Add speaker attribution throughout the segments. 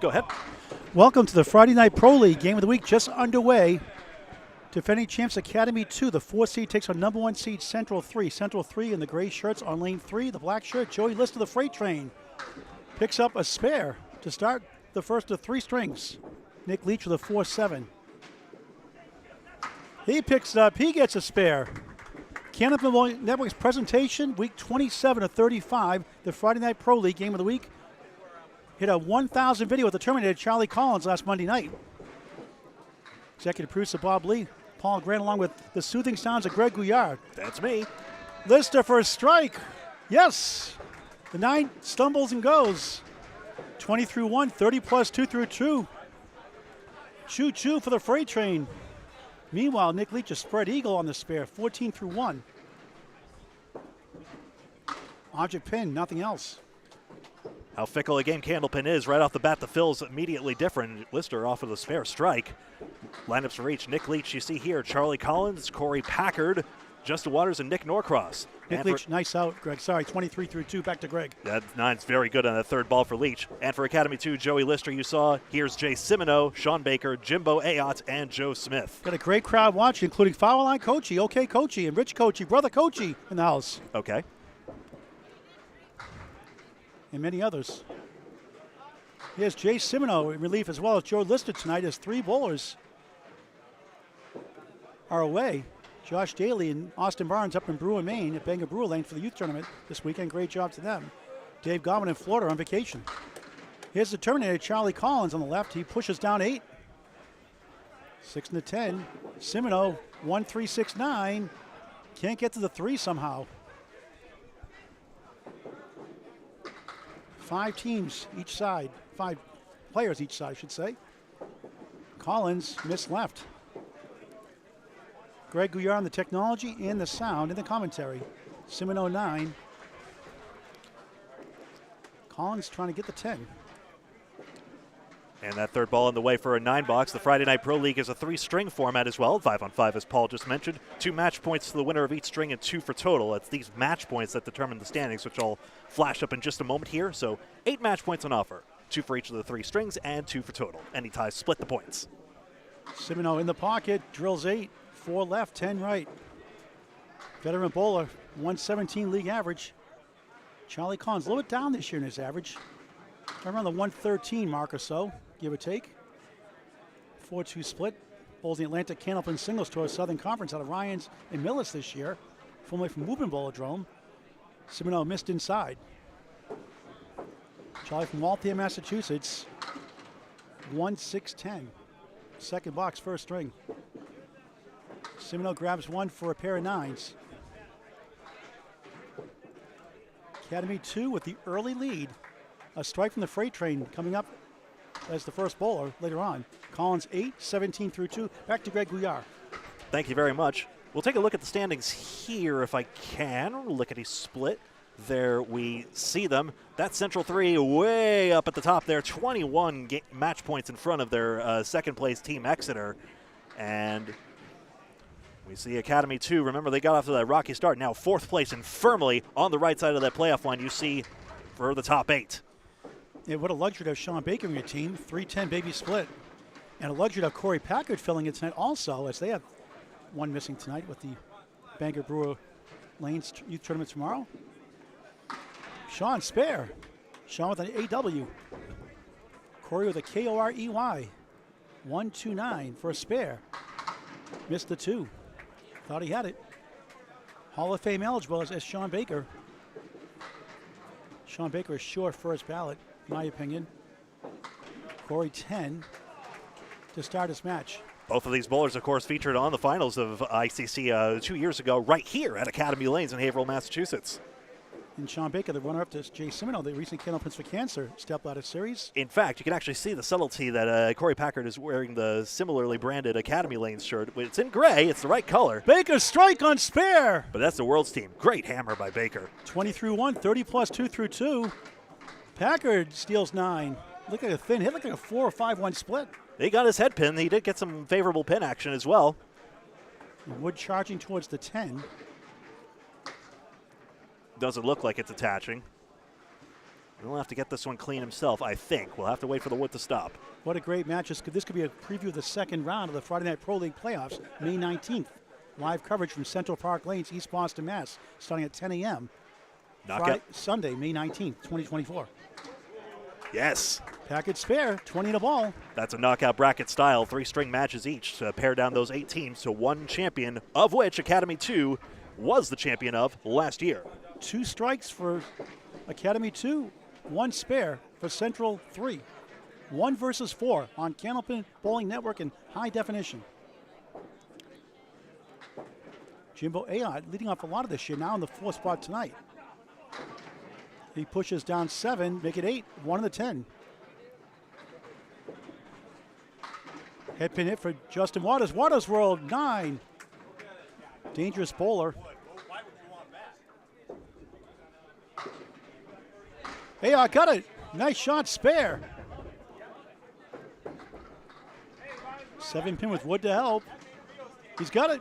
Speaker 1: Go ahead.
Speaker 2: Welcome to the Friday Night Pro League game of the week just underway. Defending champs Academy 2, the 4 seed takes on number 1 seed Central 3. Central 3 in the gray shirts on lane 3. The black shirt, Joey List of the Freight Train. Picks up a spare to start the first of 3 strings. Nick Leach with a 4-7. He picks it up. He gets a spare. Candlepin Network's presentation, week 27 of 35, the Friday Night Pro League game of the week. Hit a 1,000 video with the Terminator, Charlie Collins, last Monday night. Executive producer Bob Lee. Paul Grant along with the soothing sounds of Greg Gouillart.
Speaker 1: That's me.
Speaker 2: Lister for a strike. Yes. The 9 stumbles and goes. 20 through 1, 30 plus 2 through 2. Choo-choo for the freight train. Meanwhile, Nick Leach a spread eagle on the spare, 14 through 1. Object pin, nothing else.
Speaker 1: How fickle a game Candlepin is. Right off the bat, the fill's immediately different. Lister off of the spare strike. Lineups for each. Nick Leach, you see here. Charlie Collins, Korey Packard, Justin Waters, and Nick Norcross.
Speaker 2: Nick Leach, nice out, Greg. Sorry, 23 through 2, back to Greg.
Speaker 1: That 9's very good on that third ball for Leach. And for Academy 2, Joey Lister, you saw. Here's Jay Simoneau, Shawn Baker, Jimbo Ayotte, and Joe Smith.
Speaker 2: Got a great crowd watching, including Foul Line Coachy, OK Coachy, and Rich Coachy, Brother Coachy in the house.
Speaker 1: Okay.
Speaker 2: And many others. Here's Jay Simoneau in relief as well as Joe Lister tonight as 3 bowlers are away. Josh Daly and Austin Barnes up in Brewer, Maine at Bangor Brewer Lane for the youth tournament this weekend. Great job to them. Dave Godwin in Florida on vacation. Here's the Terminator, Charlie Collins on the left. He pushes down 8. 6 and 10. Simoneau, 1-3-6-9. Can't get to the 3 somehow. 5 teams each side. 5 players each side, I should say. Collins missed left. Greg Gouillart on the technology and the sound and the commentary. Simoneau 9. Collins trying to get the 10.
Speaker 1: And that third ball in the way for a 9-box. The Friday Night Pro League is a 3-string format as well. 5-on-5, as Paul just mentioned. 2 match points to the winner of each string and 2 for total. It's these match points that determine the standings, which I'll flash up in just a moment here. So 8 match points on offer. 2 for each of the 3 strings and 2 for total. Any ties split the points.
Speaker 2: Simoneau in the pocket, drills 8. 4 left, 10 right. Veteran bowler, 117 league average. Charlie Collins, a little bit down this year in his average. Around the 113 mark or so, give or take. 4-2 split. Bowls the Atlantic Candlepin Singles Tour Southern Conference out of Ryans and Millis this year. Formerly from Woburn Bowlodrome. Simoneau missed inside. Charlie from Waltham, Massachusetts. 1-6-10. Second box, first string. Simoneau grabs 1 for a pair of 9s. Academy 2 with the early lead. A strike from the freight train coming up as the first bowler later on. Collins 8, 17 through 2. Back to Greg Gouillart.
Speaker 1: Thank you very much. We'll take a look at the standings here if I can. Lickety split. There we see them. That's Central 3 way up at the top there. 21 match points in front of their second place team Exeter. And we see Academy 2. Remember, they got off to that rocky start. Now 4th place and firmly on the right side of that playoff line you see for the top 8.
Speaker 2: Yeah, what a luxury to have Shawn Baker in your team. 3-10 baby split. And a luxury to have Korey Packard filling it tonight also, as they have 1 missing tonight with the Bangor Brewer Lanes youth tournament tomorrow. Shawn spare. Shawn with an AW. Korey with a KOREY. 1-2-9 for a spare. Missed the 2. Thought he had it. Hall of Fame eligible as Shawn Baker. Shawn Baker is short first ballot, in my opinion. Korey 10 to start his match.
Speaker 1: Both of these bowlers, of course, featured on the finals of ICC 2 years ago right here at Academy Lanes in Haverhill, Massachusetts.
Speaker 2: And Shawn Baker, the runner-up to Jay Simoneau, the recent Candlepins for Cancer step-ladder series.
Speaker 1: In fact, you can actually see the subtlety that Korey Packard is wearing the similarly branded Academy Lanes shirt. It's in gray. It's the right color.
Speaker 2: Baker strike on spare.
Speaker 1: But that's the world's team. Great hammer by Baker.
Speaker 2: 20 through 1, 30 plus 2 through 2. Packard steals 9. Look at a thin hit, like a 4 or 5-1 split.
Speaker 1: They got his head pin. He did get some favorable pin action as well.
Speaker 2: And Wood charging towards the 10.
Speaker 1: Doesn't look like it's attaching. He'll have to get this one clean himself, I think. We'll have to wait for the wood to stop.
Speaker 2: What a great match. This could be a preview of the second round of the Friday Night Pro League playoffs, May 19th. Live coverage from Central Park Lanes, East Boston, Mass, starting at 10 a.m. Sunday, May 19th, 2024.
Speaker 1: Yes.
Speaker 2: Packard spare, 20 in a ball.
Speaker 1: That's a knockout bracket style, 3-string matches each to pare down those 8 teams to one champion, of which Academy 2 was the champion of last year.
Speaker 2: 2 strikes for Academy 2, 1 spare for Central 3. 1 versus 4 on Candlepin Bowling Network in high definition. Jimbo Ayotte leading off a lot of this year, now in the 4th spot tonight. He pushes down 7, make it 8, 1 in the 10. Head pin hit for Justin Waters. Waters World 9. Dangerous bowler. Ayotte got it. Nice shot, spare. 7 pin with wood to help. He's got it.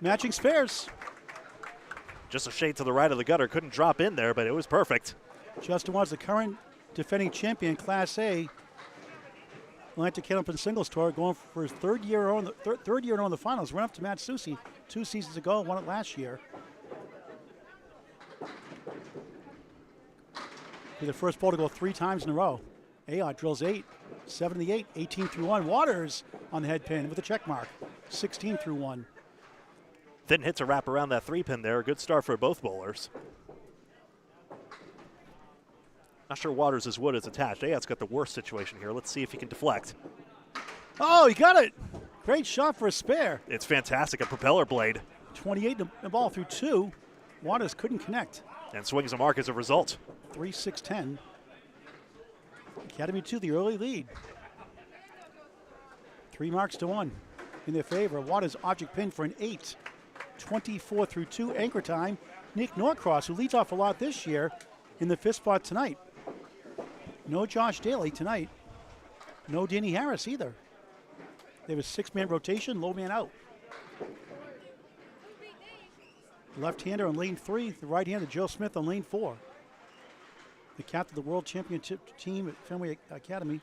Speaker 2: Matching spares.
Speaker 1: Just a shade to the right of the gutter. Couldn't drop in there, but it was perfect.
Speaker 2: Justin Waters, the current defending champion, Class A. Atlantic Candlepin Singles Tour, going for his third year in the finals. Run up to Matt Susi 2 seasons ago, won it last year. Be the first bowl to go 3 times in a row. Ayotte drills 8, 7 to the 8, 18 through 1. Waters on the head pin with a check mark, 16 through 1.
Speaker 1: Thin hits a wrap around that 3-pin there. A good start for both bowlers. Not sure Waters' wood is attached. Ayotte's got the worst situation here. Let's see if he can deflect.
Speaker 2: Oh, he got it. Great shot for a spare.
Speaker 1: It's fantastic. A propeller blade.
Speaker 2: 28 in the ball through 2. Waters couldn't connect.
Speaker 1: And swings a mark as a result.
Speaker 2: 3-6-10. Academy 2, the early lead. 3 marks to 1 in their favor. Waters object pin for an 8. 24 through 2 anchor time. Nick Norcross, who leads off a lot this year, in the 5th spot tonight. No Josh Daly tonight. No Danny Harris either. They have a 6-man rotation, low man out. Left-hander on lane 3, the right-hander Joe Smith on lane 4. The captain of the world championship team at Fenway Academy.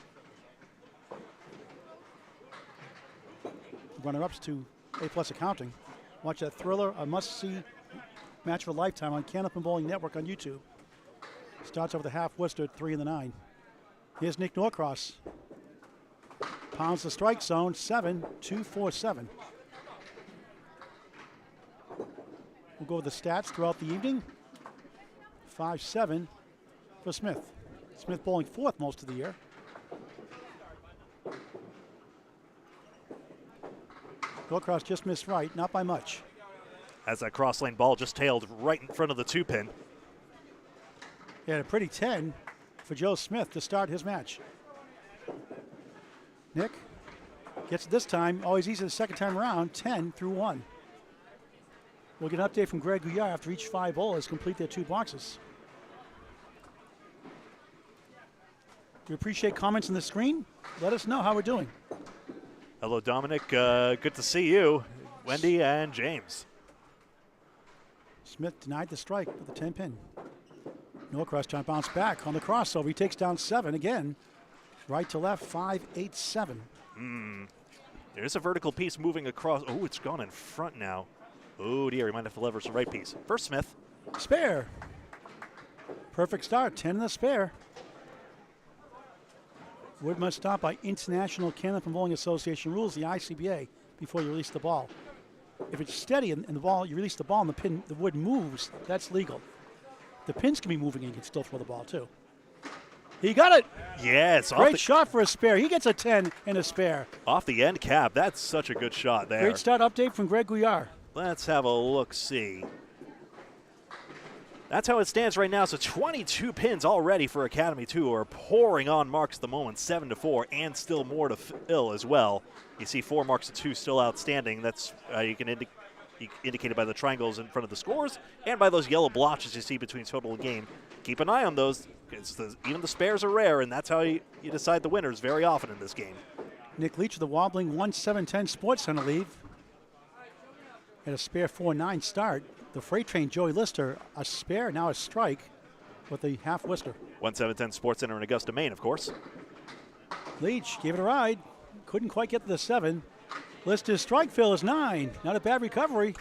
Speaker 2: Runner-ups to A+ accounting. Watch that thriller, a must-see match of a lifetime on Candlepin Bowling Network on YouTube. Starts over the half Worcester at 3 in the 9. Here's Nick Norcross. Pounds the strike zone, 7-2-4-7. We'll go with the stats throughout the evening. 5-7 for Smith. Smith bowling 4th most of the year. Norcross just missed right, not by much.
Speaker 1: As that cross lane ball just tailed right in front of the 2-pin.
Speaker 2: Yeah, a pretty 10 for Joe Smith to start his match. Nick gets it this time. Always easy the second time around, 10 through 1. We'll get an update from Greg Gouillart after each 5 bowlers complete their 2 boxes. We appreciate comments on the screen. Let us know how we're doing.
Speaker 1: Hello, Dominic. Good to see you. Wendy and James.
Speaker 2: Smith denied the strike with the 10-pin. Norcross trying to bounce back on the crossover. He takes down 7 again. Right to left, 5-8-7.
Speaker 1: There's a vertical piece moving across. Oh, it's gone in front now. Oh, dear. He might have to leverage the right piece. First, Smith.
Speaker 2: Spare. Perfect start. 10 in the spare. Wood must stop by International Candlepin Bowling Association rules, the ICBA, before you release the ball. If it's steady in the ball, you release the ball and the pin, the wood moves, that's legal. The pins can be moving and you can still throw the ball too. He got it.
Speaker 1: Yes.
Speaker 2: Great shot for a spare. He gets a 10 and a spare.
Speaker 1: Off the end cap. That's such a good shot there.
Speaker 2: Great start update from Greg Gouillart.
Speaker 1: Let's have a look-see. That's how it stands right now. So 22 pins already for Academy 2 are pouring on marks at the moment, 7-4, and still more to fill as well. You see 4 marks to 2 still outstanding. That's you can indicated by the triangles in front of the scores and by those yellow blotches you see between total and game. Keep an eye on those. Even the spares are rare, and that's how you decide the winners very often in this game.
Speaker 2: Nick Leach with the wobbling 1-7-10 Sports Center lead. At a spare 4-9 start. The freight train Joey Lister, a spare, now a strike. with the half Worcester.
Speaker 1: 1710 Sports Center in Augusta, Maine, of course.
Speaker 2: Leach gave it a ride. Couldn't quite get to the 7. Lister's strike fill is 9. Not a bad recovery.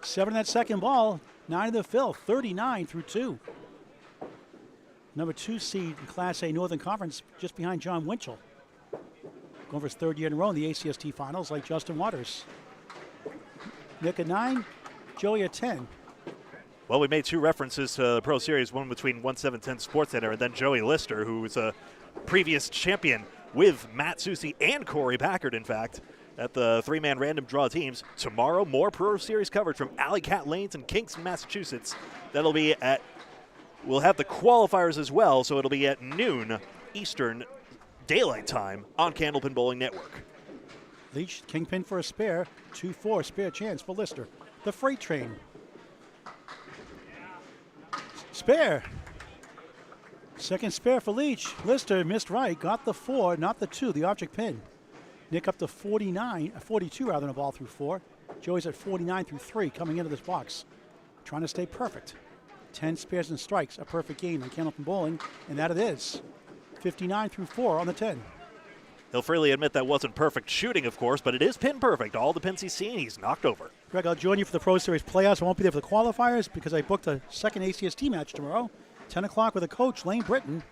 Speaker 2: 7 in that second ball. 9 in the fill. 39 through 2. Number 2 seed in Class A Northern Conference, just behind John Winchell. Going for his 3rd year in a row in the ACST finals, like Justin Waters. Nick at 9, Joey at 10.
Speaker 1: Well, we made 2 references to the Pro Series, one between 1710 Sports Center and then Joey Lister, who was a previous champion with Matt Susi and Korey Packard, in fact, at the 3-man random draw teams. Tomorrow, more Pro Series coverage from Alley Cat Lanes in Kingston, Massachusetts. That'll be at, we'll have the qualifiers as well, so it'll be at noon Eastern Daylight Time on Candlepin Bowling Network.
Speaker 2: Leach, kingpin for a spare. 2-4, spare chance for Lister. The freight train. Spare. Second spare for Leach. Lister missed right, got the 4, not the 2, the object pin. Nick up to 42 rather than a ball through 4. Joey's at 49 through 3 coming into this box. Trying to stay perfect. 10 spares and strikes, a perfect game on Candlepin Bowling, and that it is. 59 through 4 on the 10.
Speaker 1: He'll freely admit that wasn't perfect shooting, of course, but it is pin perfect. All the pins he's seen, he's knocked over.
Speaker 2: Greg, I'll join you for the Pro Series playoffs. I won't be there for the qualifiers because I booked a second ACST match tomorrow. 10 o'clock with a coach, Lane Britton,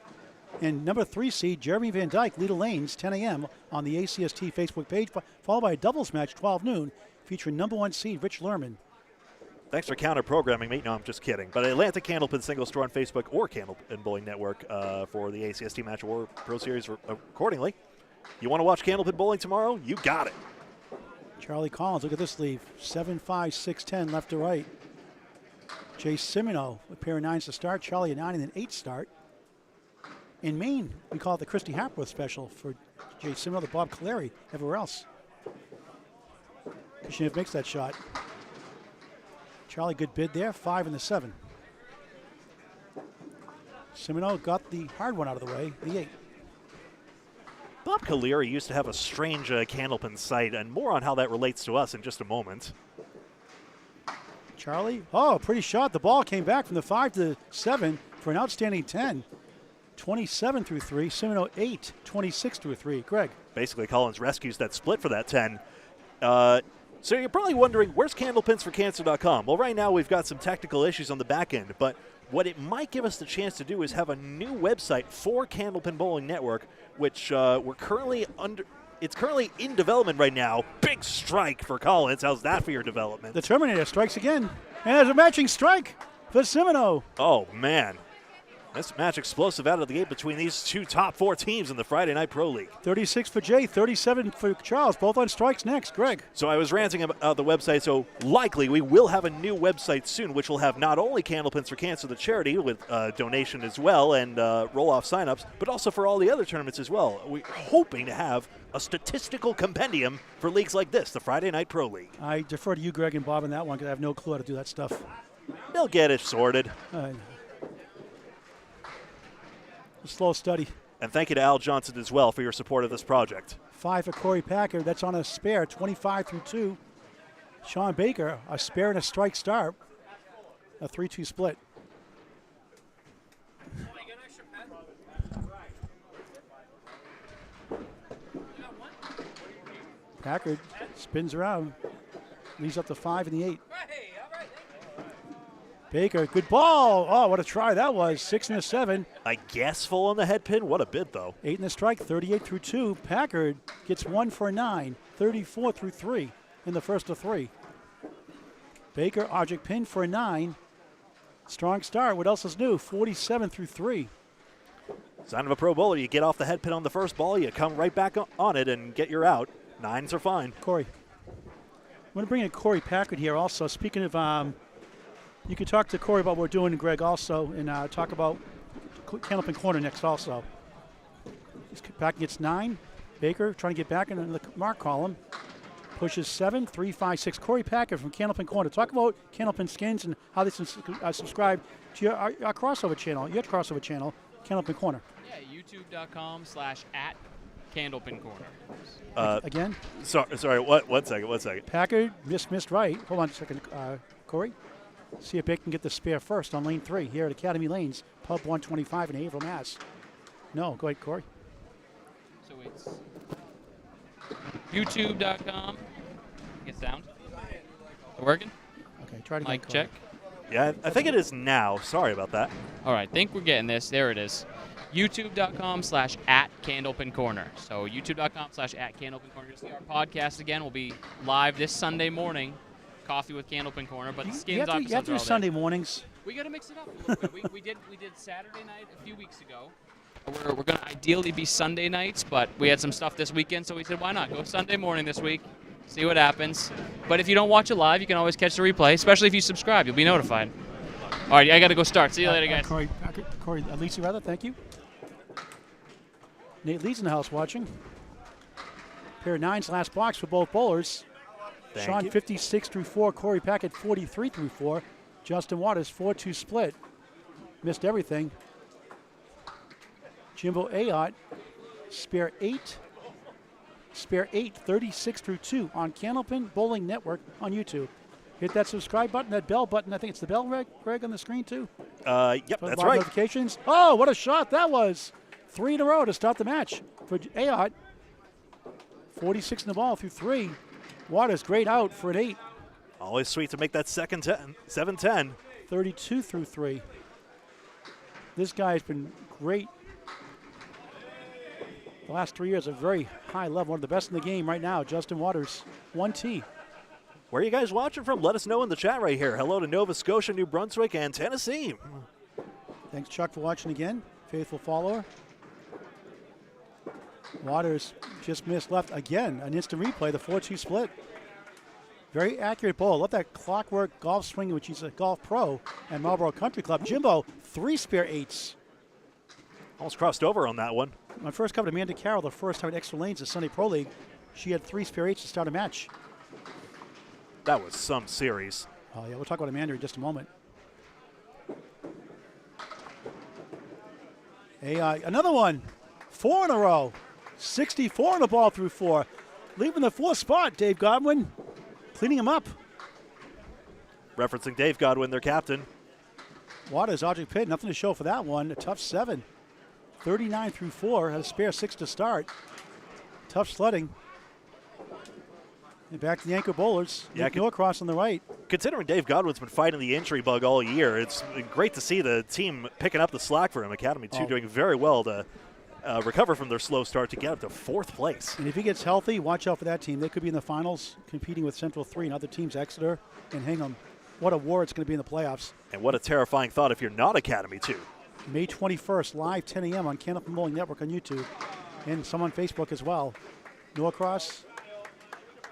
Speaker 2: and number 3 seed, Jeremy Van Dyke, Lita Lanes, 10 a.m. on the ACST Facebook page, followed by a doubles match, 12 noon, featuring number 1 seed, Rich Lerman.
Speaker 1: Thanks for counter-programming me. No, I'm just kidding. But Atlantic Candlepin single store on Facebook or Candlepin Bowling Network for the ACST match or Pro Series accordingly. You want to watch Candlepin Bowling tomorrow? You got it.
Speaker 2: Charlie Collins, look at this leave. 7-5, 6-10, left to right. Jay Simoneau, a pair of 9s to start. Charlie a 9 and an 8 start. In Maine, we call it the Christy Hapworth special for Jay Simoneau, the Bob Caleri, everywhere else. Kishinev makes that shot. Charlie, good bid there, 5 and the 7. Simoneau got the hard one out of the way, the 8.
Speaker 1: Bob Caleri used to have a strange Candlepin sight, and more on how that relates to us in just a moment.
Speaker 2: Charlie, oh, pretty shot. The ball came back from the 5 to the 7 for an outstanding 10. 27 through 3. Simoneau 8, 26 through 3. Greg.
Speaker 1: Basically, Collins rescues that split for that 10. So you're probably wondering, where's candlepinsforcancer.com? Well, right now we've got some technical issues on the back end, but what it might give us the chance to do is have a new website for Candlepin Bowling Network, which it's currently in development right now. Big strike for Collins. How's that for your development?
Speaker 2: The Terminator strikes again, and there's a matching strike for Simoneau.
Speaker 1: Oh, man. This match explosive out of the gate between these 2 top 4 teams in the Friday Night Pro League.
Speaker 2: 36 for Jay, 37 for Charles, both on strikes next. Greg.
Speaker 1: So I was ranting about the website, so likely we will have a new website soon, which will have not only Candlepins for Cancer, the charity, with donation as well and roll-off signups, but also for all the other tournaments as well. We're hoping to have a statistical compendium for leagues like this, the Friday Night Pro League.
Speaker 2: I defer to you, Greg, and Bob on that one because I have no clue how to do that stuff.
Speaker 1: They'll get it sorted.
Speaker 2: A slow study.
Speaker 1: And thank you to Al Johnson as well for your support of this project.
Speaker 2: 5 for Korey Packard. That's on a spare, 25 through 2. Shawn Baker, a spare and a strike start. A 3-2 split. Packard spins around. Leaves up to 5 and the 8. Baker, good ball. Oh, what a try that was. 6 and a 7.
Speaker 1: I guess full on the head pin. What a bid, though.
Speaker 2: 8 in the strike, 38 through 2. Packard gets 1 for a 9, 34 through 3 in the first of 3. Baker, object pin for a 9. Strong start. What else is new? 47 through 3.
Speaker 1: Sign of a pro bowler. You get off the head pin on the first ball, you come right back on it and get your out. 9s are fine.
Speaker 2: Korey. I'm going to bring in Korey Packard here also. Speaking of, you can talk to Korey about what we're doing, Greg, also, and talk about Candlepin Corner next also. He's back against 9. Baker trying to get back into the mark column. Pushes 7, 3, 5, 6. Korey Packard from Candlepin Corner. Talk about Candlepin Skins and how they subscribe to our crossover channel, your crossover channel, Candlepin Corner.
Speaker 3: Yeah, youtube.com/@Candlepin Corner.
Speaker 2: Again?
Speaker 1: Sorry, one second.
Speaker 2: Packard missed right. Hold on a second, Korey. See if Baker can get the spare first on lane 3 here at Academy Lanes, Pub 125 in Haverhill, Mass. No, go ahead, Korey.
Speaker 3: So it's youtube.com. Get sound. It working?
Speaker 2: Okay, try to
Speaker 3: Mic check.
Speaker 1: Yeah, I think it is now. Sorry about that.
Speaker 3: All right, think we're getting this. There it is. youtube.com/@Candlepin Corner. So youtube.com/@Candlepin Corner. You'll see our podcast again. We'll be live this Sunday morning. Coffee with Candlepin Corner, but the skins
Speaker 2: you have to do
Speaker 3: all
Speaker 2: Sunday
Speaker 3: day.
Speaker 2: mornings.
Speaker 3: We got to mix it up a little bit. We did Saturday night a few weeks ago. We're going to ideally be Sunday nights, but we had some stuff this weekend, so we said, why not go Sunday morning this week, see what happens. But if you don't watch it live, you can always catch the replay, especially if you subscribe. You'll be notified. All right, I got to go start. See you later, guys.
Speaker 2: Korey, Lisa, rather, thank you. Nate Lee's in the house watching. Pair of 9s last box for both bowlers.
Speaker 1: Thank
Speaker 2: Shawn
Speaker 1: you.
Speaker 2: 56 through 4, Korey Packard 43 through 4. Justin Waters 4-2 split. Missed everything. Jimbo Ayotte, spare 8, 36 through 2 on Candlepin Bowling Network on YouTube. Hit that subscribe button, that bell button. I think it's the bell, Greg, on the screen too.
Speaker 1: Yep,
Speaker 2: For
Speaker 1: that's
Speaker 2: live
Speaker 1: right.
Speaker 2: Notifications. Oh, what a shot that was. 3 in a row to start the match for Ayotte. 46 in the ball through 3. Waters, great out for an 8.
Speaker 1: Always sweet to make that second 7-10.
Speaker 2: 32 through 3. This guy's been great. The last 3 years, a very high level, one of the best in the game right now. Justin Waters, 1T.
Speaker 1: Where are you guys watching from? Let us know in the chat right here. Hello to Nova Scotia, New Brunswick, and Tennessee.
Speaker 2: Thanks, Chuck, for watching again. Faithful follower. Waters just missed left again. An instant replay, the 4-2 split. Very accurate ball. Love that clockwork golf swing, which he's a golf pro at Marlboro Country Club. Jimbo, 3 spare 8s.
Speaker 1: Almost crossed over on that one.
Speaker 2: My first covered Amanda Carroll, the first time at Extra Lanes at Sunday Pro League. She had 3 spare 8s to start a match.
Speaker 1: That was some series.
Speaker 2: Oh, yeah, we'll talk about Amanda in just a moment. Another one. 4 in a row. 64 on the ball through 4. Leaving the 4th spot, Dave Godwin. Cleaning him up.
Speaker 1: Referencing Dave Godwin, their captain.
Speaker 2: Waters, Audrey Pitt, nothing to show for that one. A tough 7. 39 through 4. Had a spare 6 to start. Tough sledding. And back to the anchor bowlers.
Speaker 1: Yeah,
Speaker 2: Nick Norcross on the right.
Speaker 1: Considering Dave Godwin's been fighting the injury bug all year, it's great to see the team picking up the slack for him. Academy 2 doing very well to recover from their slow start to get up to 4th place.
Speaker 2: And if he gets healthy, watch out for that team. They could be in the finals competing with Central 3 and other teams, Exeter and Hingham. What a war it's going to be in the playoffs.
Speaker 1: And what a terrifying thought if you're not Academy 2.
Speaker 2: May 21st, live 10 a.m. on Candlepin Bowling Network on YouTube and some on Facebook as well. Norcross,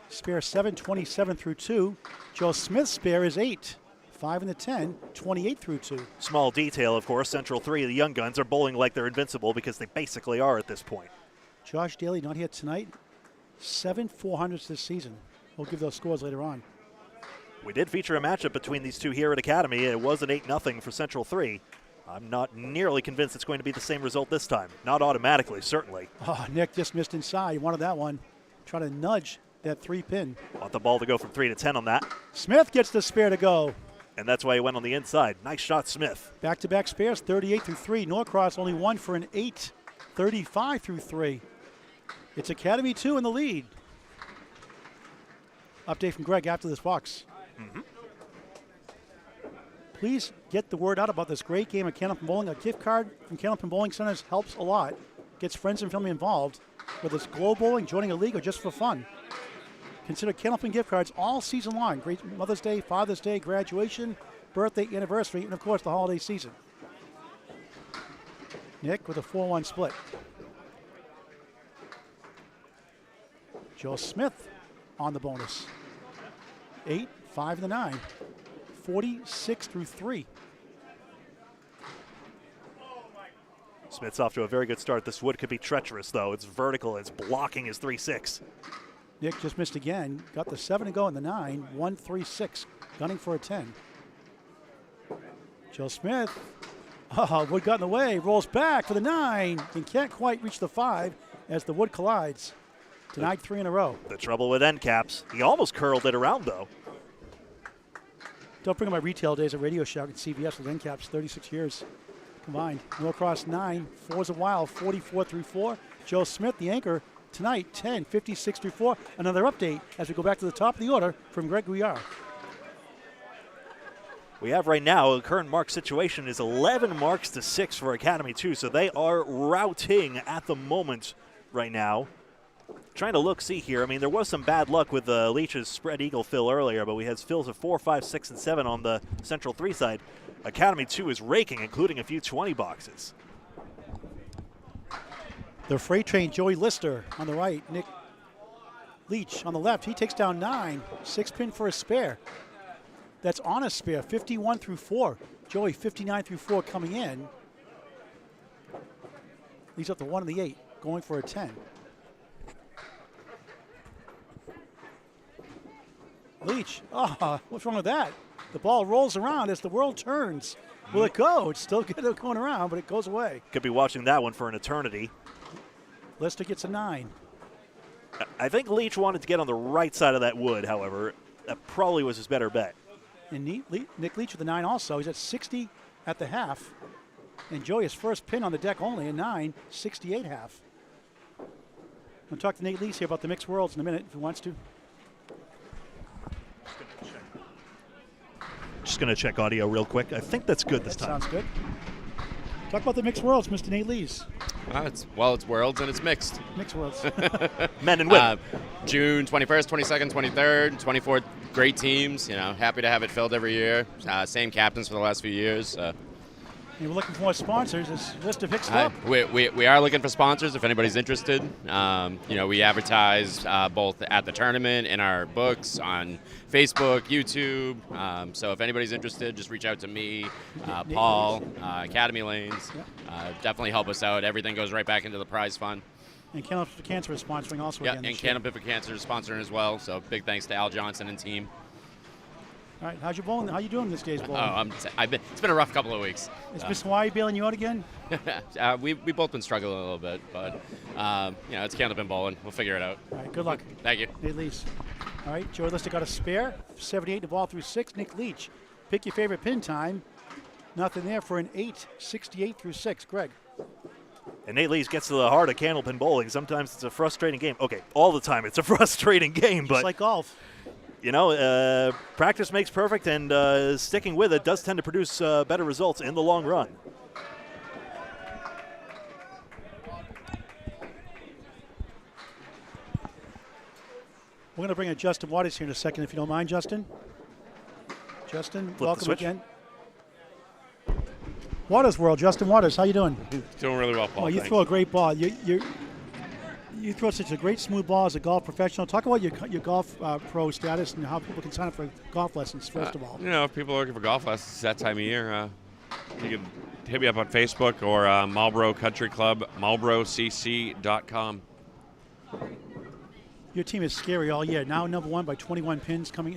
Speaker 2: spare 7, 27 through 2. Joe Smith's spare is 8. 5 in the 10, 28 through 2.
Speaker 1: Small detail, of course, Central 3, the young guns, are bowling like they're invincible because they basically are at this point.
Speaker 2: Josh Daly not here tonight. 7 400s this season. We'll give those scores later on.
Speaker 1: We did feature a matchup between these two here at Academy. It was an 8-0 for Central 3. I'm not nearly convinced it's going to be the same result this time. Not automatically, certainly.
Speaker 2: Oh, Nick just missed inside. He wanted that one. Trying to nudge that 3-pin.
Speaker 1: Want the ball to go from 3 to 10 on that.
Speaker 2: Smith gets the spare to go.
Speaker 1: And that's why he went on the inside. Nice shot, Smith.
Speaker 2: Back-to-back spares, 38 through 3. Norcross only 1 for an 8, 35 through 3. It's Academy 2 in the lead. Update from Greg after this box. Please get the word out about this great game of Candlepin Bowling. A gift card from Candlepin Bowling Centers helps a lot. Gets friends and family involved, whether it's glow bowling, joining a league, or just for fun. Consider Candlepin gift cards all season long. Great Mother's Day, Father's Day, graduation, birthday, anniversary, and of course the holiday season. Nick with a 4-1 split. Joe Smith on the bonus. 8, 5 in the 9. 46 through 3.
Speaker 1: Smith's off to a very good start. This wood could be treacherous, though. It's vertical. It's blocking his 3-6.
Speaker 2: Nick just missed again. Got the 7 to go in the 9. 1, 3, 6. Gunning for a 10. Joe Smith. Oh, wood got in the way. Rolls back for the 9. And can't quite reach the 5 as the wood collides. Denied 3 in a row.
Speaker 1: The trouble with end caps. He almost curled it around, though.
Speaker 2: Don't bring up my retail days at Radio Shack and CVS with end caps, 36 years combined. Norcross 9, 4's a while, 44 through 4. Joe Smith, the anchor, tonight 10, 56 through 4. Another update as we go back to the top of the order from Greg Gouillart.
Speaker 1: We have right now, the current mark situation is 11 marks to 6 for Academy 2, so they are routing at the moment right now. Trying to see here. I mean, there was some bad luck with Leach's spread eagle fill earlier, but we had fills of 4, 5, 6, and 7 on the Central 3 side. Academy 2 is raking, including a few 20 boxes.
Speaker 2: The freight train, Joey Lister on the right. Nick Leach on the left. He takes down 9. 6-pin for a spare. That's on a spare, 51 through 4. Joey, 59 through 4 coming in. He's up to 1 in the 8, going for a 10. Leach, what's wrong with that? The ball rolls around as the world turns. Will it go? It's still going around, but it goes away.
Speaker 1: Could be watching that one for an eternity.
Speaker 2: Lister gets a 9.
Speaker 1: I think Leach wanted to get on the right side of that wood, however. That probably was his better bet.
Speaker 2: And Nick Leach with a 9 also. He's at 60 at the half. And Joey, his first pin on the deck only, a 9, 68 half. I'll talk to Nate Leach here about the mixed worlds in a minute if he wants to.
Speaker 1: Just going to check audio real quick. I think that's good this time.
Speaker 2: Sounds good. Talk about the mixed worlds, Mr. Nate Lees.
Speaker 4: It's worlds and it's mixed.
Speaker 2: Mixed worlds.
Speaker 1: Men and women.
Speaker 4: June 21st, 22nd, 23rd, 24 great teams. Happy to have it filled every year. Same captains for the last few years.
Speaker 2: We're looking for more sponsors. This list of picks up.
Speaker 4: We are looking for sponsors if anybody's interested. We advertise both at the tournament, in our books, on Facebook, YouTube. So if anybody's interested, just reach out to me, Paul, Academy Lanes. Definitely help us out. Everything goes right back into the prize fund.
Speaker 2: And Candlepin for Cancer is sponsoring also again.
Speaker 4: And Candlepin for Cancer is sponsoring as well. So big thanks to Al Johnson and team.
Speaker 2: All right, how's your bowling? How you doing this day's bowling?
Speaker 4: It's been a rough couple of weeks.
Speaker 2: Is Miss Hawaii bailing you out again?
Speaker 4: We've both been struggling a little bit, but it's Candlepin bowling. We'll figure it out.
Speaker 2: All right, good luck.
Speaker 4: Thank you.
Speaker 2: Nate Leach. All right, Joey Lister got a spare, 78 the ball through 6. Nick Leach, pick your favorite pin time. Nothing there for an 8, 68 through 6. Greg.
Speaker 1: And Nate Leach gets to the heart of Candlepin bowling. Sometimes it's a frustrating game. Okay, all the time it's a frustrating game,
Speaker 2: Just like golf.
Speaker 1: Practice makes perfect, and sticking with it does tend to produce better results in the long run.
Speaker 2: We're going to bring in Justin Waters here in a second, if you don't mind, Justin. Justin, welcome again. Waters World, Justin Waters, how you doing?
Speaker 5: Doing really well, Paul.
Speaker 2: Oh, you
Speaker 5: thanks.
Speaker 2: throw a great ball. You throw such a great smooth ball as a golf professional. Talk about your golf pro status and how people can sign up for golf lessons, first of all.
Speaker 5: If people are looking for golf lessons that time of year, you can hit me up on Facebook or Marlboro Country Club, marlborocc.com.
Speaker 2: Your team is scary all year. Now number 1 by 21 points coming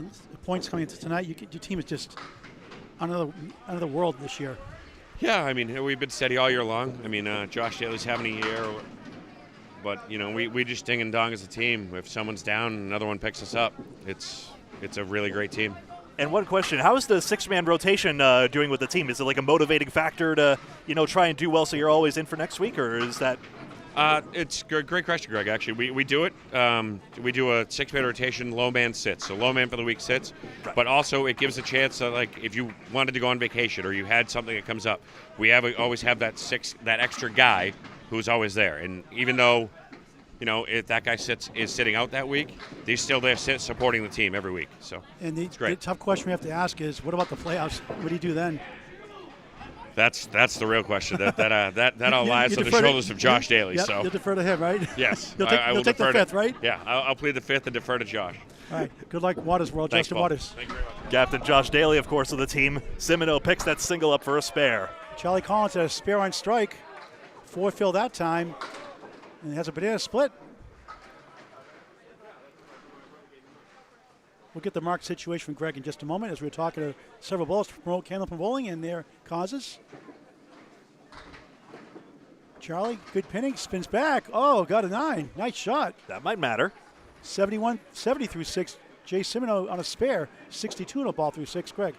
Speaker 2: into tonight. Your team is just another world this year.
Speaker 5: Yeah, we've been steady all year long. Josh Daly's having a year, but we just ding and dong as a team. If someone's down, another one picks us up. It's a really great team.
Speaker 1: And one question, how is the 6-man rotation doing with the team? Is it like a motivating factor to, try and do well so you're always in for next week, or is that?
Speaker 5: It's a great question, Greg, actually. We do it. We do a 6-man rotation, low man sits. So low man for the week sits. Right. But also it gives a chance, if you wanted to go on vacation or you had something that comes up, we always have that extra guy who's always there. And even though, if that guy is sitting out that week, he's still there supporting the team every week. So it's great.
Speaker 2: The tough question we have to ask is, what about the playoffs? What do you do then?
Speaker 5: That's the real question. That all lies on the shoulders of Josh Daly.
Speaker 2: Yep,
Speaker 5: so
Speaker 2: you'll defer to him, right?
Speaker 5: Yes.
Speaker 2: You'll take the 5th, right?
Speaker 5: Yeah, I'll plead the 5th and defer to Josh.
Speaker 2: All right. Good luck, Waters World.
Speaker 5: Thanks,
Speaker 2: Justin
Speaker 5: Paul.
Speaker 2: Waters.
Speaker 5: Thank you very much.
Speaker 1: Captain Josh Daly, of course, of the team. Simoneau picks that single up for a spare.
Speaker 2: Charlie Collins had a spare on strike. 4 fill that time. And he has a banana split. We'll get the marked situation from Greg in just a moment as we're talking to several bowlers to promote Candlepin bowling and their causes. Charlie, good pinning, spins back. Oh, got a 9. Nice shot.
Speaker 1: That might matter.
Speaker 2: 70 through 6. Jay Simoneau on a spare. 62 on a ball through 6. Greg.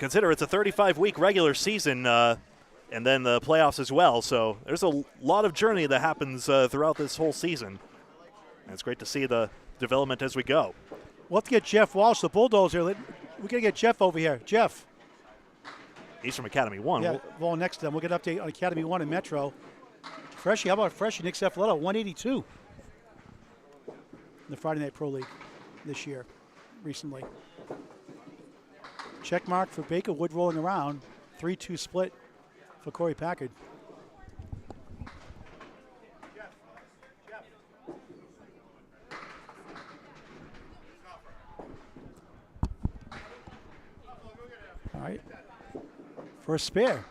Speaker 1: consider it's a 35-week regular season and then the playoffs as well. So there's a lot of journey that happens throughout this whole season. And it's great to see the development as we go.
Speaker 2: We'll have to get Jeff Walsh, the bulldozer. We're going to get Jeff over here. Jeff.
Speaker 1: He's from Academy 1.
Speaker 2: Yeah, well, next to them. We'll get an update on Academy 1 and Metro. Freshie, how about Freshie? Nick Cefaletto, 182 in the Friday Night Pro League this year, recently. Check mark for Baker, Wood rolling around. 3-2 split for Korey Packard. All right. For a spare.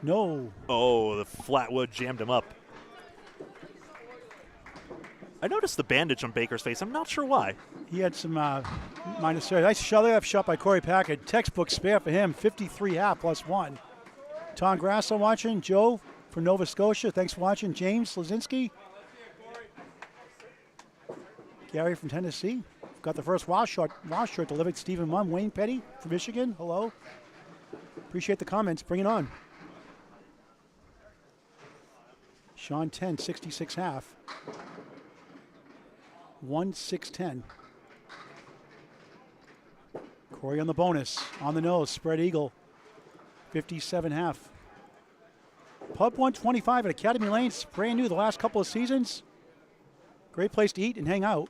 Speaker 2: No.
Speaker 1: Oh, the flatwood jammed him up. I noticed the bandage on Baker's face. I'm not sure why.
Speaker 2: He had some minus surgery. Nice shot by Korey Packard. Textbook spare for him. 53.5 plus 1. Tom Grasso watching. Joe from Nova Scotia. Thanks for watching. James Lazinski. Gary from Tennessee. Got the first Wild shirt delivered. Stephen Munn. Wayne Petty from Michigan. Hello. Appreciate the comments. Bring it on. Shawn 10, 66.5. 1-6-10. Korey on the bonus. On the nose. Spread eagle. 57.5. Pub 125 at Academy Lanes. Brand new the last couple of seasons. Great place to eat and hang out.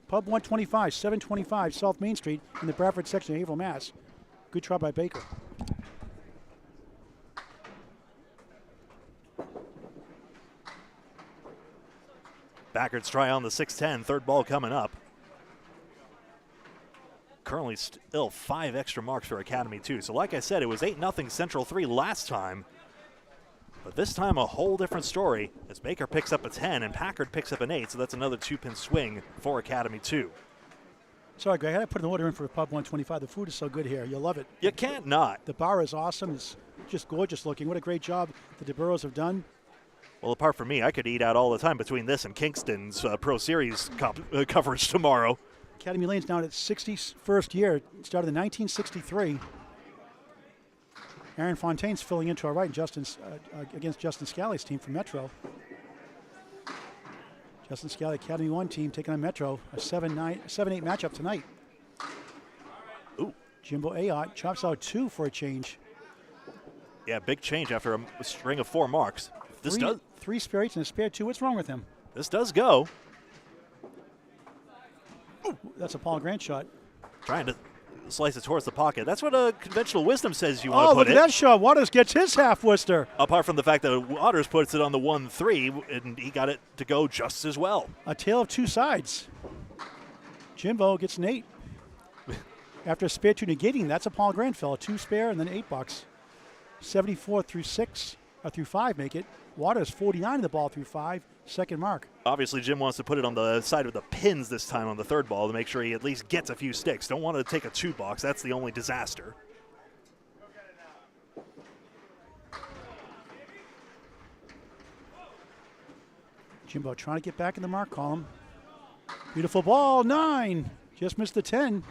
Speaker 2: Pub 125, 725 South Main Street in the Bradford section of Haverhill, Mass. Good try by Baker.
Speaker 1: Packard's try on the 6-10. Third ball coming up. Currently still 5 extra marks for Academy 2. So like I said, it was 8-0 Central 3 last time. But this time a whole different story as Baker picks up a 10 and Packard picks up an 8. So that's another 2-pin swing for Academy 2.
Speaker 2: Sorry, Greg, I had to put an order in for Pub 125. The food is so good here. You'll love it.
Speaker 1: You can't not.
Speaker 2: The bar is awesome. It's just gorgeous looking. What a great job the DeBurros have done.
Speaker 1: Well, apart from me, I could eat out all the time between this and Kingston's Pro Series coverage tomorrow.
Speaker 2: Academy Lane's now at its 61st year. It started in 1963. Aaron Fontaine's filling in to our right against Justin Scally's team from Metro. Justin Scally, Academy 1 team taking on Metro. A 7-8 matchup tonight.
Speaker 1: Ooh.
Speaker 2: Jimbo Ayotte chops out 2 for a change.
Speaker 1: Yeah, big change after a string of 4 marks. This does
Speaker 2: 3 spare 8s and a spare 2. What's wrong with him?
Speaker 1: This does go.
Speaker 2: Ooh, that's a Paul Grant shot.
Speaker 1: Trying to slice it towards the pocket. That's what conventional wisdom says you want to
Speaker 2: Oh,
Speaker 1: put
Speaker 2: look
Speaker 1: it.
Speaker 2: at that shot. Waters gets his half Worcester.
Speaker 1: Apart from the fact that Waters puts it on the 1-3, and he got it to go just as well.
Speaker 2: A tale of 2 sides. Jimbo gets an 8. After a spare 2 negating, that's a Paul Grant fella. 2 spare and then $8. 74 through 5 make it. Waters 49 in the ball through 5. Second mark.
Speaker 1: Obviously, Jim wants to put it on the side of the pins this time on the third ball to make sure he at least gets a few sticks. Don't want to take a 2 box. That's the only disaster.
Speaker 2: Jimbo trying to get back in the mark column. Beautiful ball. 9. Just missed the 10.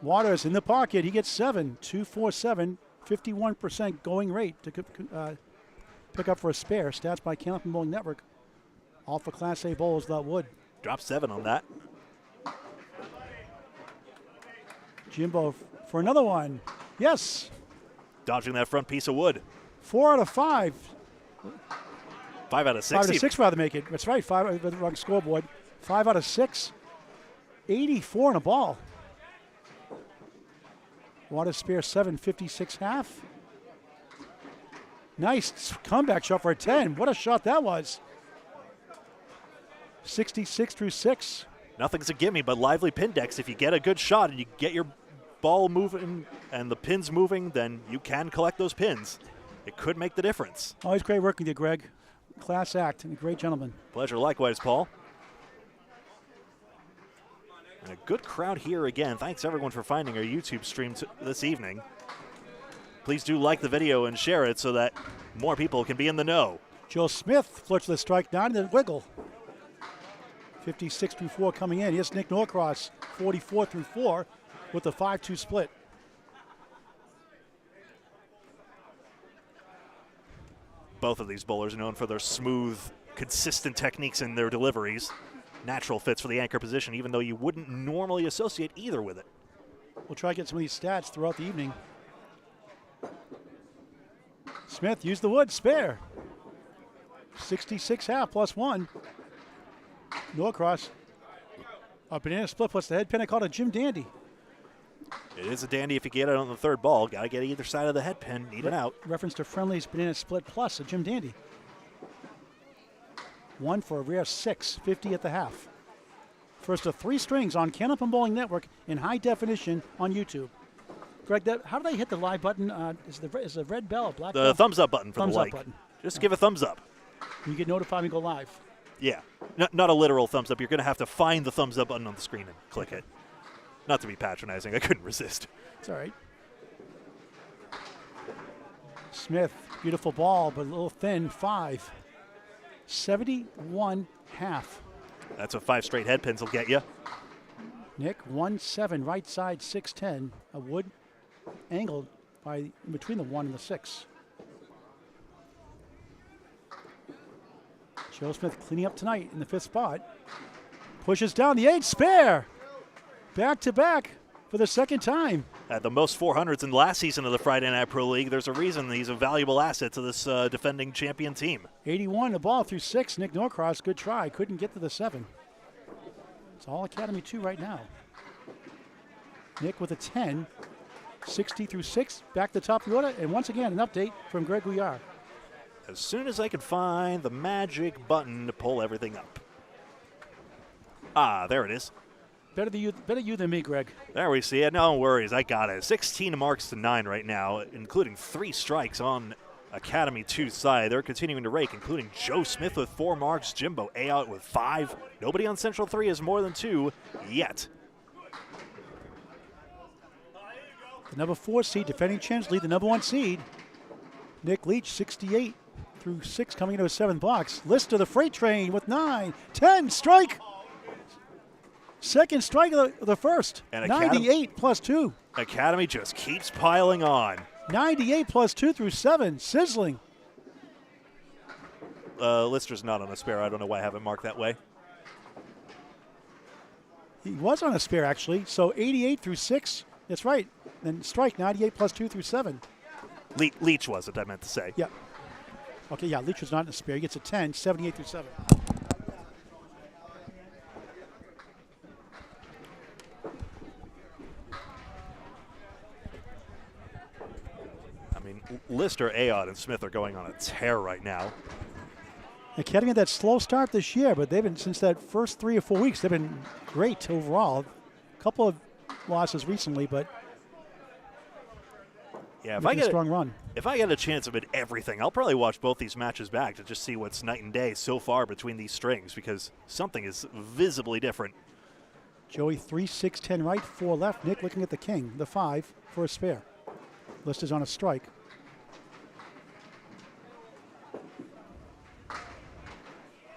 Speaker 2: Waters in the pocket. He gets 7. 2-4-7. 51% going rate to pick up for a spare. Stats by Candlepin Bowling Network. All for Class A bowls without wood.
Speaker 1: Drop 7 on that.
Speaker 2: Jimbo for another one. Yes.
Speaker 1: Dodging that front piece of wood.
Speaker 2: 4 out of 5.
Speaker 1: 5 out of 6.
Speaker 2: 5 out of 6 rather make it. That's right. 5 with the wrong scoreboard. 5 out of 6. 84 in a ball. Waters spare 7, 56.5. Nice comeback shot for a 10. What a shot that was. 66 through 6.
Speaker 1: Nothing's a gimme but lively pin decks. If you get a good shot and you get your ball moving and the pins moving, then you can collect those pins. It could make the difference.
Speaker 2: Always great working with you, Greg. Class act and a great gentleman.
Speaker 1: Pleasure likewise, Paul. And a good crowd here again. Thanks everyone for finding our YouTube stream this evening. Please do like the video and share it so that more people can be in the know.
Speaker 2: Joe Smith flirts with a strike 9 and then wiggle. 56 through 4 coming in. Here's Nick Norcross, 44 through 4. with the 5-2 split.
Speaker 1: Both of these bowlers are known for their smooth, consistent techniques in their deliveries. Natural fits for the anchor position, even though you wouldn't normally associate either with it.
Speaker 2: We'll try to get some of these stats throughout the evening. Smith used the wood, spare. 66 half plus 1. Norcross. A banana split plus the head pin. I called a Jim Dandy.
Speaker 1: It is a dandy if you get it on the third ball. Got to get either side of the head pin. Need it out.
Speaker 2: Reference to Friendly's banana split plus a Jim Dandy. 1 for a rare 6, 50 at the half. First of 3 strings on Candlepin Bowling Network in high definition on YouTube. Greg, how do they hit the live button? Is the red bell or black bell?
Speaker 1: The thumbs up button for
Speaker 2: Thumbs
Speaker 1: the
Speaker 2: up
Speaker 1: like.
Speaker 2: button.
Speaker 1: Just give a thumbs up.
Speaker 2: You get notified when we go live.
Speaker 1: Yeah, not a literal thumbs up. You're going to have to find the thumbs up button on the screen and click it. Not to be patronizing. I couldn't resist.
Speaker 2: It's all right. Smith, beautiful ball, but a little thin. 5. 71 half.
Speaker 1: That's what 5 straight head pins will get you.
Speaker 2: Nick, 1-7, right side, 6-10. A wood angled by between the 1 and the 6. Joe Smith cleaning up tonight in the 5th spot. Pushes down the 8, spare. Back to back for the 2nd time.
Speaker 1: At the most 400s in the last season of the Friday Night Pro League. There's a reason he's a valuable asset to this defending champion team.
Speaker 2: 81, the ball through 6. Nick Norcross, good try. Couldn't get to the 7. It's all Academy 2 right now. Nick with a 10. 60 through 6. Back to the top of the order. And once again, an update from Greg Gouillart.
Speaker 1: As soon as I can find the magic button to pull everything up. Ah, there it is.
Speaker 2: Better you than me, Greg.
Speaker 1: There we see it. No worries. I got it. 16 marks to 9 right now, including 3 strikes on Academy 2's side. They're continuing to rake, including Joe Smith with 4 marks, Jimbo Ayotte with 5. Nobody on Central 3 has more than 2 yet.
Speaker 2: The number 4 seed, defending champs, lead the number 1 seed. Nick Leach, 68 through 6, coming into his 7th box. Lister, the freight train with 9. 10, strike. 2nd strike of the 1st.
Speaker 1: And
Speaker 2: 98 plus 2.
Speaker 1: Academy just keeps piling on.
Speaker 2: 98 plus 2 through 7. Sizzling.
Speaker 1: Lister's not on a spare. I don't know why I have it marked that way.
Speaker 2: He was on a spare, actually. So 88 through 6. That's right. And strike 98 plus 2 through 7.
Speaker 1: Leach was it, I meant to say.
Speaker 2: Yeah. Okay, yeah, Leach was not in a spare. He gets a 10, 78 through 7.
Speaker 1: I mean, Lister, Ayotte, and Smith are going on a tear right now.
Speaker 2: Academy had that slow start this year, but they've been, since that first 3 or 4 weeks, they've been great overall. A couple of losses recently, but
Speaker 1: yeah, if
Speaker 2: a strong run.
Speaker 1: If I get a chance of it, everything, I'll probably watch both these matches back to just see what's night and day so far between these strings, because something is visibly different.
Speaker 2: Joey 3, 6, 10 right, 4 left. Nick looking at the king, the 5 for a spare. Lister's on a strike.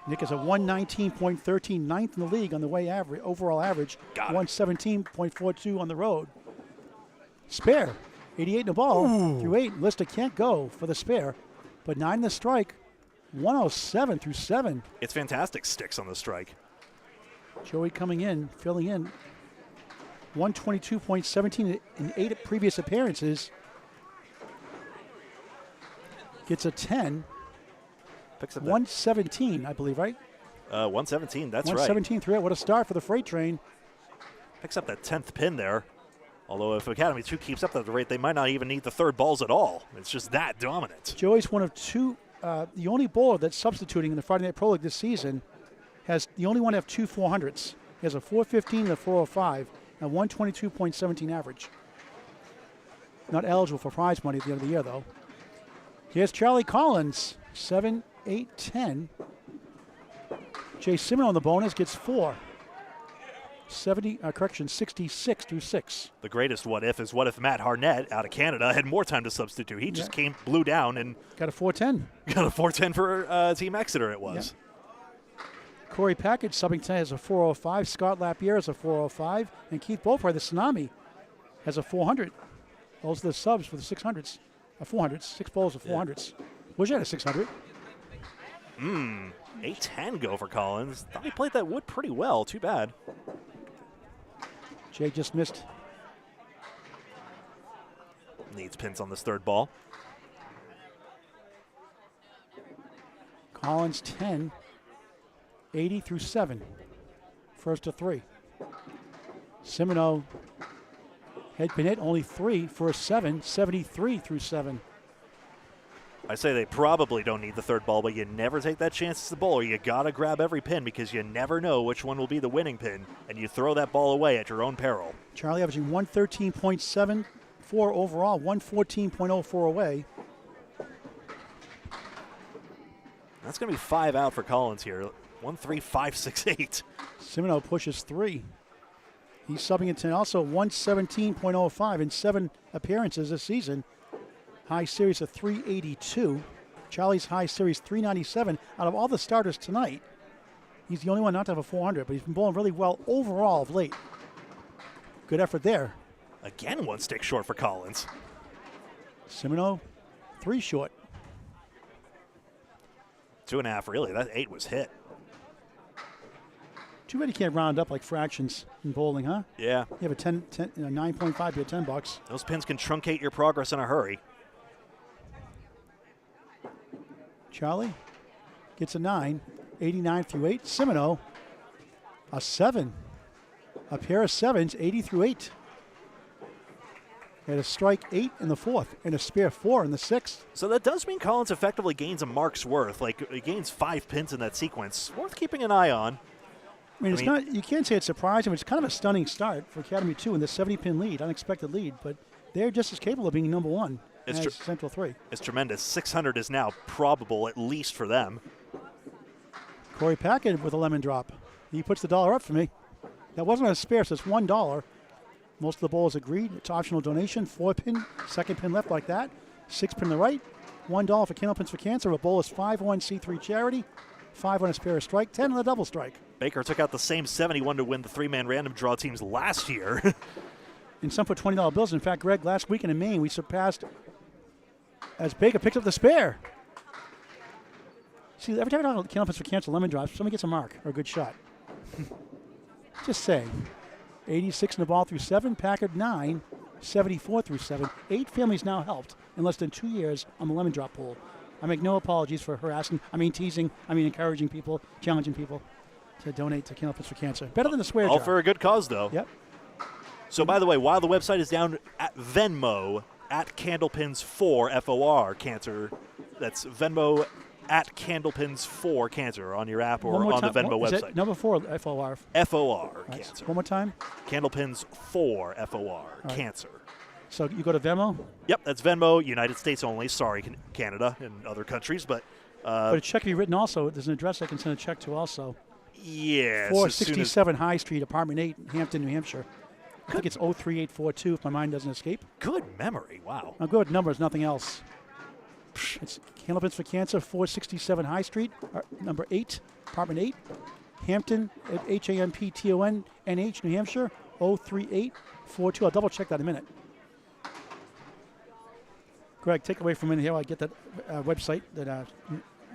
Speaker 2: Nick is a 119.13, ninth in the league on the way average, overall average. 117.42 on the road. Spare. 88 in the ball. Through 8. Lister can't go for the spare, but 9 in the strike. 107 through 7.
Speaker 1: It's fantastic sticks on the strike.
Speaker 2: Joey coming in, filling in. 122.17 in 8 previous appearances. Gets a 10.
Speaker 1: Picks up
Speaker 2: 117, I believe, right?
Speaker 1: 117, that's
Speaker 2: 117
Speaker 1: right.
Speaker 2: through 8. What a start for the freight train.
Speaker 1: Picks up that 10th pin there. Although if Academy 2 keeps up at the rate, they might not even need the third balls at all. It's just that dominant.
Speaker 2: Joey's one of 2, the only bowler that's substituting in the Friday Night Pro League this season, has the only one to have 2 400s. He has a 415 and a 405, and 122.17 average. Not eligible for prize money at the end of the year, though. Here's Charlie Collins, 7, 8, 10. Jay Simoneau on the bonus gets 4. 66 through 6.
Speaker 1: The greatest what if is what if Matt Harnett out of Canada had more time to substitute. He just blew down and
Speaker 2: got a 410.
Speaker 1: Got a 410 for Team Exeter it was.
Speaker 2: Yeah. Korey Packard subbing tonight has a 405. Scott Lapierre has a 405. And Keith Beaupre, the Tsunami, has a 400. Those are the subs for the 600s. 400s. 6 bowls of 400s. Was you at a 600?
Speaker 1: 8-10 go for Collins. Thought he played that wood pretty well. Too bad.
Speaker 2: Jay just missed.
Speaker 1: Needs pins on this third ball.
Speaker 2: Collins 10, 80 through 7. First to 3. Simoneau head pin hit, only 3 for a 7, 73 through 7.
Speaker 1: I say they probably don't need the third ball, but you never take that chance as the bowler. You got to grab every pin because you never know which one will be the winning pin, and you throw that ball away at your own peril.
Speaker 2: Charlie averaging 113.74 overall, 114.04 away.
Speaker 1: That's going to be 5 out for Collins here. 1-3-5-6-8.
Speaker 2: Simoneau pushes 3. He's subbing it to also 117.05 in 7 appearances this season. High series of 382. Charlie's high series 397. Out of all the starters tonight, he's the only one not to have a 400, but he's been bowling really well overall of late. Good effort there.
Speaker 1: Again, 1 stick short for Collins.
Speaker 2: Simoneau, 3 short.
Speaker 1: 2.5, really. That 8 was hit.
Speaker 2: Too bad you can't round up like fractions in bowling, huh?
Speaker 1: Yeah.
Speaker 2: You have a 9.5, be a $10.
Speaker 1: Those pins can truncate your progress in a hurry.
Speaker 2: Charlie gets a 9, 89 through 8. Simoneau, a 7. A pair of 7s, 80 through 8. Had a strike 8 in the 4th and a spare 4 in the 6th.
Speaker 1: So that does mean Collins effectively gains a mark's worth. Like, he gains 5 pins in that sequence. Worth keeping an eye on.
Speaker 2: I mean, not, you can't say it's surprising, but it's kind of a stunning start for Academy 2 in the 70-pin lead, unexpected lead, but they're just as capable of being number 1 as Central 3.
Speaker 1: It's tremendous. 600 is now probable, at least for them.
Speaker 2: Korey Packard with a lemon drop. He puts the dollar up for me. That wasn't a spare, so it's $1. Most of the bowlers agreed. It's optional donation. 4-pin, 2nd pin left like that. 6-pin the right. $1 for Candlepins for Cancer. A bowler's 5-1 charity. 5 on a spare strike. 10 on the double strike.
Speaker 1: Baker took out the same 71 to win the 3-man random draw teams last year.
Speaker 2: And some put $20 bills. In fact, Greg, last weekend in Maine, we surpassed as Baker picks up the spare. See, every time I talk Candlepins for Cancer lemon drops, somebody gets a mark or a good shot. Just saying. 86 in the ball through 7. Packard 9, 74 through 7. 8 families now helped in less than 2 years on the lemon drop pool. I make no apologies for harassing, teasing, encouraging people, challenging people to donate to Candlepins for Cancer. Better than the swear jar.
Speaker 1: All for a good cause, though.
Speaker 2: Yep.
Speaker 1: So, by the way, while the website is down at Venmo, at Candlepins4 FOR Cancer, that's Venmo at Candlepins4 Cancer on your app or on the Venmo website.
Speaker 2: Is it number 4 FOR?
Speaker 1: FOR
Speaker 2: Right.
Speaker 1: Cancer.
Speaker 2: One more time.
Speaker 1: Candlepins4 FOR Cancer.
Speaker 2: So you go to Venmo?
Speaker 1: Yep, that's Venmo, United States only. Sorry, Canada and other countries, but
Speaker 2: a check can be written also. There's an address I can send a check to also.
Speaker 1: Yes.
Speaker 2: 467 High Street, Apartment 8, Hampton, New Hampshire. I think it's 03842 if my mind doesn't escape.
Speaker 1: Good memory. Wow.
Speaker 2: I'm good with numbers, nothing else. It's Candlepins for Cancer, 467 High Street, number 8, Apartment 8, Hampton, HAMPTON, NH, New Hampshire, 03842. I'll double check that in a minute. Greg, take away from a minute here while I get that website. That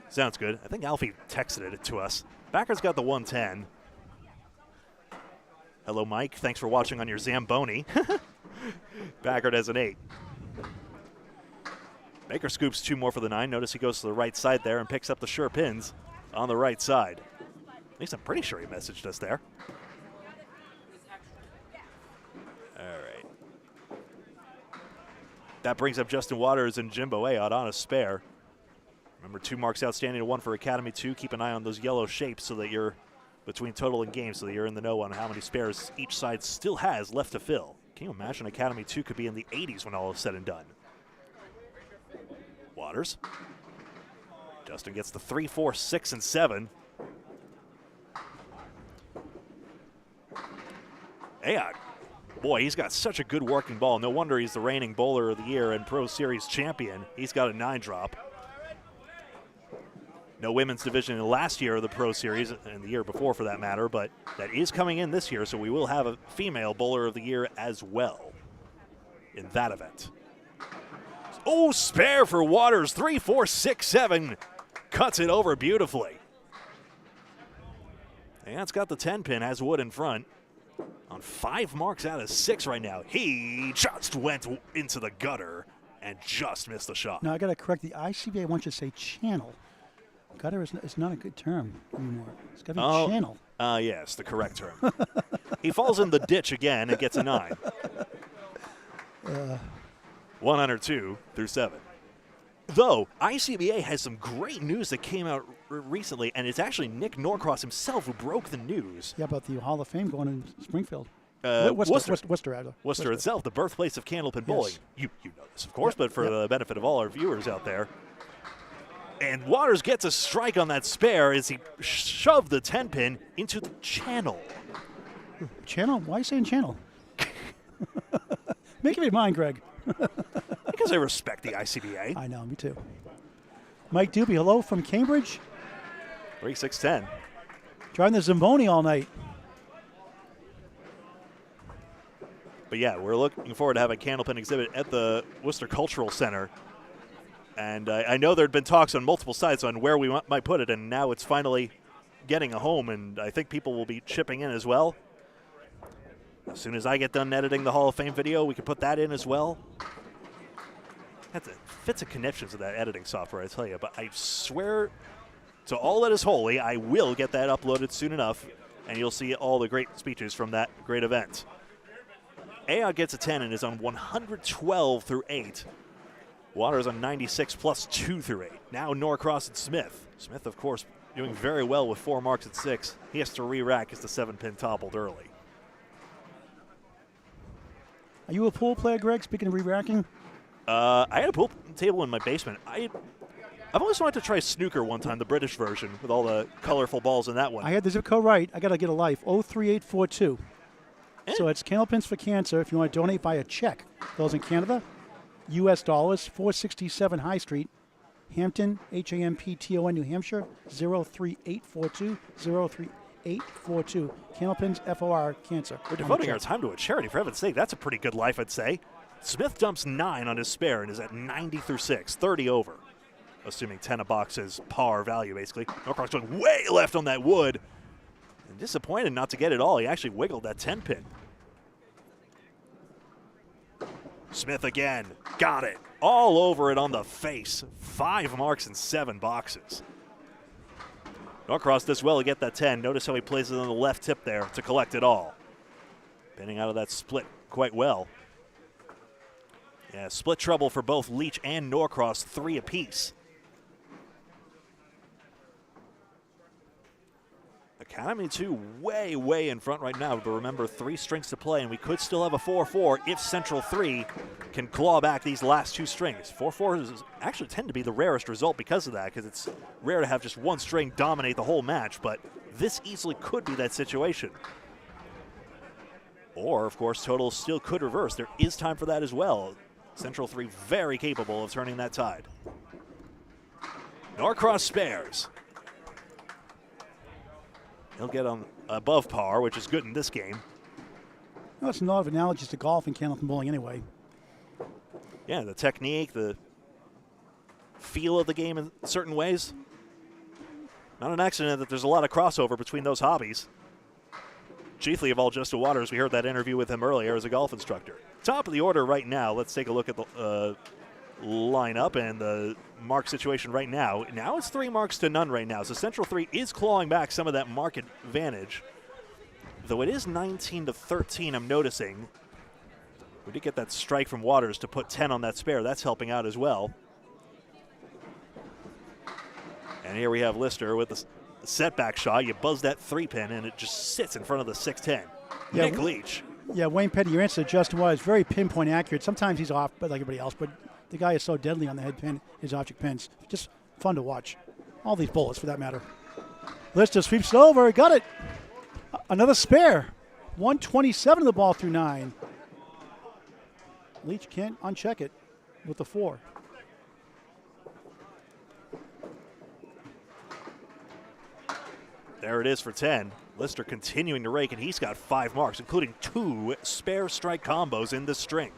Speaker 1: Sounds good. I think Alfie texted it to us. Packard's got the 110. Hello, Mike. Thanks for watching on your Zamboni. Packard has an 8. Baker scoops 2 more for the 9. Notice he goes to the right side there and picks up the sure pins on the right side. At least I'm pretty sure he messaged us there. All right. That brings up Justin Waters and Jimbo Ayotte on a spare. Remember, 2 marks outstanding to 1 for Academy 2. Keep an eye on those yellow shapes so that you're between total and game, so that you're in the know on how many spares each side still has left to fill. Can you imagine Academy 2 could be in the 80s when all is said and done? Waters. Justin gets the 3, 4, 6, and 7. Ayotte. Boy, he's got such a good working ball. No wonder he's the reigning bowler of the year and Pro Series champion. He's got a 9 drop. No women's division in the last year of the Pro Series, and the year before for that matter, but that is coming in this year, so we will have a female bowler of the year as well. in that event. Oh, spare for Waters. 3, 4, 6, 7. Cuts it over beautifully. And it's got the 10 pin, has wood in front. On 5 marks out of 6 right now. He just went into the gutter and just missed the shot.
Speaker 2: Now, I got to correct the ICBA wants you to say channel. Gutter is not a good term anymore. It's got to be channel.
Speaker 1: Yes, the correct term. He falls in the ditch again and gets a 9. 102 through 7. Though, ICBA has some great news that came out recently, and it's actually Nick Norcross himself who broke the news.
Speaker 2: Yeah, about the Hall of Fame going in Springfield. Worcester
Speaker 1: itself, the birthplace of Candlepin bowling. You know this, of course, but for the benefit of all our viewers out there. And Waters gets a strike on that spare as he shoved the 10 pin into the channel.
Speaker 2: Channel? Why are you saying channel? Make up your mind, Greg.
Speaker 1: Because I respect the ICBA.
Speaker 2: I know, me too. Mike Doobie, hello from Cambridge.
Speaker 1: 3-6-10.
Speaker 2: Driving the Zamboni all night.
Speaker 1: But yeah, we're looking forward to having a Candlepin exhibit at the Worcester Cultural Center. And I know there had been talks on multiple sides on where we might put it, and now it's finally getting a home, and I think people will be chipping in as well. As soon as I get done editing the Hall of Fame video, we can put that in as well. That's fits and conniptions of that editing software, I tell you. But I swear to all that is holy, I will get that uploaded soon enough, and you'll see all the great speeches from that great event. Ayotte gets a 10 and is on 112 through 8. Waters on 96 plus 2 through 8. Now Norcross and Smith. Smith, of course, doing very well with 4 marks at 6. He has to re-rack as the 7-pin toppled early.
Speaker 2: Are you a pool player, Greg, speaking of re-racking?
Speaker 1: I had a pool table in my basement. I've always wanted to try snooker one time, the British version, with all the colorful balls in that one.
Speaker 2: I had the zip code right. I got to get a life. 03842. So it's Candlepins for Cancer if you want to donate by a check. Those in Canada, U.S. dollars, 467 High Street, Hampton, Hampton, New Hampshire, 03842, 03842. Candlepins FOR Cancer.
Speaker 1: We're devoting our time to a charity, for heaven's sake. That's a pretty good life, I'd say. Smith dumps 9 on his spare and is at 90 through 6, 30 over. Assuming 10 a box is par value, basically. Norcross going way left on that wood. And disappointed not to get it all. He actually wiggled that 10 pin. Smith again. Got it. All over it on the face. 5 marks in 7 boxes. Norcross does well to get that 10. Notice how he plays it on the left tip there to collect it all. Pinning out of that split quite well. Yeah, split trouble for both Leach and Norcross, 3 apiece. Academy 2 way in front right now, but remember 3 strings to play, and we could still have a 4-4 if Central 3 can claw back these last 2 strings. 4-4s actually tend to be the rarest result because of that, because it's rare to have just 1 string dominate the whole match, but this easily could be that situation. Or, of course, total still could reverse. There is time for that as well. Central 3 very capable of turning that tide. Norcross spares. He'll get on above par, which is good in this game.
Speaker 2: No, it's a lot of analogies to golf and Candlepin bowling anyway.
Speaker 1: Yeah, the technique, the feel of the game in certain ways. Not an accident that there's a lot of crossover between those hobbies. Chiefly of all Justin Waters, we heard that interview with him earlier as a golf instructor. Top of the order right now. Let's take a look at the lineup and the mark situation right now. Now it's 3 marks to none right now. So Central 3 is clawing back some of that mark advantage. Though it is 19 to 13, I'm noticing. We did get that strike from Waters to put 10 on that spare. That's helping out as well. And here we have Lister with the setback shot. You buzz that 3-pin and it just sits in front of the 6-10.
Speaker 2: Yeah,
Speaker 1: Nick Leach.
Speaker 2: Yeah, Wayne Petty, your answer to Justin was very pinpoint accurate. Sometimes he's off, but like everybody else, but the guy is so deadly on the head pin, his object pins. Just fun to watch. All these bullets, for that matter. Lister sweeps it over. Got it. Another spare. 127 of the ball through 9. Leach can't uncheck it with the 4.
Speaker 1: There it is for 10. Lister continuing to rake, and he's got 5 marks, including 2 spare strike combos in this string.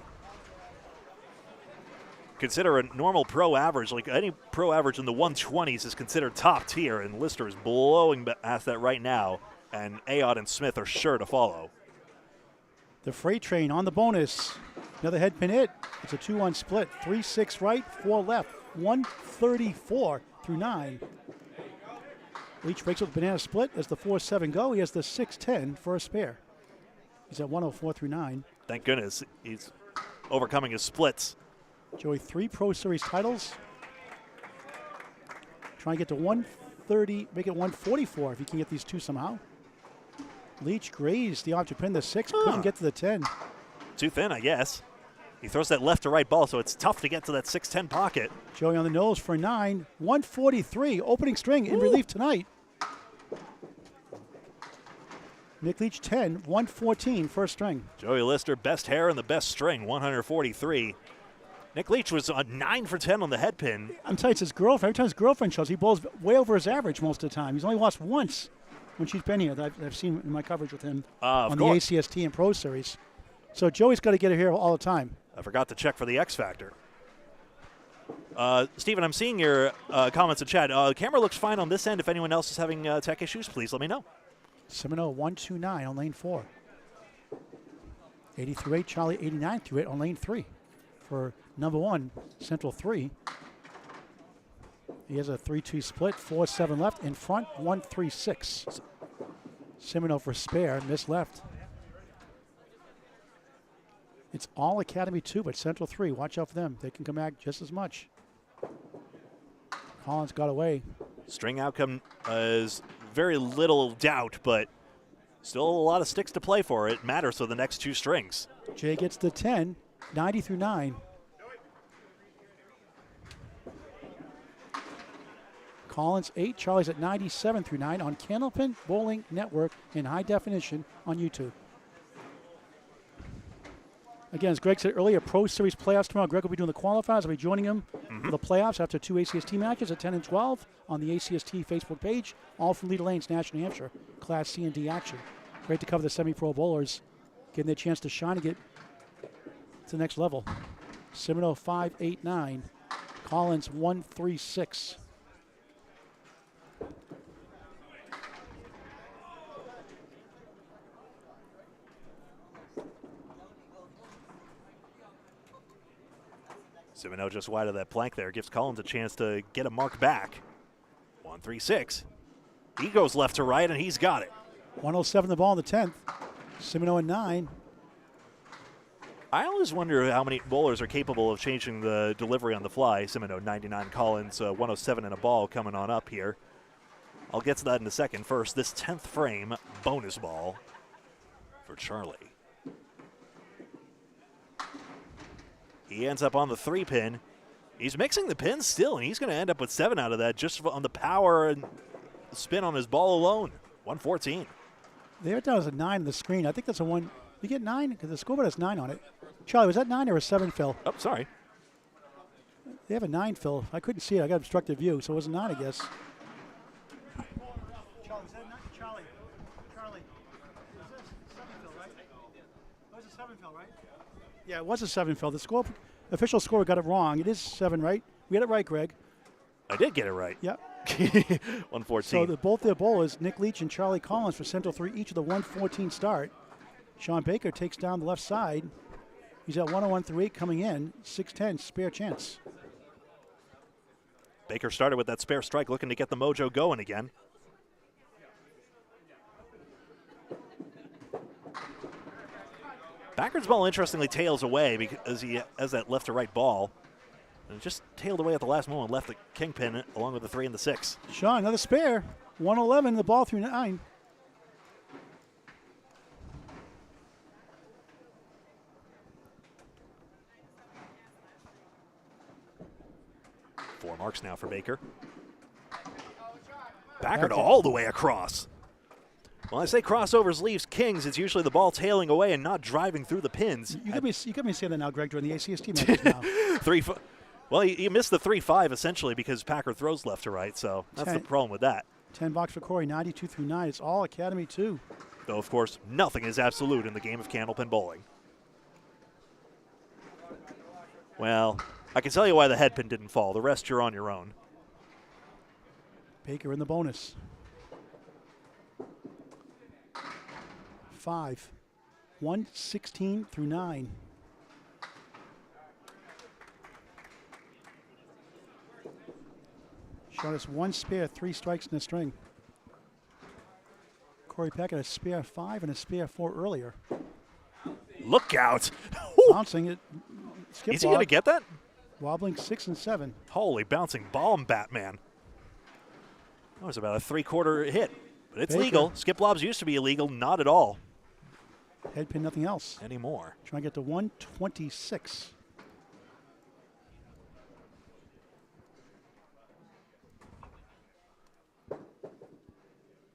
Speaker 1: consider a normal pro average, like any pro average in the 120s is considered top tier, and Lister is blowing past that right now, and Ayotte and Smith are sure to follow.
Speaker 2: The freight train on the bonus. Another head pin hit. It's a 2-1 split. 3-6 right, 4 left. 134 through 9. Leach breaks up the banana split as the 4-7 go. He has the 6-10 for a spare. He's at 104 through 9.
Speaker 1: Thank goodness he's overcoming his splits.
Speaker 2: Joey, 3 Pro Series titles. Trying to get to 130, make it 144 if he can get these 2 somehow. Leach grazed the object pin, the 6, couldn't get to the 10.
Speaker 1: Too thin, I guess. He throws that left to right ball, so it's tough to get to that 6-10 pocket.
Speaker 2: Joey on the nose for 9, 143, opening string in relief tonight. Nick Leach 10, 114, first string.
Speaker 1: Joey Lister, best hair and the best string, 143. Nick Leach was 9 for 10 on the head pin.
Speaker 2: I'm telling you, it's his girlfriend. Every time his girlfriend shows, he bowls way over his average most of the time. He's only lost once when she's been here that I've seen in my coverage with him on the ACST and Pro Series. So Joey's got to get her here all the time.
Speaker 1: I forgot to check for the X Factor. Steven, I'm seeing your comments in chat. Camera looks fine on this end. If anyone else is having tech issues, please let me know.
Speaker 2: Simoneau 129 on lane 4. 80 through 8, Charlie 89 through 8 on lane 3. For number 1, Central 3. He has a 3-2 split, 4-7 left. In front, 1-3-6. Simoneau for spare, missed left. It's all Academy 2, but Central 3. Watch out for them. They can come back just as much. Collins got away.
Speaker 1: String outcome is very little doubt, but still a lot of sticks to play for. It matters for the next 2 strings.
Speaker 2: Jay gets the 10, 90 through 9. Collins 8, Charlie's at 97 through 9 on Candlepin Bowling Network in high definition on YouTube. Again, as Greg said earlier, Pro Series playoffs tomorrow. Greg will be doing the qualifiers. I'll be joining him for the playoffs after 2 ACST matches at 10 and 12 on the ACST Facebook page, all from Leader Lanes, National New Hampshire, Class C and D action. Great to cover the semi-pro bowlers, getting their chance to shine and get to the next level. Simoneau 5-8-9, Collins 1-3-6.
Speaker 1: Simoneau just wide of that plank there. Gives Collins a chance to get a mark back. 1-3-6. He goes left to right, and he's got it.
Speaker 2: 107 the ball in the 10th. Simoneau at 9.
Speaker 1: I always wonder how many bowlers are capable of changing the delivery on the fly. Simoneau 99, Collins 107 and a ball coming on up here. I'll get to that in a second. First, this 10th frame bonus ball for Charlie. He ends up on the 3-pin. He's mixing the pins still, and he's going to end up with 7 out of that just on the power and spin on his ball alone. 114.
Speaker 2: They have it down as a 9 on the screen. I think that's a 1. You get 9? Because the scoreboard has 9 on it. Charlie, was that 9 or a 7, Phil?
Speaker 1: Oh, sorry.
Speaker 2: They have a 9, Phil. I couldn't see it. I got obstructed view, so it was a 9, I guess. Charlie, was that a 9? Charlie. Was this 7, Phil, right? It was a 7, Phil, right? Yeah, it was a 7, Phil. The official score got it wrong. It is 7, right? We had it right, Greg.
Speaker 1: I did get it right.
Speaker 2: Yep.
Speaker 1: 114.
Speaker 2: So both their bowlers, Nick Leach and Charlie Collins for Central 3, each of the 114 start. Shawn Baker takes down the left side. He's at 101 through 8 coming in. 6-10, spare chance.
Speaker 1: Baker started with that spare strike, looking to get the mojo going again. Packard's ball, interestingly, tails away because he has that left to right ball. And it just tailed away at the last moment, left the kingpin along with the 3 and the 6.
Speaker 2: Shawn, another spare. 111, the ball through 9.
Speaker 1: Four marks now for Baker. Packard all the way across. When I say crossovers leaves kings, it's usually the ball tailing away and not driving through the pins.
Speaker 2: You got me saying that now, Greg, during the ACST matches now.
Speaker 1: Well, you missed the 3-5 essentially because Packard throws left to right, so that's the problem with that.
Speaker 2: 10 box for Korey, 92 through 9. It's all Academy 2.
Speaker 1: Though, of course, nothing is absolute in the game of Candlepin bowling. Well, I can tell you why the head pin didn't fall. The rest, you're on your own.
Speaker 2: Baker in the bonus. 5. 116 through 9. Shawn has 1 spare, 3 strikes in a string. Korey Packard a spare 5 and a spare 4 earlier.
Speaker 1: Look out.
Speaker 2: Bouncing it. Skip
Speaker 1: Is he going to get that?
Speaker 2: Wobbling 6 and 7.
Speaker 1: Holy bouncing bomb, Batman. That was about a 3/4 hit. But it's
Speaker 2: Baker.
Speaker 1: legal. Skip lobs used to be illegal. Not at all
Speaker 2: Head pin, nothing else.
Speaker 1: anymore.
Speaker 2: Trying to get to 126.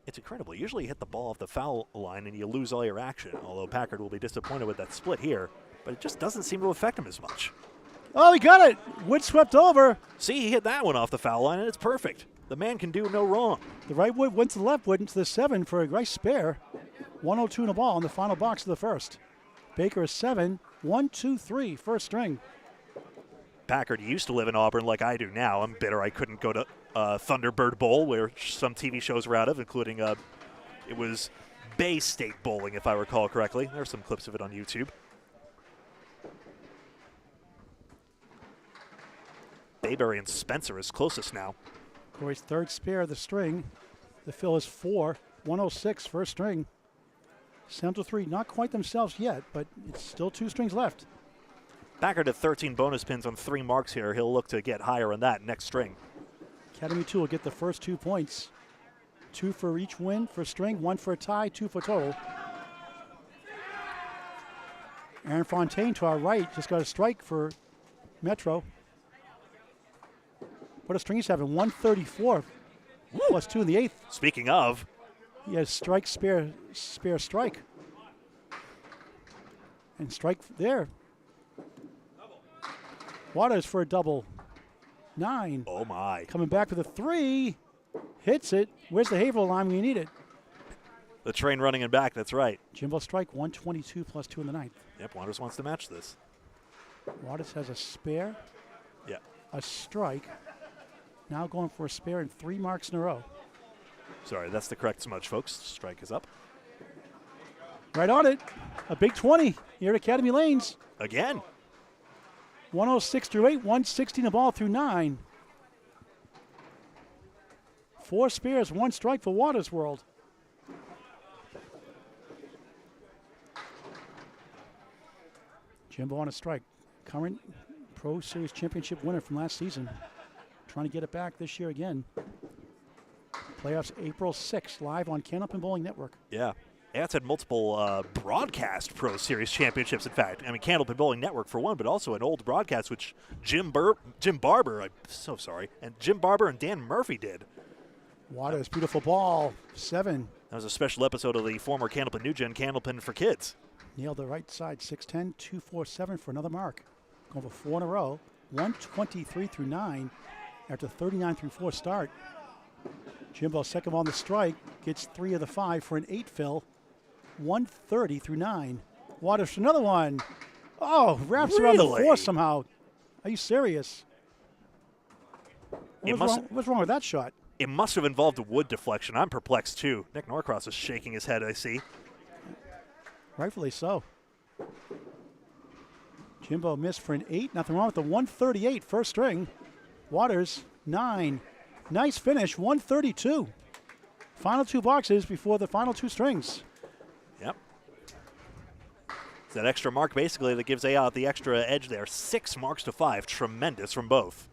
Speaker 1: It's incredible. Usually you hit the ball off the foul line and you lose all your action, although Packard will be disappointed with that split here. But it just doesn't seem to affect him as much.
Speaker 2: Oh, he got it. Wood swept over.
Speaker 1: See, he hit that one off the foul line, and it's perfect. The man can do no wrong.
Speaker 2: The right wood went to the left wood into the 7 for a nice spare. 102 in the ball in the final box of the first. Baker is 7. 1, 2, 3, first string.
Speaker 1: Packard used to live in Auburn like I do now. I'm bitter I couldn't go to Thunderbird Bowl, where some TV shows were out of, including it was Bay State Bowling, if I recall correctly. There's some clips of it on YouTube. Bayberry and Spencer is closest now.
Speaker 2: Korey's 3rd spare of the string. The fill is 4. 106, first string. Central 3, not quite themselves yet, but it's still 2 strings left.
Speaker 1: Packard at 13 bonus pins on 3 marks here. He'll look to get higher on that next string.
Speaker 2: Academy 2 will get the first 2 points. 2 for each win for string, 1 for a tie, 2 for total. Aaron Fontaine to our right just got a strike for Metro. What a string he's having, 134 plus 2 in the 8th.
Speaker 1: Speaking of,
Speaker 2: He has strike, spare, strike. And strike there. Waters for a double. 9.
Speaker 1: oh my.
Speaker 2: Coming back with a 3. Hits it. Where's the Haverhill line when you need it?
Speaker 1: The train running and back, that's right.
Speaker 2: Jimbo strike, 122 plus 2 in the 9th.
Speaker 1: Yep, Waters wants to match this.
Speaker 2: Waters has a spare,
Speaker 1: Yeah.
Speaker 2: a strike. Now going for a spare and 3 marks in a row.
Speaker 1: Sorry, that's the correct smudge, folks. Strike is up.
Speaker 2: Right on it. A big 20 here at Academy Lanes.
Speaker 1: Again.
Speaker 2: 106 through 8, 116 the ball through 9. 4 spares, 1 strike for Waters World. Jimbo on a strike. Current Pro Series Championship winner from last season. Trying to get it back this year again. Playoffs April 6th, live on Candlepin Bowling Network.
Speaker 1: Yeah. Ayotte's had multiple broadcast Pro Series championships, in fact. I mean, Candlepin Bowling Network for one, but also an old broadcast which Jim Barber, I'm so sorry, and Jim Barber and Dan Murphy did.
Speaker 2: Waters, beautiful ball, 7.
Speaker 1: That was a special episode of the former Candlepin New Gen Candlepin for Kids.
Speaker 2: Nailed the right side, 6'10", 247 for another mark. Going for 4 in a row, 123 through 9 after 39 through 4 start. Jimbo second on the strike, gets 3 of the 5 for an 8 fill, 130 through 9. Waters for another one. Oh, wraps around the 4 somehow. Are you serious? What's wrong with that shot?
Speaker 1: It must have involved a wood deflection. I'm perplexed, too. Nick Norcross is shaking his head, I see.
Speaker 2: Rightfully so. Jimbo missed for an 8. Nothing wrong with the 138 first string. Waters, 9. Nice finish, 132. Final 2 boxes before the final 2 strings.
Speaker 1: Yep. It's that extra mark, basically, that gives Ayotte the extra edge there. 6 marks to 5. Tremendous from both.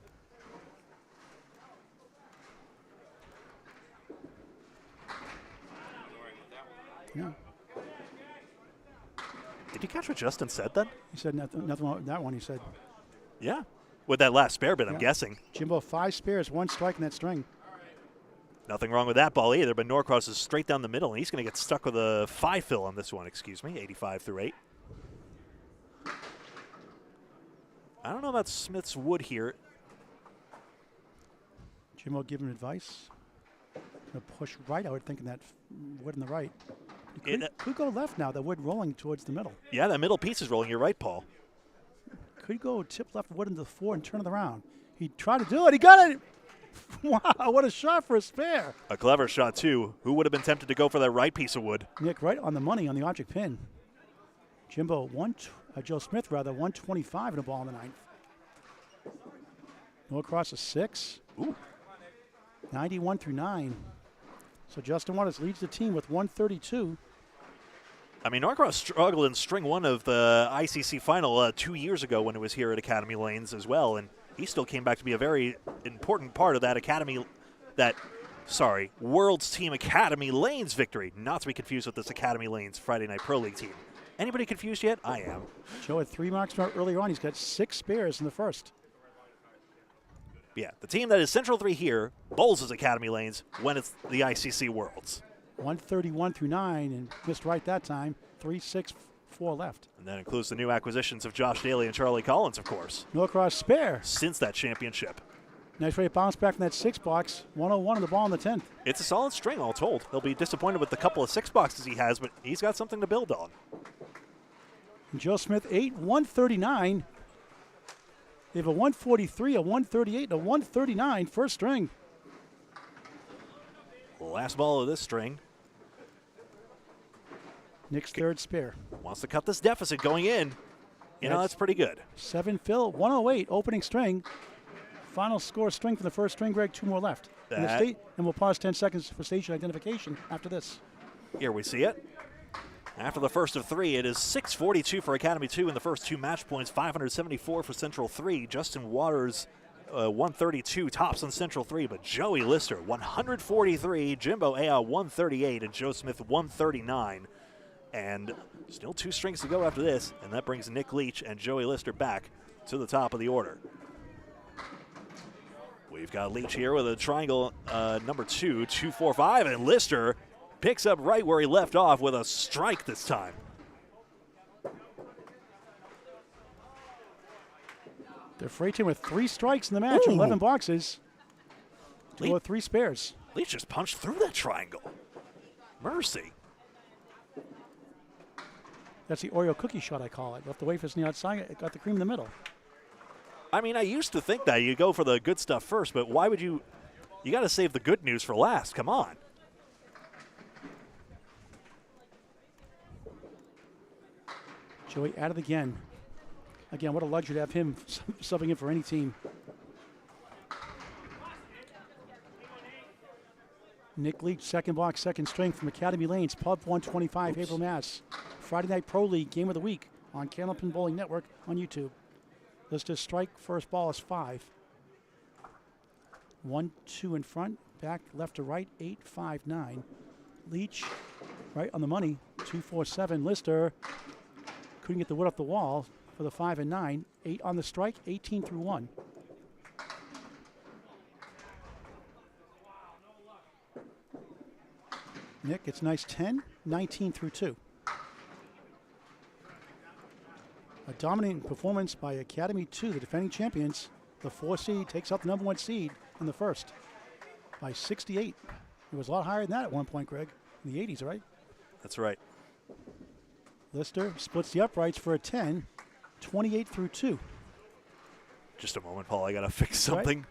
Speaker 2: Yeah.
Speaker 1: Did you catch what Justin said then?
Speaker 2: He said nothing wrong with that one, he said.
Speaker 1: Yeah. With that last spare bit, I'm
Speaker 2: Yeah.
Speaker 1: guessing.
Speaker 2: Jimbo, 5 spares, 1 strike in that string.
Speaker 1: Nothing wrong with that ball either, but Norcross is straight down the middle, and he's going to get stuck with a 5 fill on this one, 85 through 8. I don't know about Smith's wood here.
Speaker 2: Jimbo giving advice. Gonna push right, I would think, in that wood in the right. Could go left now, the wood rolling towards the middle.
Speaker 1: Yeah, that middle piece is rolling. You're right, Paul.
Speaker 2: Could go tip left wood into the 4 and turn it around. He tried to do it. He got it. Wow, what a shot for a spare.
Speaker 1: A clever shot, too. Who would have been tempted to go for that right piece of wood?
Speaker 2: Nick, right on the money on the object pin. Jimbo, Joe Smith, rather, 125 in the ball in the 9th. Norcross a 6.
Speaker 1: Ooh.
Speaker 2: 91 through 9. So Justin Waters leads the team with 132.
Speaker 1: I mean, Norcross struggled in string 1 of the ICC final 2 years ago when it was here at Academy Lanes as well, and he still came back to be a very important part of that World's Team Academy Lanes victory, not to be confused with this Academy Lanes Friday Night Pro League team. Anybody confused yet? I am.
Speaker 2: Joe had 3 marks earlier on. He's got 6 spares in the first.
Speaker 1: Yeah, the team that is Central 3 here bowls as Academy Lanes when it's the ICC Worlds.
Speaker 2: 131 through 9 and missed right that time. 3, 6, 4 left.
Speaker 1: And that includes the new acquisitions of Josh Daly and Charlie Collins, of course.
Speaker 2: Norcross spare.
Speaker 1: Since that championship.
Speaker 2: Nice way to bounce back from that 6 box. 101 on the ball in the 10th.
Speaker 1: It's a solid string, all told. He'll be disappointed with the couple of 6 boxes he has, but he's got something to build on.
Speaker 2: And Joe Smith 8, 139. They have a 143, a 138, and a 139 first string.
Speaker 1: Last ball of this string.
Speaker 2: Nick's third spare.
Speaker 1: Wants to cut this deficit going in. That's pretty good.
Speaker 2: 7 fill, 108 opening string. Final score string for the first string, Greg. 2 more left. And we'll pause 10 seconds for station identification after this.
Speaker 1: Here we see it. After the first of 3, it is 642 for Academy 2 in the first 2 match points, 574 for Central 3. Justin Waters, 132 tops on Central 3, but Joey Lister, 143. Jimbo Ayotte, 138, and Joe Smith, 139. And still 2 strings to go after this, and that brings Nick Leach and Joey Lister back to the top of the order. We've got Leach here with a triangle number 2, 2-4-5, and Lister picks up right where he left off with a strike this time.
Speaker 2: They're freight team with 3 strikes in the match, 11 boxes. 2 or 3 spares.
Speaker 1: Leach just punched through that triangle. Mercy.
Speaker 2: That's the Oreo cookie shot, I call it. Left the wafers on the outside, it got the cream in the middle.
Speaker 1: I mean, I used to think that you go for the good stuff first, but why would you? You got to save the good news for last. Come on.
Speaker 2: Joey at it again. Again, what a luxury to have him subbing in for any team. Nick Leach, second box, second string from Academy Lanes, Pub 125, April, Mass. Friday Night Pro League Game of the Week on Candlepin Bowling Network on YouTube. Lister strike, first ball is 5. 1, 2 in front, back left to right, 8, 5, 9. Leach right on the money, 2, 4, 7. Lister couldn't get the wood off the wall for the 5 and 9. 8 on the strike, 18 through 1. Nick, it's nice 10, 19 through 2. A dominating performance by Academy 2, the defending champions. The 4 seed takes up the number 1 seed in the first by 68. It was a lot higher than that at one point, Greg, in the 80s, right?
Speaker 1: That's right.
Speaker 2: Lister splits the uprights for a 10, 28 through 2.
Speaker 1: Just a moment, Paul. I got to fix something. Right.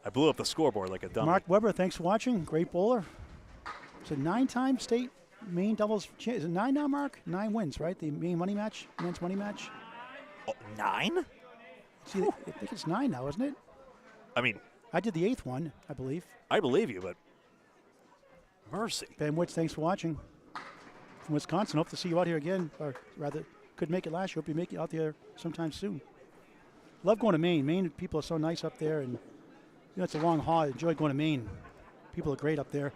Speaker 1: I blew up the scoreboard like a dummy.
Speaker 2: Mark Weber, thanks for watching. Great bowler. It's a 9-time state Maine doubles. Is it 9 now, Mark? 9 wins, right? The Maine money match, men's money match.
Speaker 1: Oh, 9?
Speaker 2: See, I think it's 9 now, isn't it?
Speaker 1: I mean,
Speaker 2: I did the 8th one, I believe.
Speaker 1: I believe you, but mercy.
Speaker 2: Ben Witz, thanks for watching. From Wisconsin, hope to see you out here again, or rather, could make it last year. Hope you make it out there sometime soon. Love going to Maine. Maine people are so nice up there, and it's a long haul. I enjoy going to Maine. People are great up there.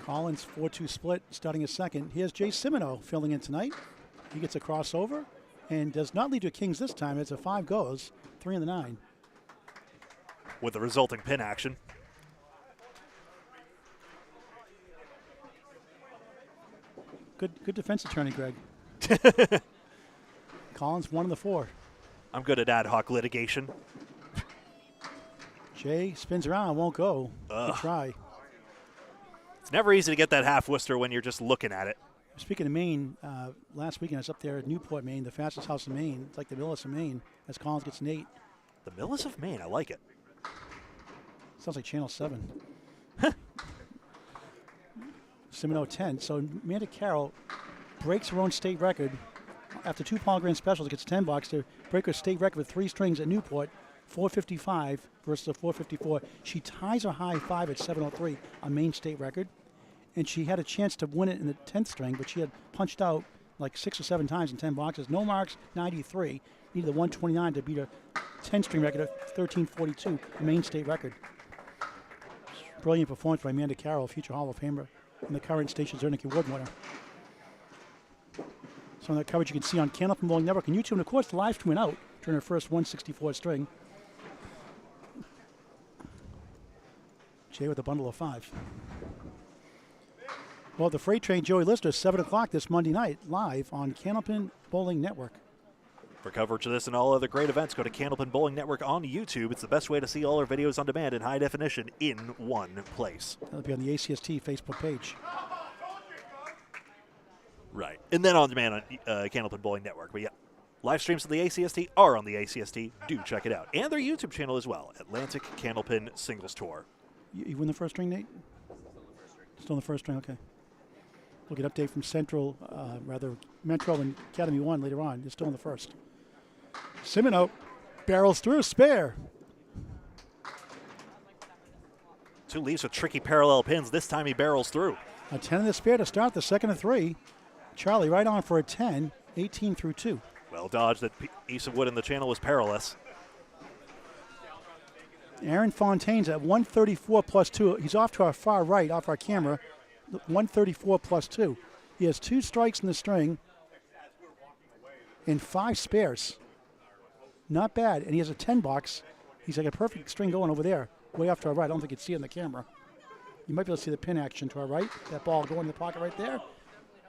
Speaker 2: Collins 4-2 split, starting a second. Here's Jay Simoneau filling in tonight. He gets a crossover and does not lead to Kings this time. It's a 5 goes, 3 in the 9.
Speaker 1: With the resulting pin action.
Speaker 2: Good defense attorney, Greg. Collins 1 in the 4.
Speaker 1: I'm good at ad hoc litigation.
Speaker 2: Jay spins around, won't go. Good try.
Speaker 1: never easy to get that half Worcester when you're just looking at it.
Speaker 2: Speaking of Maine, last weekend I was up there at Newport, Maine, the fastest house in Maine. It's like the Millis of Maine, as Collins gets an 8.
Speaker 1: The Millis of Maine, I like it.
Speaker 2: Sounds like Channel 7. Simoneau 10. So Amanda Carroll breaks her own state record. After 2 Paul Grand specials, gets $10 to break her state record with 3 strings at Newport, 455 versus a 454. She ties her high 5 at 703, a Maine state record. And she had a chance to win it in the 10th string, but she had punched out like 6 or 7 times in 10 boxes. No marks, 93. Needed the 129 to beat a 10-string record of 1342, a Maine state record. Brilliant performance by Amanda Carroll, future Hall of Famer, and the current Station Zernick Award winner. Some of that coverage you can see on Candlepin Bowling Network and YouTube, and of course the live stream went out during her first 164 string. Jay with a bundle of 5. Well, the Freight Train Joey Lister, 7 o'clock this Monday night, live on Candlepin Bowling Network.
Speaker 1: For coverage of this and all other great events, go to Candlepin Bowling Network on YouTube. It's the best way to see all our videos on demand in high definition in one place.
Speaker 2: That'll be on the ACST Facebook page.
Speaker 1: Right. And then on demand on Candlepin Bowling Network. But yeah, live streams of the ACST are on the ACST. Do check it out. And their YouTube channel as well, Atlantic Candlepin Singles Tour.
Speaker 2: You win the first string, Nate? Still in the first string, okay. We'll get update from Central, Metro and Academy 1 later on. You're still in the first. Simoneau barrels through, spare.
Speaker 1: 2 leaves with tricky parallel pins. This time he barrels through.
Speaker 2: A 10 in the spare to start the second of 3. Charlie right on for a 10, 18 through 2.
Speaker 1: Well dodged. That piece of wood in the channel was perilous.
Speaker 2: Aaron Fontaine's at 134 plus 2. He's off to our far right, off our camera. 134 plus 2. He has 2 strikes in the string and 5 spares. Not bad. And he has a 10 box. He's like a perfect string going over there, way off to our right. I don't think you can see it in the camera. You might be able to see the pin action to our right. That ball going in the pocket right there.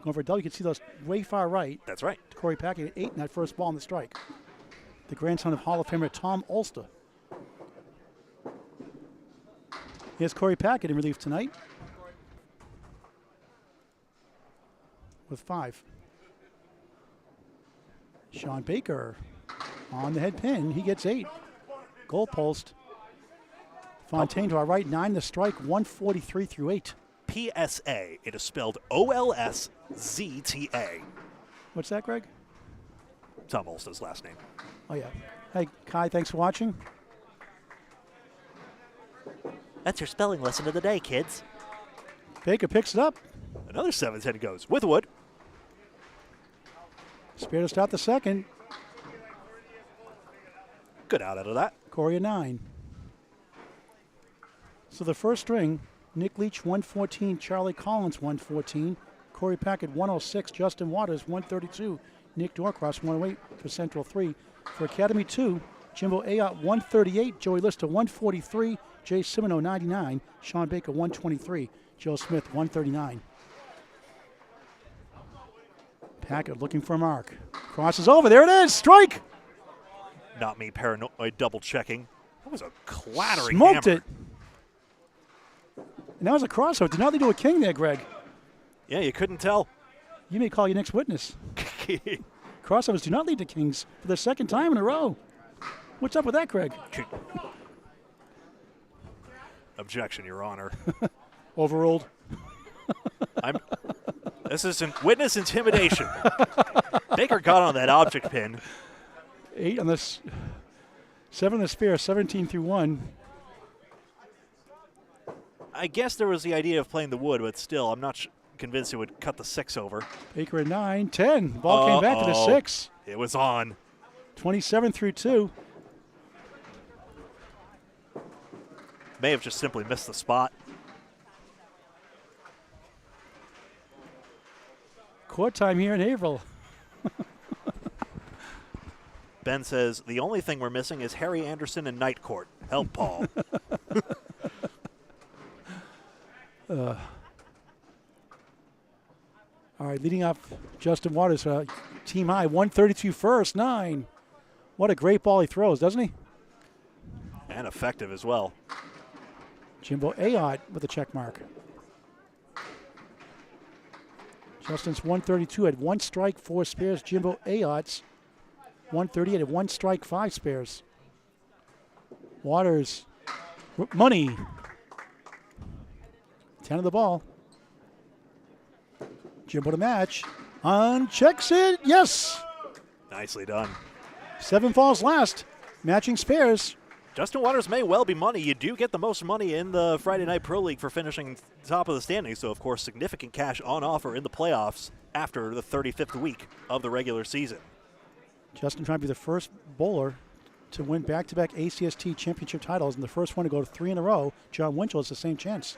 Speaker 2: Going for a double. You can see those way far right.
Speaker 1: That's right.
Speaker 2: Korey Packard 8 in that first ball in the strike. The grandson of Hall of Famer Tom Ulster. Here's Korey Packard in relief tonight with 5. Shawn Baker on the head pin. He gets 8. Goal post. Fontaine to our right, 9 the strike, 143 through 8.
Speaker 1: PSA. It is spelled OLSZTA.
Speaker 2: What's that, Greg?
Speaker 1: Tom Olster's last name.
Speaker 2: Oh, yeah. Hey, Kai, thanks for watching.
Speaker 1: That's your spelling lesson of the day, kids.
Speaker 2: Baker picks it up.
Speaker 1: Another 7-10 goes with wood.
Speaker 2: Spare to start the second.
Speaker 1: Good out of that.
Speaker 2: Korey a 9. So the first string, Nick Leach 114, Charlie Collins 114, Korey Packard 106, Justin Waters 132, Nick Norcross 108 for Central 3. For Academy 2, Jimbo Ayotte 138, Joey Lister 143, Jay Simoneau 99, Shawn Baker 123, Joe Smith 139. Packard looking for a mark. Crosses over. There it is. Strike.
Speaker 1: Not me paranoid double checking. That was a clattering
Speaker 2: Smoked
Speaker 1: hammer.
Speaker 2: it. And that was a crossover. Did not lead to a king there, Greg.
Speaker 1: Yeah, you couldn't tell.
Speaker 2: You may call your next witness. Crossovers do not lead to kings for the second time in a row. What's up with that, Greg?
Speaker 1: Objection, Your Honor.
Speaker 2: Overruled.
Speaker 1: This is witness intimidation. Baker got on that object pin.
Speaker 2: 8 on this. 7 on the spare, 17 through 1.
Speaker 1: I guess there was the idea of playing the wood, but still, I'm not convinced it would cut the 6 over.
Speaker 2: Baker at 9, 10. Ball came back to the 6.
Speaker 1: It was on.
Speaker 2: 27 through 2.
Speaker 1: May have just simply missed the spot.
Speaker 2: Court time here in April.
Speaker 1: Ben says, the only thing we're missing is Harry Anderson and Night Court. Help, Paul.
Speaker 2: All right, leading off Justin Waters, team high, 132 first, 9. What a great ball he throws, doesn't he?
Speaker 1: And effective as well.
Speaker 2: Jimbo Ayotte with a check mark. Justin's 132 had 1 strike, 4 spares. Jimbo Ayotte's 138 had 1 strike, 5 spares. Waters, money. 10 of the ball. Jimbo to match. Unchecks it. Yes.
Speaker 1: Nicely done.
Speaker 2: 7 falls last. Matching spares.
Speaker 1: Justin Waters may well be money. You do get the most money in the Friday Night Pro League for finishing top of the standings. So, of course, significant cash on offer in the playoffs after the 35th week of the regular season.
Speaker 2: Justin trying to be the first bowler to win back-to-back ACST championship titles, and the first one to go to 3 in a row. John Winchell has the same chance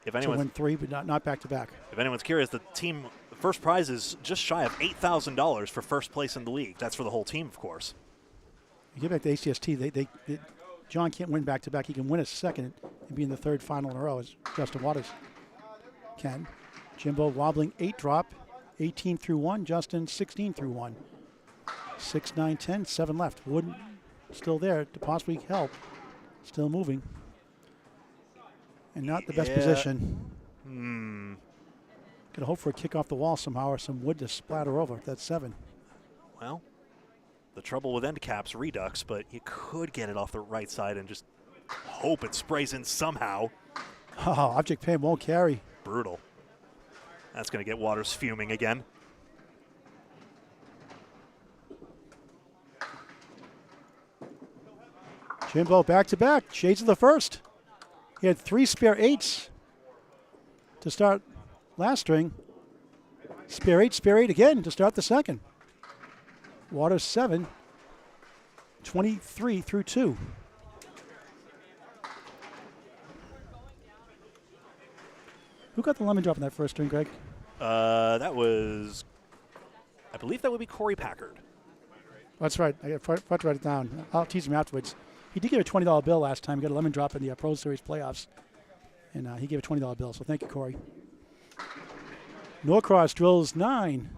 Speaker 1: If
Speaker 2: to
Speaker 1: anyone's,
Speaker 2: win 3, but not back-to-back.
Speaker 1: if anyone's curious, the first prize is just shy of $8,000 for first place in the league. That's for the whole team, of course.
Speaker 2: You get back to ACST, John can't win back-to-back. He can win a second and be in the 3rd final in a row, as Justin Waters can. Jimbo wobbling 8 drop, 18 through 1. Justin 16 through 1. 6, 9, 10, 7 left. Wood still there to possibly help. Still moving. And not the best position. Gonna hope for a kick off the wall somehow or some wood to splatter over. That's 7.
Speaker 1: Well, the trouble with end caps, redux, but you could get it off the right side and just hope it sprays in somehow.
Speaker 2: Oh, object pin won't carry.
Speaker 1: Brutal. That's going to get Waters fuming again.
Speaker 2: Jimbo back-to-back. Shades of the first. He had 3 spare 8s to start last string. Spare 8 again to start the second. Waters 7, 23 through 2. Who got the lemon drop in that first string, Greg?
Speaker 1: That was, I believe that would be Korey Packard.
Speaker 2: That's right. I forgot to write it down. I'll tease him afterwards. He did give a $20 bill last time. He got a lemon drop in the Pro Series playoffs. And he gave a $20 bill, so thank you, Korey. Norcross drills 9.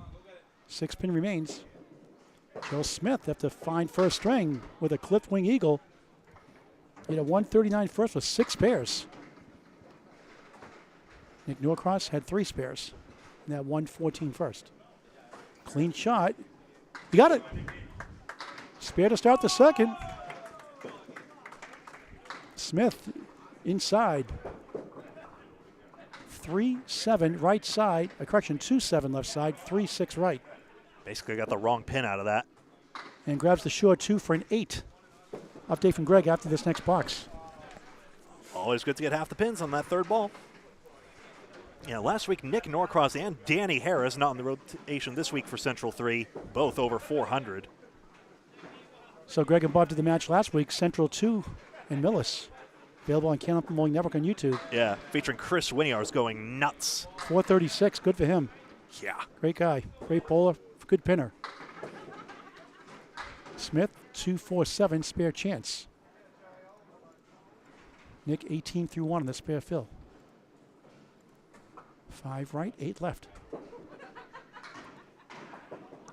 Speaker 2: 6 pin remains. Joe Smith have to find first string with a clipped wing eagle. He had a 139 first with 6 pairs. Nick Norcross had 3 spares. And that 114 first. Clean shot. He got it. Spare to start the second. Smith inside. 3-7 right side. Correction, 2-7 left side. 3-6 right.
Speaker 1: Basically got the wrong pin out of that.
Speaker 2: And grabs the short 2 for an 8. Update from Greg after this next box.
Speaker 1: Always good to get half the pins on that third ball. Yeah, last week Nick Norcross and Danny Harris not in the rotation this week for Central 3, both over 400.
Speaker 2: So Greg and Bob did the match last week, Central 2 and Millis. Available on Candlepin Bowling Network on YouTube.
Speaker 1: Yeah, featuring Chris Winiar's going nuts.
Speaker 2: 436, good for him.
Speaker 1: Yeah.
Speaker 2: Great guy, great bowler, good pinner. Smith, 2-4-7, spare chance. Nick, 18 through 1 in the spare fill. 5 right, 8 left.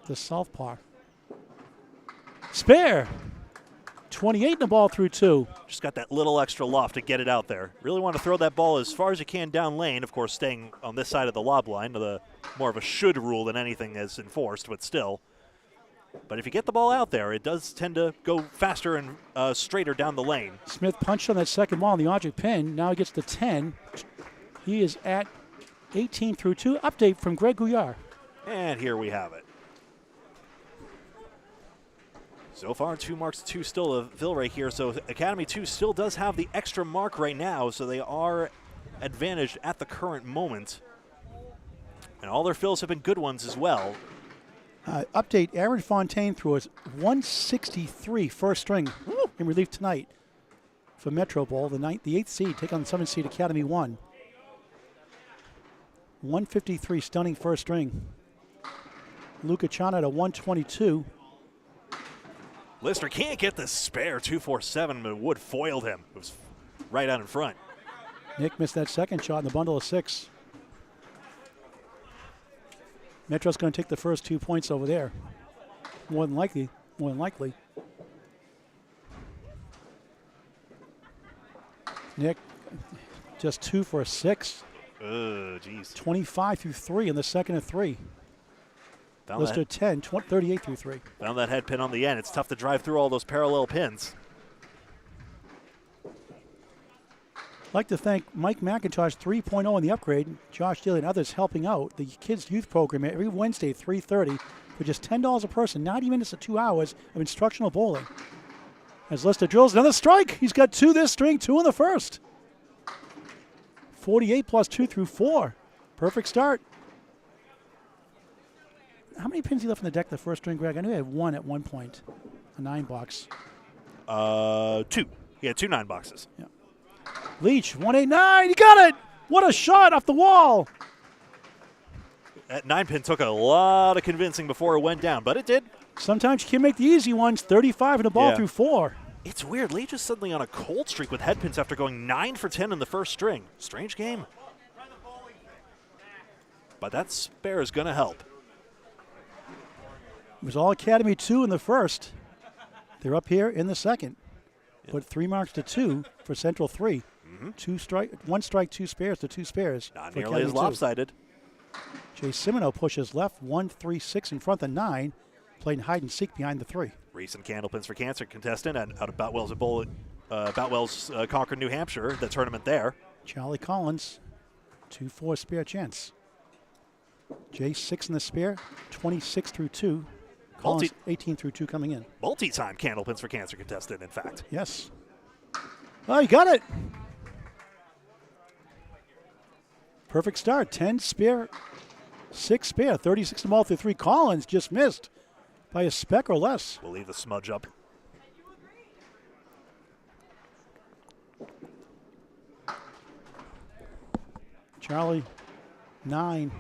Speaker 2: The southpaw. Spare! 28 in the ball through 2.
Speaker 1: Just got that little extra loft to get it out there. Really want to throw that ball as far as you can down lane, of course staying on this side of the lob line. The more of a should rule than anything is enforced, but still. But if you get the ball out there, it does tend to go faster and straighter down the lane.
Speaker 2: Smith punched on that second ball on the object pin. Now he gets to 10. He is at 18 through 2. Update from Greg Gouillart.
Speaker 1: And here we have it. So far, 2 marks, 2 still a fill right here. So Academy 2 still does have the extra mark right now, so they are advantaged at the current moment. And all their fills have been good ones as well.
Speaker 2: Update, Aaron Fontaine threw a 163 first string in relief tonight for Metro Bowl, the 8th seed, take on the 7th seed Academy 1. 153 stunning first string. Luca Chana at a 122.
Speaker 1: Lister can't get the spare 247, but Wood foiled him. It was right out in front.
Speaker 2: Nick missed that second shot in the bundle of 6. Metro's going to take the first 2 points over there. More than likely. Nick, just 2 for a 6.
Speaker 1: Oh, jeez.
Speaker 2: 25 through 3 in the second of 3.
Speaker 1: Found
Speaker 2: Lister
Speaker 1: that,
Speaker 2: 10, 38 through 3.
Speaker 1: found that head pin on the end. It's tough to drive through all those parallel pins.
Speaker 2: I'd like to thank Mike McIntosh 3.0 in the upgrade, Josh Daly and others helping out the kids' youth program every Wednesday at 3:30 for just $10 a person, 90 minutes to 2 hours of instructional bowling. As Lister drills another strike. He's got 2 this string, 2 in the first. 48 plus 2 through 4. Perfect start. How many pins he left in the deck the first string, Greg? I knew he had 1 at one point, a 9 box.
Speaker 1: 2. He had 2 9 boxes.
Speaker 2: Yeah. Leach, 189. He got it. What a shot off the wall.
Speaker 1: That 9 pin took a lot of convincing before it went down, but it did.
Speaker 2: Sometimes you can make the easy ones. 35 in the ball
Speaker 1: Yeah.
Speaker 2: through 4.
Speaker 1: It's weird. Leach is suddenly on a cold streak with head pins after going 9 for 10 in the first string. Strange game. But that spare is going to help.
Speaker 2: It was all Academy 2 in the first. They're up here in the second. Put 3 marks to 2 for Central 3. 1 strike, 2 spares to 2 spares.
Speaker 1: Not
Speaker 2: for
Speaker 1: nearly as
Speaker 2: Academy 2.
Speaker 1: lopsided.
Speaker 2: Jay Simoneau pushes left, 1-3-6 in front of 9. Playing hide and seek behind the 3.
Speaker 1: Recent Candlepins for Cancer contestant and out of Boutwell's Concord, New Hampshire, the tournament there.
Speaker 2: Charlie Collins, 2-4 spare chance. Jay 6 in the spare, 26 through 2. Collins 18 through 2 coming in.
Speaker 1: Multi-time Candlepins for Cancer contestant, in fact.
Speaker 2: Yes. Oh, you got it. Perfect start. 10 spare, 6 spare, 36 in the ball through 3. Collins just missed by a speck or less.
Speaker 1: We'll leave the smudge up.
Speaker 2: Charlie, 9,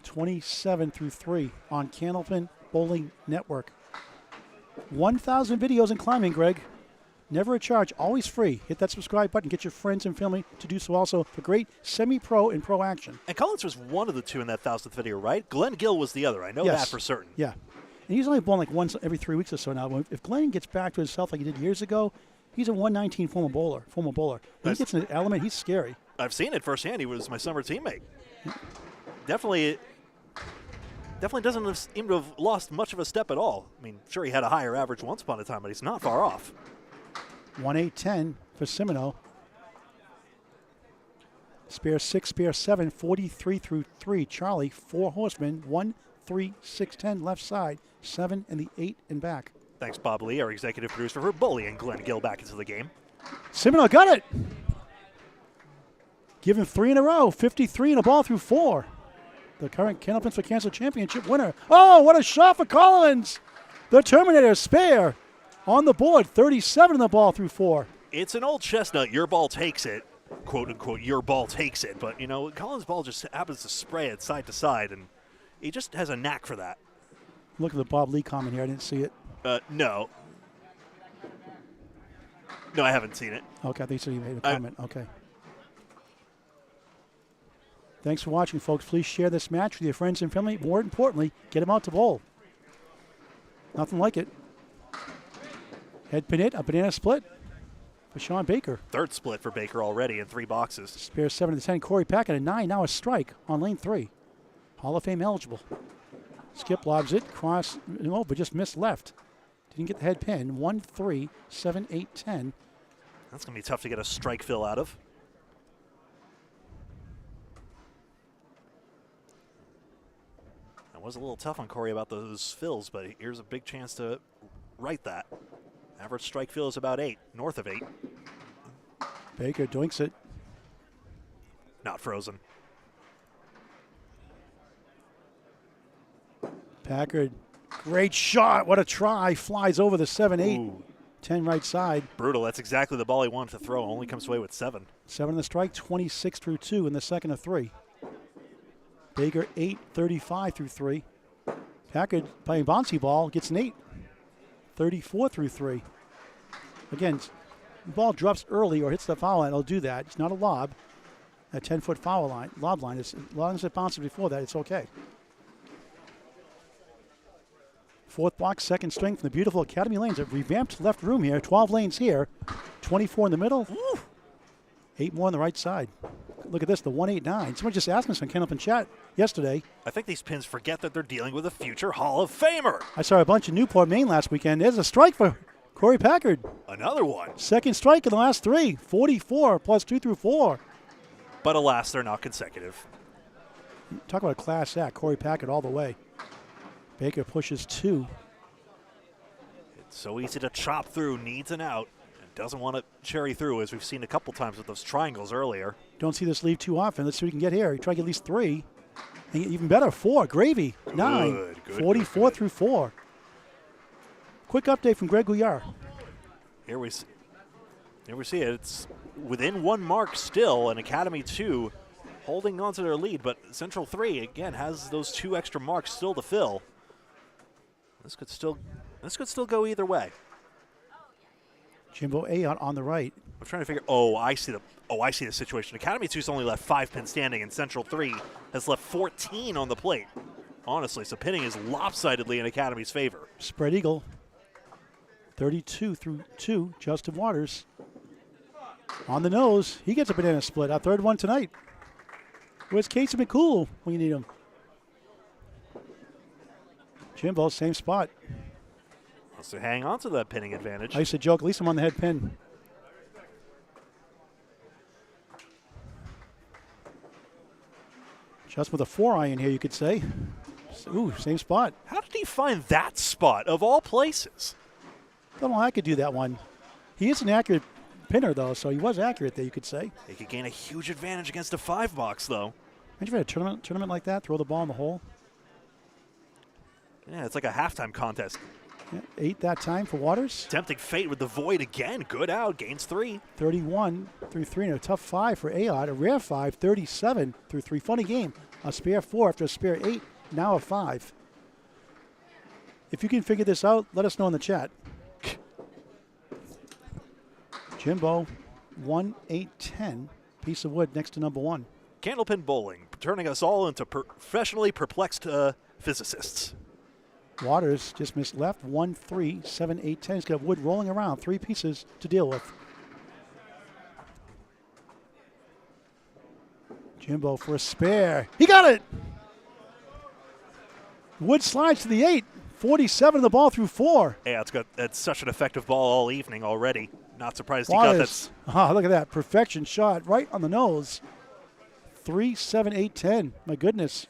Speaker 2: 27 through 3 on Candlepin Bowling Network. 1,000 videos in climbing, Greg. Never a charge, always free. Hit that subscribe button. Get your friends and family to do so also for great semi-pro and pro action.
Speaker 1: And Collins was one of the 2 in that 1,000th video, right? Glenn Gill was the other. I know that for certain.
Speaker 2: Yeah. And he's only bowling like once every 3 weeks or so now. If Glenn gets back to himself like he did years ago, he's a 119 former bowler. When he gets in an element, he's scary.
Speaker 1: I've seen it firsthand. He was my summer teammate. Definitely doesn't seem to have lost much of a step at all. I mean, sure, he had a higher average once upon a time, but he's not far off.
Speaker 2: 1-8-10 for Simoneau. Spare 6, spare 7, 43 through 3. Charlie, 4 horsemen, 1, 3, 6, 10 left side, 7 and the 8 and back.
Speaker 1: Thanks, Bob Lee, our executive producer, for bullying Glenn Gill back into the game.
Speaker 2: Simoneau got it. Give him 3 in a row, 53 in a ball through 4. The current Candlepins for Cancer Championship winner. Oh, what a shot for Collins. The Terminator spare on the board, 37 in the ball through 4.
Speaker 1: It's an old chestnut. Your ball takes it, quote unquote. Your ball takes it, but you know Collins' ball just happens to spray it side to side, and he just has a knack for that.
Speaker 2: Look at the Bob Lee comment here. I didn't see it.
Speaker 1: No, I haven't seen it.
Speaker 2: Okay, I think so. You made a comment. Okay. Thanks for watching, folks. Please share this match with your friends and family. More importantly, get them out to bowl. Nothing like it. Head pin it, a banana split for Shawn Baker.
Speaker 1: 3rd split for Baker already in 3 boxes.
Speaker 2: Spare 7 to 10. Korey Packard at 9. Now a strike on lane 3. Hall of Fame eligible. Skip lobs it. Cross over, just missed left. Didn't get the head pin. 1, 3, 7, 8, 10.
Speaker 1: That's going to be tough to get a strike fill out of. That was a little tough on Korey about those fills, but here's a big chance to right that. Average strike fill is about 8, north of 8.
Speaker 2: Baker doinks it.
Speaker 1: Not frozen.
Speaker 2: Packard, great shot. What a try. Flies over the 7-8.
Speaker 1: Ooh.
Speaker 2: 10 right side.
Speaker 1: Brutal. That's exactly the ball he wanted to throw. Only comes away with 7.
Speaker 2: 7 in the strike, 26 through 2 in the second of 3. Baker 8, 35 through 3. Packard playing bouncy ball gets an 8, 34 through 3. Again, the ball drops early or hits the foul line, it'll do that. It's not a lob, a 10-foot foul line, lob line. As long as it bounces before that, it's okay. 4th box, 2nd string from the beautiful Academy lanes. A revamped left room here, 12 lanes here, 24 in the middle. Ooh. 8 more on the right side. look at this, the 189. Someone just asked us on Candlepin chat yesterday.
Speaker 1: I think these pins forget that they're dealing with a future Hall of Famer.
Speaker 2: I saw a bunch in Newport, Maine last weekend. There's a strike for Korey Packard.
Speaker 1: Another one.
Speaker 2: Second strike in the last 3. 44 plus 2 through 4.
Speaker 1: But alas, they're not consecutive.
Speaker 2: Talk about a class act. Korey Packard all the way. Baker pushes 2.
Speaker 1: It's so easy to chop through, needs an out, and doesn't want to cherry through, as we've seen a couple times with those triangles earlier.
Speaker 2: Don't see this leave too often. Let's see what we can get here. You try to get at least 3. And even better, 4. Gravy. 9. 44 through 4. Quick update from Greg Gouillart.
Speaker 1: Here we see it. It's within 1 mark still, and Academy 2 holding on to their lead, but Central 3, again, has those 2 extra marks still to fill. This could still go either way.
Speaker 2: Jimbo Ayotte on the right.
Speaker 1: I'm trying to figure. I see the situation. Academy 2's only left 5 pins standing, and Central 3 has left 14 on the plate. Honestly, so pinning is lopsidedly in Academy's favor.
Speaker 2: Spread eagle. 32 through 2. Justin Waters on the nose. He gets a banana split. Our third one tonight. Where's Casey McCool when you need him? Jimbo, same spot.
Speaker 1: Wants to hang on to that pinning advantage.
Speaker 2: I used to joke, at least I'm on the head pin. Just with a 4-iron here, you could say. Ooh, same spot.
Speaker 1: How did he find that spot, of all places?
Speaker 2: Don't know how I could do that one. He is an accurate pinner, though, so he was accurate there, you could say.
Speaker 1: He could gain a huge advantage against a 5-box, though.
Speaker 2: Imagine if you had a tournament like that, throw the ball in the hole.
Speaker 1: Yeah, it's like a halftime contest.
Speaker 2: Yeah, 8 that time for Waters.
Speaker 1: Tempting fate with the void again. Good out, gains 3.
Speaker 2: 31 through 3, and a tough 5 for Ayotte. A rare 5, 37 through 3. Funny game. A spare 4 after a spare 8, now a 5. If you can figure this out, let us know in the chat. Jimbo, 1-8-10. Piece of wood next to number 1.
Speaker 1: Candlepin bowling, turning us all into professionally perplexed physicists.
Speaker 2: Waters just missed left. 1-3, 7-8-10. He's got wood rolling around. 3 pieces to deal with. Jimbo for a spare. He got it! Wood slides to the 8. 47 of the ball through 4.
Speaker 1: Yeah, it's such an effective ball all evening already. Not surprised
Speaker 2: Waters.
Speaker 1: he got that.
Speaker 2: Look at that. Perfection shot right on the nose. 3, 7, 8, 10. My goodness.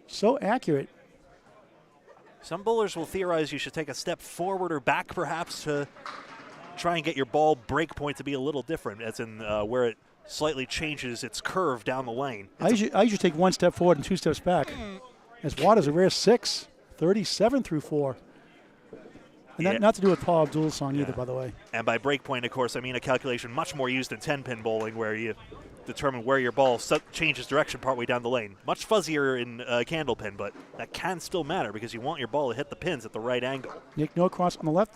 Speaker 2: So accurate.
Speaker 1: Some bowlers will theorize you should take a step forward or back perhaps to try and get your ball break point to be a little different, as in where it slightly changes its curve down the lane.
Speaker 2: I usually take 1 step forward and 2 steps back. As Waters a rare 6, 37 through 4. And that not to do with Paul Abdul's song either, by the way.
Speaker 1: And by break point, of course, I mean a calculation much more used in 10-pin bowling, where you determine where your ball changes direction partway down the lane. Much fuzzier in Candlepin, but that can still matter because you want your ball to hit the pins at the right angle.
Speaker 2: Nick Norcross on the left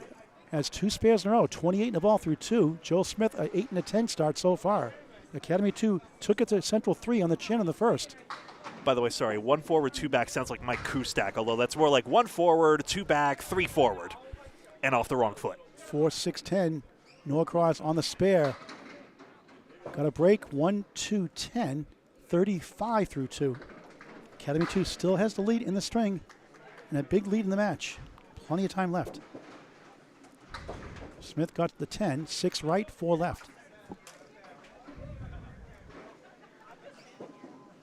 Speaker 2: has 2 spares in a row, 28 in the ball through 2. Joel Smith, an 8 and a 10 start so far. Academy 2 took it to Central 3 on the chin in the first.
Speaker 1: By the way, sorry, 1 forward, 2 back sounds like Mike Kustak, although that's more like 1 forward, 2 back, 3 forward, and off the wrong foot.
Speaker 2: 4, 6, 10. Norcross on the spare. Got a break, 1, 2, 10, 35 through 2. Academy 2 still has the lead in the string and a big lead in the match. Plenty of time left. Smith got the 10, 6 right, 4 left.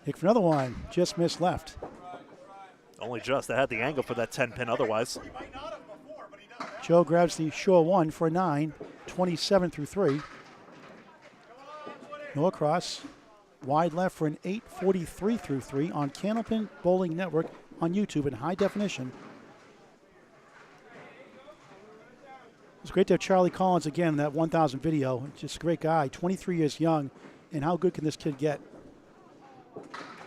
Speaker 2: Nick for another one, just missed left.
Speaker 1: Only just. That had the angle for that 10-pin otherwise.
Speaker 2: Joe grabs the shore 1 for a 9, 27 through 3. Norcross, wide left for an 8:43 through 3 on Candlepin Bowling Network on YouTube in high definition. It's great to have Charlie Collins again in that 1,000 video. Just a great guy, 23 years young, and how good can this kid get?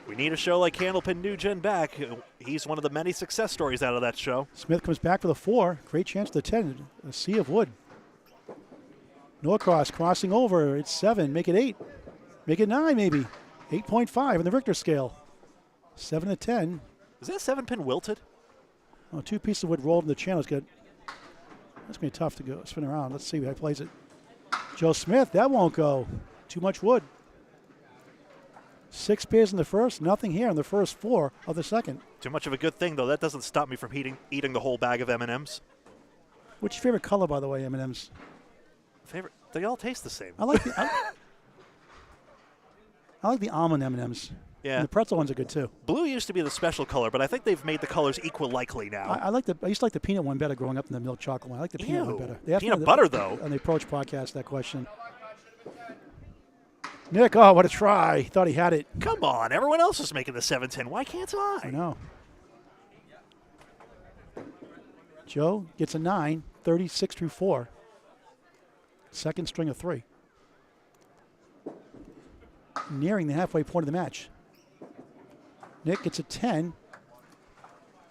Speaker 1: We need a show like Candlepin New Gen back. He's one of the many success stories out of that show.
Speaker 2: Smith comes back for the 4. Great chance for the 10. A sea of wood. Norcross crossing over. It's 7. Make it 8. Make it 9 maybe. 8.5 on the Richter scale. 7 to 10.
Speaker 1: Is that 7-pin wilted?
Speaker 2: Oh, 2 pieces of wood rolled in the channel. It's good. That's going to be tough to go spin around. Let's see how he plays it. Joe Smith, that won't go. Too much wood. 6 spares in the first, nothing here in the first 4 of the second.
Speaker 1: Too much of a good thing, though. That doesn't stop me from eating the whole bag of M&Ms.
Speaker 2: What's your favorite color, by the way, M&Ms?
Speaker 1: Favorite? They all taste the same.
Speaker 2: I like the I like the almond M&Ms.
Speaker 1: Yeah.
Speaker 2: And the pretzel ones are good too.
Speaker 1: Blue used to be the special color, but I think they've made the colors equal likely now.
Speaker 2: I used to like the peanut one better growing up than the milk chocolate one. I like the peanut one
Speaker 1: Ew.
Speaker 2: better. They asked
Speaker 1: Peanut
Speaker 2: me
Speaker 1: butter, though.
Speaker 2: on the Approach podcast that question. Nick, oh, what a try. Thought he had it.
Speaker 1: Come on, everyone else is making the 7-10. Why can't I?
Speaker 2: I know. Joe gets a 9, 36 through 4. Second string of 3. Nearing the halfway point of the match. Nick gets a 10.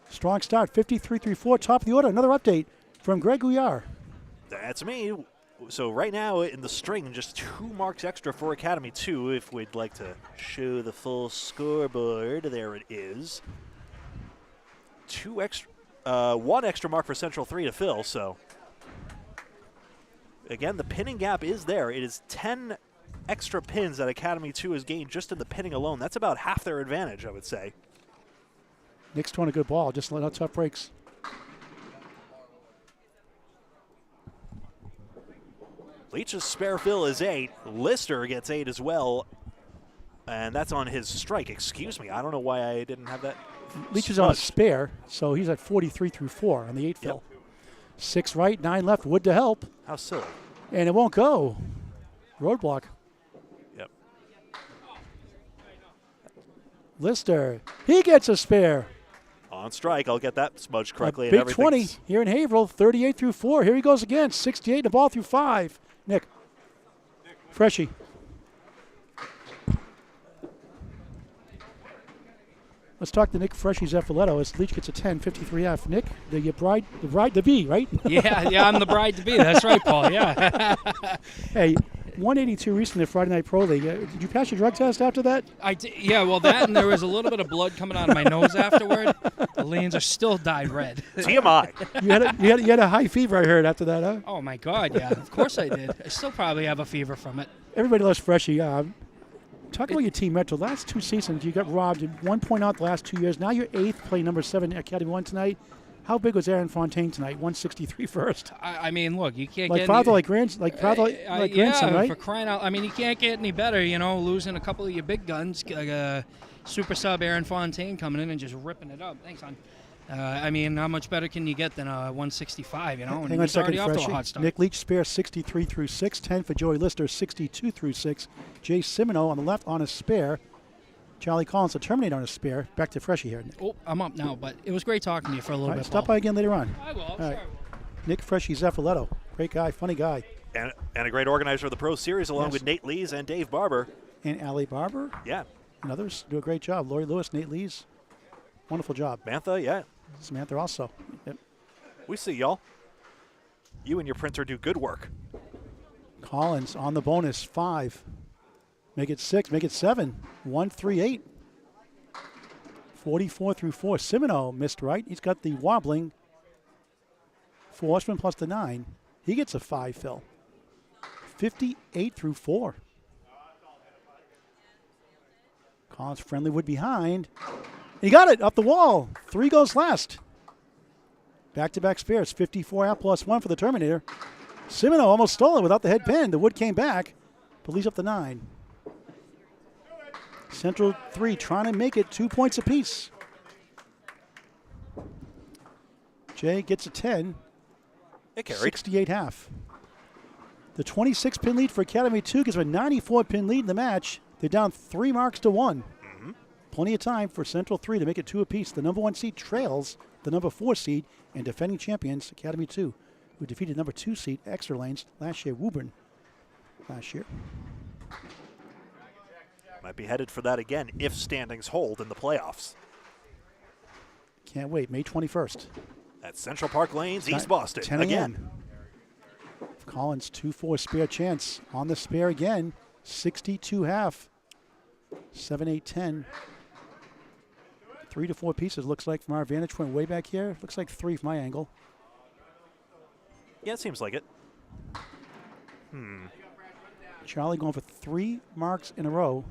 Speaker 2: Strong start, 53 through 4, top of the order. Another update from Greg Gouillart.
Speaker 1: That's me. So right now in the string, just 2 marks extra for Academy 2. If we'd like to show the full scoreboard, there it is. 1 extra mark for Central 3 to fill. So again, the pinning gap is there. It is 10 extra pins that Academy 2 has gained just in the pinning alone. That's about half their advantage, I would say.
Speaker 2: Nick's throwing a good ball, just let out tough breaks.
Speaker 1: Leach's spare fill is 8. Lister gets 8 as well. And that's on his strike. Excuse me. I don't know why I didn't have that.
Speaker 2: Leach is on a spare, so he's at 43 through 4 on the 8 fill. 6 right, 9 left. Wood to help.
Speaker 1: How silly.
Speaker 2: And it won't go. Roadblock.
Speaker 1: Yep.
Speaker 2: Lister. He gets a spare.
Speaker 1: On strike. I'll get that smudged correctly.
Speaker 2: Big 20 here in Haverhill. 38 through 4. Here he goes again. 68 the ball through 5. Nick. Freshie. Let's talk to Nick Freshie Zeffiletto as Leach gets a 10, 53F. Nick, the bride to be, right?
Speaker 6: Yeah, I'm the bride to be. That's right, Paul. Yeah.
Speaker 2: Hey, 182 recently at Friday Night Pro League. Did you pass your drug test after that?
Speaker 6: I did, yeah. Well, that and there was a little bit of blood coming out of my nose afterward. The lanes are still dyed red.
Speaker 1: TMI.
Speaker 2: You had a high fever, I heard, after that, huh?
Speaker 6: Oh my God, yeah. Of course I did. I still probably have a fever from it.
Speaker 2: Everybody loves Freshie. Talk about your team, Metro. Last 2 seasons, you got robbed. 1 point out the last 2 years. Now you're 8th, playing number 7 Academy 1 tonight. How big was Aaron Fontaine tonight? 163 first.
Speaker 6: I mean, look, you can't
Speaker 2: like
Speaker 6: get
Speaker 2: father,
Speaker 6: any,
Speaker 2: like grandson, right?
Speaker 6: For crying out! I mean, you can't get any better. You know, losing a couple of your big guns, like super sub Aaron Fontaine coming in and just ripping it up. Thanks, hon. I mean, how much better can you get than a 165? You know,
Speaker 2: Hang on a second,
Speaker 6: off to a
Speaker 2: Freshie.
Speaker 6: hot start.
Speaker 2: Nick Leach spare 63 through 6, 10 for Joey Lister, 62 through 6. Jay Simoneau on the left on a spare. Charlie Collins, the Terminator on a spare. Back to Freshie here. Nick.
Speaker 6: Oh, I'm up now, but it was great talking to you for a little bit.
Speaker 2: Stop
Speaker 6: Paul.
Speaker 2: by again later on.
Speaker 6: I will.
Speaker 2: All
Speaker 6: Sure.
Speaker 2: right. Nick Freshie Zeffiletto. Great guy, funny guy.
Speaker 1: And a great organizer of the Pro Series along
Speaker 2: Yes.
Speaker 1: with Nate Lees and Dave Barber.
Speaker 2: And Allie Barber
Speaker 1: Yeah.
Speaker 2: and others do a great job. Lori Lewis, Nate Lees. Wonderful job.
Speaker 1: Mantha, yeah.
Speaker 2: Samantha also. Yep.
Speaker 1: We see y'all. You and your printer do good work.
Speaker 2: Collins on the bonus, 5. Make it 6, make it 7. 138. 44 through 4. Simoneau missed right. He's got the wobbling. 4 horsemen plus the 9. He gets a 5 fill. 58 through 4. Collins friendly wood behind. He got it up the wall. 3 goes last. Back-to-back spares. 54 out plus 1 for the Terminator. Simoneau almost stole it without the head pin. The wood came back, but leaves up the 9. Central 3 trying to make it 2 points apiece. Jay gets a 10.
Speaker 1: It carried.
Speaker 2: 68 half. The 26 pin lead for Academy 2 gives them a 94 pin lead in the match. They're down 3 marks to 1. Plenty of time for Central 3 to make it 2 apiece. The number 1 seed trails the number 4 seed and defending champions Academy 2, who defeated number 2 seed Exeter Lanes last year, Woburn last year.
Speaker 1: Might be headed for that again if standings hold in the playoffs.
Speaker 2: Can't wait. May 21st.
Speaker 1: At Central Park Lanes, East Boston.
Speaker 2: 10 again. Collins 2-4 spare chance. On the spare again. 62 half. 7-8-10. 3 to 4 pieces looks like from our vantage point way back here. Looks like 3 from my angle.
Speaker 1: Yeah, it seems like it.
Speaker 2: Charlie going for 3 marks in a row.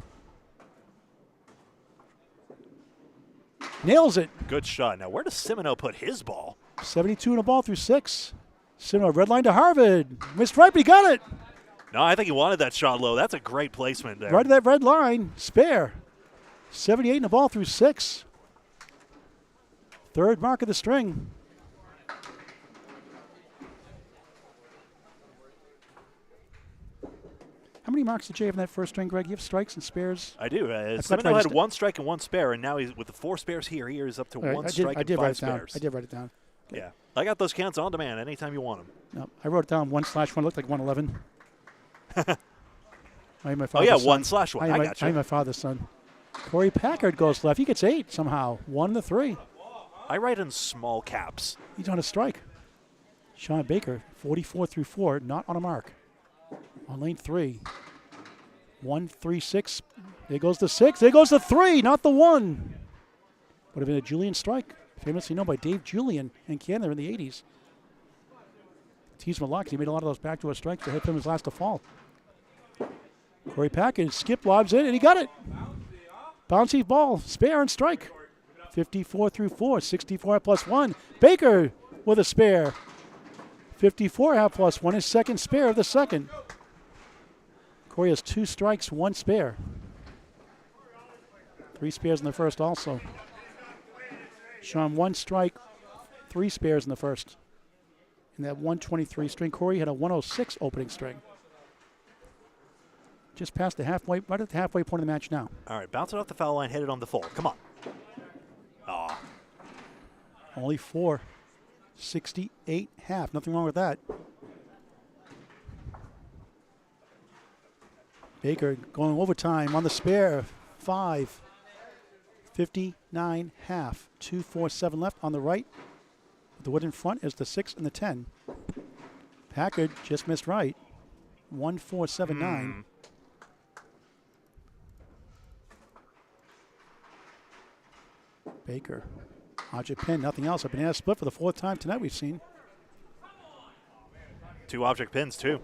Speaker 2: Nails it.
Speaker 1: Good shot. Now, where does Simoneau put his ball?
Speaker 2: 72 and a ball through 6. Simoneau, red line to Harvard. Missed right, but he got it.
Speaker 1: No, I think he wanted that shot low. That's a great placement there.
Speaker 2: Right to that red line. Spare. 78 and a ball through 6. Third mark of the string. How many marks did you have in that first string, Greg? You have strikes and spares?
Speaker 1: I do.
Speaker 2: That's
Speaker 1: Simoneau
Speaker 2: right.
Speaker 1: had 1 strike and 1 spare, and now he's with the 4 spares here. He is up to
Speaker 2: Right,
Speaker 1: 1 strike and 5 spares.
Speaker 2: I did write it down.
Speaker 1: Yeah. I got those counts on demand anytime you want them.
Speaker 2: No, I wrote it down 1/1. Looked like 111. I am my
Speaker 1: Oh,
Speaker 2: father's
Speaker 1: yeah,
Speaker 2: son.
Speaker 1: 1/1. I got
Speaker 2: I am
Speaker 1: you.
Speaker 2: my father's son. Korey Packard goes left. He gets 8 somehow. 1 to 3.
Speaker 1: I write in small caps.
Speaker 2: He's on a strike. Shawn Baker, 44 through 4, not on a mark. On lane 3. 1, 3, 6. There goes the 6. There goes the 3, not the 1. Would have been a Julian strike, famously known by Dave Julian in Canada in the 80s. Teased him a lot because he made a lot of those backdoor strikes that hit him his last to fall. Korey Packard skip lobs in, and he got it. Bouncy ball, spare and strike. 54 through 4, 64 plus 1. Baker with a spare. 54 half plus 1, his second spare of the second. Korey has 2 strikes, 1 spare. 3 spares in the first also. Shawn 1 strike, 3 spares in the first. In that 123 string, Korey had a 106 opening string. Just past the halfway, right at the halfway point of the match now.
Speaker 1: All right, bounce it off the foul line, hit it on the fold. Come on. Oh,
Speaker 2: Only 4. 68 half. Nothing wrong with that. Baker going overtime on the spare. 5. 59 half. 2, 4, 7 left on the right. The wood in front is the 6 and the 10. Packard just missed right. 1, 4, 7, 9. Baker. Object pin, nothing else. A banana split for the 4th time tonight we've seen.
Speaker 1: 2 object pins, too.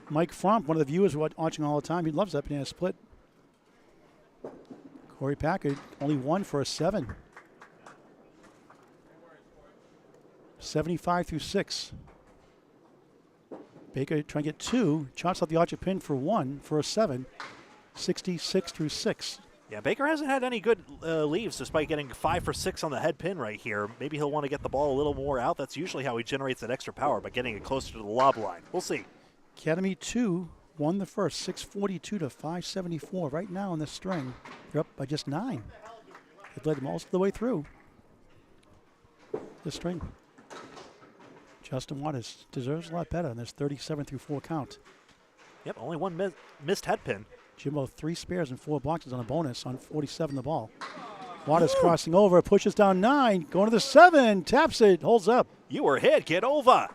Speaker 2: Mike Fromp, one of the viewers watching all the time, he loves that banana split. Korey Packard, only 1 for a 7. 75 through 6. Baker trying to get 2. Chops out the object pin for 1 for a 7. 66 through 6.
Speaker 1: Yeah, Baker hasn't had any good leaves despite getting 5 for 6 on the head pin right here. Maybe he'll want to get the ball a little more out. That's usually how he generates that extra power, by getting it closer to the lob line. We'll see.
Speaker 2: Academy 2 won the first, 642 to 574. Right now in this string, they're up by just 9. They've led most of the way through this string. Justin Waters deserves a lot better in this 37 through 4 count.
Speaker 1: Yep, only 1 missed head pin.
Speaker 2: Jimbo 3 spares and 4 boxes on a bonus on 47 the ball. Waters crossing over, pushes down 9, going to the 7, taps it, holds up.
Speaker 1: You were hit, get over.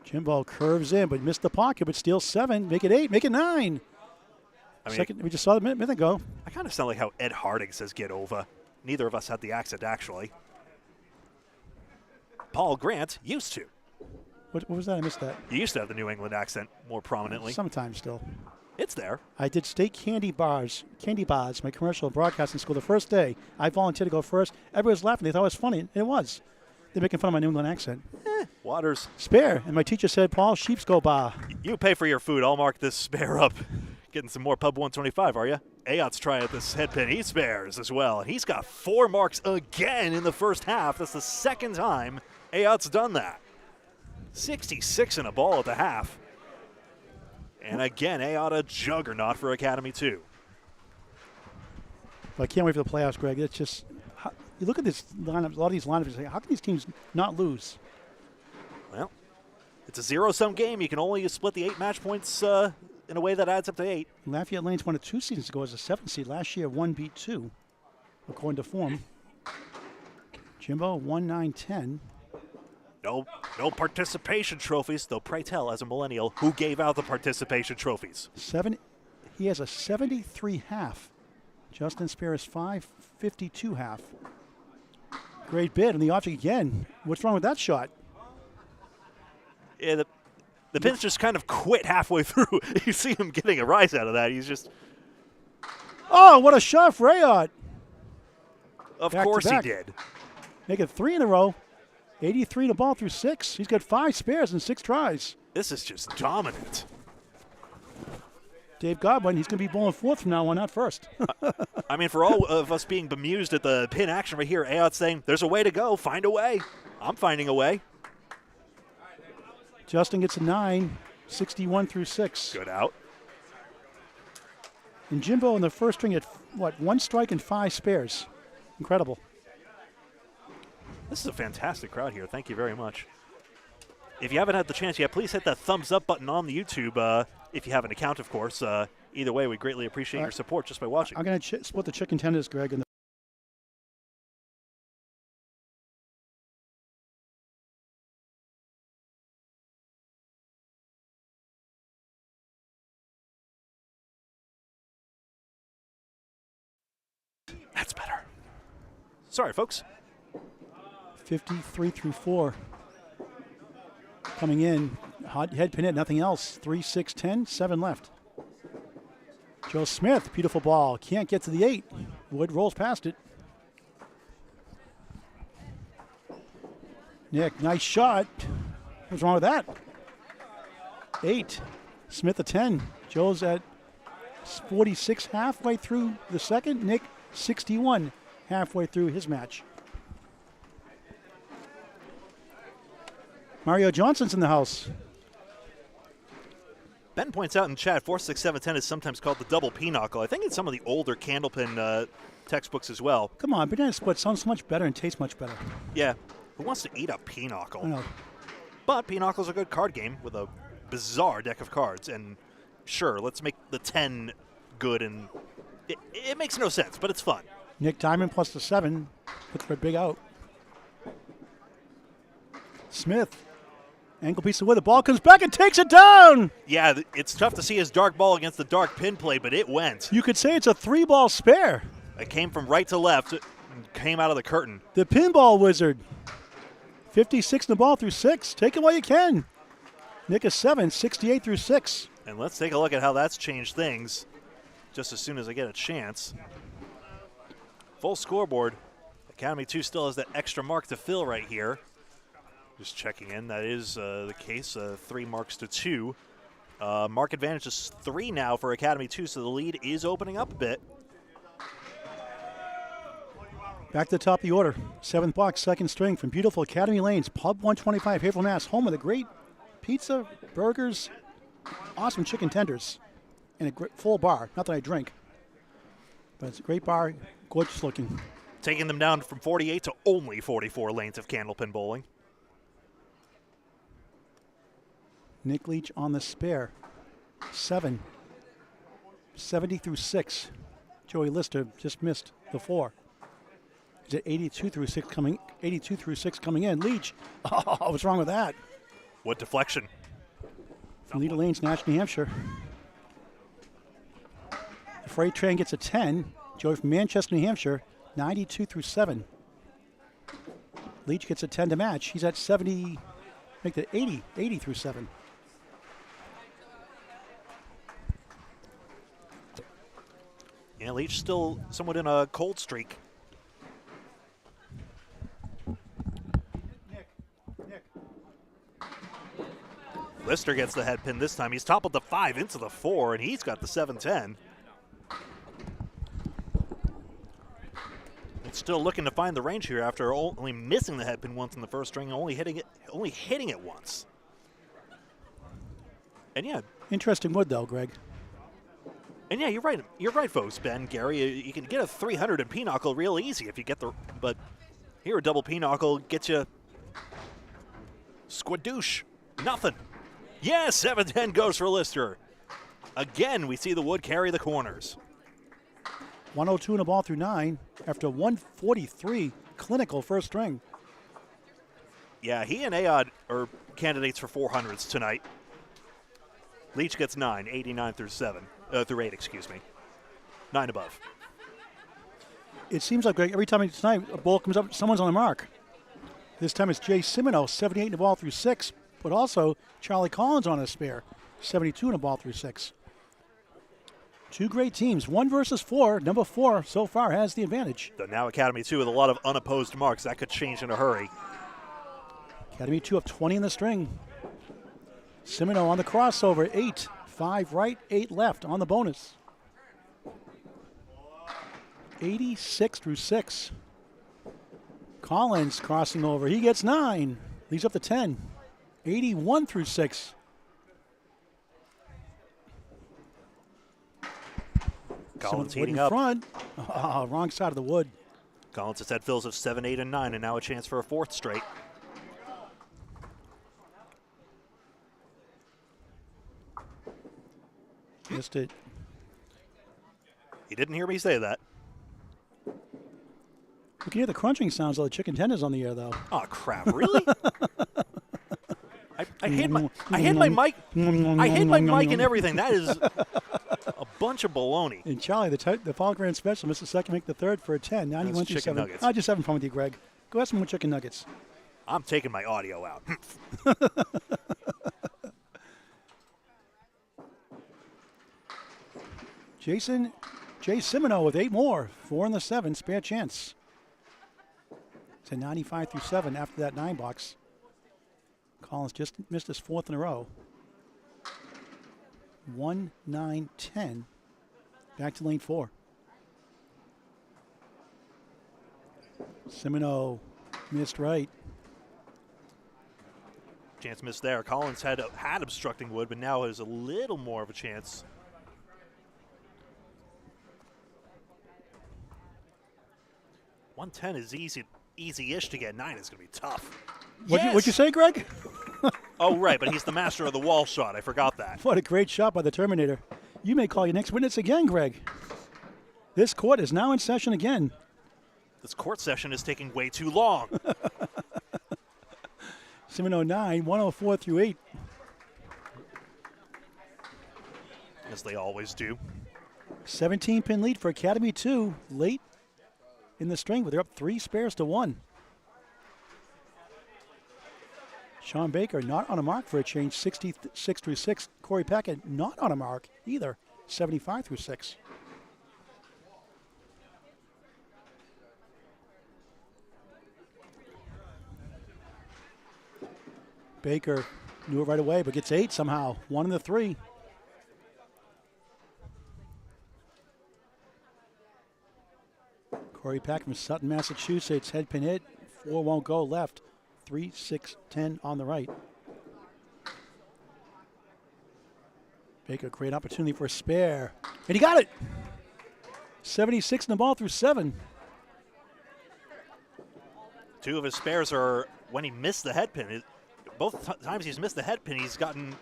Speaker 2: Jimbo curves in, but missed the pocket, but steals 7, make it 8, make it 9.
Speaker 1: I mean,
Speaker 2: Second, we just saw it a minute ago.
Speaker 1: I kind of sound like how Ed Harding says get over. Neither of us had the accent, actually. Paul Grant used to.
Speaker 2: What was that? I missed that.
Speaker 1: You used to have the New England accent more prominently.
Speaker 2: Sometimes still.
Speaker 1: It's there.
Speaker 2: I did state candy bars, my commercial broadcasting school the first day. I volunteered to go first. Everybody was laughing. They thought it was funny. And it was. They're making fun of my New England accent.
Speaker 1: Waters.
Speaker 2: Spare. And my teacher said, Paul, sheeps go bar.
Speaker 1: You pay for your food. I'll mark this spare up. Getting some more Pub 125, are you? Ayotte's trying at this head pin. He spares as well. And he's got 4 marks again in the first half. That's the second time Ayotte's done that. 66 in a ball at the half. And again, Ayotte a juggernaut for Academy 2.
Speaker 2: I can't wait for the playoffs, Greg. It's just, you look at this lineup, a lot of these lineups, you say, how can these teams not lose?
Speaker 1: Well, it's a zero-sum game. You can only split the 8 match points in a way that adds up to 8.
Speaker 2: Lafayette Lanes won it 2 seasons ago as a 7th seed. Last year, 1 beat 2, according to form. Jimbo, 1-9-10.
Speaker 1: No participation trophies, though pray tell, as a millennial, who gave out the participation trophies?
Speaker 2: He has a 73 half. Justin Spears 552 half. Great bid on the object again. What's wrong with that shot?
Speaker 1: Yeah, the pins just kind of quit halfway through. You see him getting a rise out of that. He's just,
Speaker 2: Oh, what a shot for Ayotte.
Speaker 1: Of
Speaker 2: Back to
Speaker 1: course he
Speaker 2: back.
Speaker 1: did.
Speaker 2: Make it 3 in a row. 83 to ball through 6. He's got 5 spares and 6 tries.
Speaker 1: This is just dominant.
Speaker 2: Dave Godwin, he's going to be bowling 4th from now on, not 1st.
Speaker 1: I mean, for all of us being bemused at the pin action right here, Ayotte's saying, there's a way to go. Find a way. I'm finding a way.
Speaker 2: Justin gets a 9, 61 through 6.
Speaker 1: Good out.
Speaker 2: And Jimbo in the first string at, 1 strike and 5 spares. Incredible.
Speaker 1: This is a fantastic crowd here. Thank you very much. If you haven't had the chance yet, please hit that thumbs up button on the YouTube, if you have an account, of course. Either way, we greatly appreciate your support just by watching.
Speaker 2: I'm going to split the chicken tenders, Greg. And
Speaker 1: That's better. Sorry, folks.
Speaker 2: 53 through 4. Coming in, hot head pin it, nothing else. 3, 6, 10, 7 left. Joe Smith, beautiful ball. Can't get to the 8. Wood rolls past it. Nick, nice shot. What's wrong with that? 8. Smith a 10. Joe's at 46 halfway through the second. Nick 61 halfway through his match. Mario Johnson's in the house.
Speaker 1: Ben points out in chat, 4, 6, 7, 10 is sometimes called the double pinochle. I think in some of the older Candlepin textbooks as well.
Speaker 2: Come on, banana split sounds so much better and tastes much better.
Speaker 1: Yeah. Who wants to eat a pinochle?
Speaker 2: I know.
Speaker 1: But pinochle is a good card game with a bizarre deck of cards. And sure, let's make the 10 good. And it makes no sense, but it's fun.
Speaker 2: Nick Diamond plus the 7. Puts for a big out. Smith. Ankle piece of wood. The ball comes back and takes it down.
Speaker 1: Yeah, it's tough to see his dark ball against the dark pin play, but it went.
Speaker 2: You could say it's a 3-ball spare.
Speaker 1: It came from right to left. It came out of the curtain.
Speaker 2: The pinball wizard. 56 in the ball through 6. Take it while you can. Nick is 7, 68 through 6.
Speaker 1: And let's take a look at how that's changed things just as soon as I get a chance. Full scoreboard. Academy 2 still has that extra mark to fill right here. Just checking in. That is the case. 3 marks to 2. Mark advantage is 3 now for Academy 2, so the lead is opening up a bit.
Speaker 2: Back to the top of the order. 7th box, 2nd string from beautiful Academy Lanes, Pub 125, Haverhill, Mass. Home of the great pizza, burgers, awesome chicken tenders, and a great full bar. Not that I drink, but it's a great bar, gorgeous looking.
Speaker 1: Taking them down from 48 to only 44 lanes of Candlepin bowling.
Speaker 2: Nick Leach on the spare. 7. 70 through 6. Joey Lister just missed the 4. He's at 82 through 6 coming. 82 through 6 coming in. Leach. Oh, what's wrong with that?
Speaker 1: What deflection?
Speaker 2: From Leader Lanes, Nash, New Hampshire. The freight train gets a 10. Joey from Manchester, New Hampshire. 92 through 7. Leach gets a 10 to match. He's at 70. Make that 80. 80 through 7.
Speaker 1: Yeah, Leach still somewhat in a cold streak. Lister gets the head pin this time. He's toppled the 5 into the 4, and he's got the 7-10. It's still looking to find the range here after only missing the head pin once in the first string, and only hitting it once. And yeah.
Speaker 2: Interesting wood though, Greg.
Speaker 1: And yeah, you're right. You're right, folks. Ben, Gary, you can get a 300 in pinochle real easy if you get the. But here, a double pinochle gets you squadoosh. Nothing. Yeah, 7-10 goes for Lister. Again, we see the wood carry the corners.
Speaker 2: 102 in a ball through 9 after 143 clinical first string.
Speaker 1: Yeah, he and Ayotte are candidates for 400s tonight. Leach gets 9, 89 through 8, excuse me. 9 above.
Speaker 2: It seems like every time tonight a ball comes up, someone's on the mark. This time it's Jay Simoneau, 78 in a ball through 6, but also Charlie Collins on a spare, 72 in a ball through 6. Two great teams. 1 versus 4. Number 4 so far has the advantage.
Speaker 1: The now Academy 2 with a lot of unopposed marks. That could change in a hurry.
Speaker 2: Academy 2 up 20 in the string. Simoneau on the crossover. 8. 5 right, 8 left on the bonus. 86 through 6. Collins crossing over. He gets 9. Leads up to 10. 81 through 6.
Speaker 1: Collins
Speaker 2: Wood
Speaker 1: heating
Speaker 2: in
Speaker 1: up.
Speaker 2: front. Oh, wrong side of the wood.
Speaker 1: Collins has had fills of 7, 8, and 9, and now a chance for a 4th straight.
Speaker 2: Missed it.
Speaker 1: He didn't hear me say that.
Speaker 2: You can hear the crunching sounds of the chicken tenders on the air, though.
Speaker 1: Oh crap! Really? I hid my mic. I hid my mic and everything. That is a bunch of baloney.
Speaker 2: And Charlie, the Fall Grand Special, missed the second, make the third for a 10. 91 through
Speaker 1: chicken
Speaker 2: 7.
Speaker 1: nuggets.
Speaker 2: I'm just having fun with you, Greg. Go have some more chicken nuggets.
Speaker 1: I'm taking my audio out.
Speaker 2: Jay Simoneau with 8 more. 4 in the 7, spare chance. It's a 95 through 7 after that 9 box. Collins just missed his 4th in a row. 1, 9, 10. Back to lane 4. Simoneau missed right.
Speaker 1: Chance missed there. Collins had obstructing wood, but now has a little more of a chance. $110 is easy-ish to get. 9 is going to be tough.
Speaker 2: What'd you say, Greg?
Speaker 1: Oh, right, but he's the master of the wall shot. I forgot that.
Speaker 2: What a great shot by the Terminator. You may call your next witness again, Greg. This court is now in session again.
Speaker 1: This court session is taking way too long.
Speaker 2: Simoneau 9, 104 through 8.
Speaker 1: As they always do.
Speaker 2: 17-pin lead for Academy 2. Late in the string, but they're up 3 spares to 1. Shawn Baker not on a mark for a change, 66 through 6. Korey Packard not on a mark either, 75 through 6. Baker knew it right away, but gets 8 somehow. 1 in the 3. Korey Packard from Sutton, Massachusetts. Head pin hit. 4 won't go left. 3, 6, 10 on the right. Baker, great opportunity for a spare. And he got it! 76 in the ball through 7.
Speaker 1: 2 of his spares are when he missed the head pin. Both times he's missed the head pin, he's gotten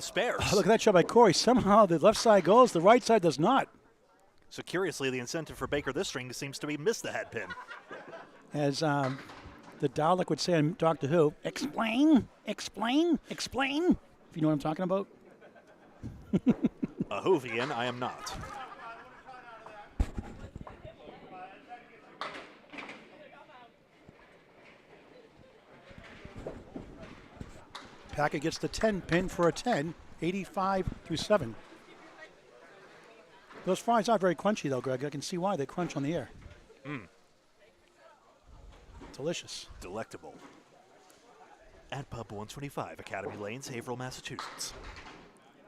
Speaker 1: spares.
Speaker 2: Oh, look at that shot by Korey. Somehow the left side goes, the right side does not.
Speaker 1: So curiously, the incentive for Baker this string seems to be miss the head pin.
Speaker 2: As the Dalek would say on Doctor Who, explain, explain, explain. If you know what I'm talking about.
Speaker 1: A Whovian, I am not.
Speaker 2: Packard gets the 10 pin for a 10, 85 through 7. Those fries are very crunchy, though, Greg. I can see why they crunch on the air. Delicious.
Speaker 1: Delectable. At Pub 125, Academy Lanes, Haverhill, Massachusetts.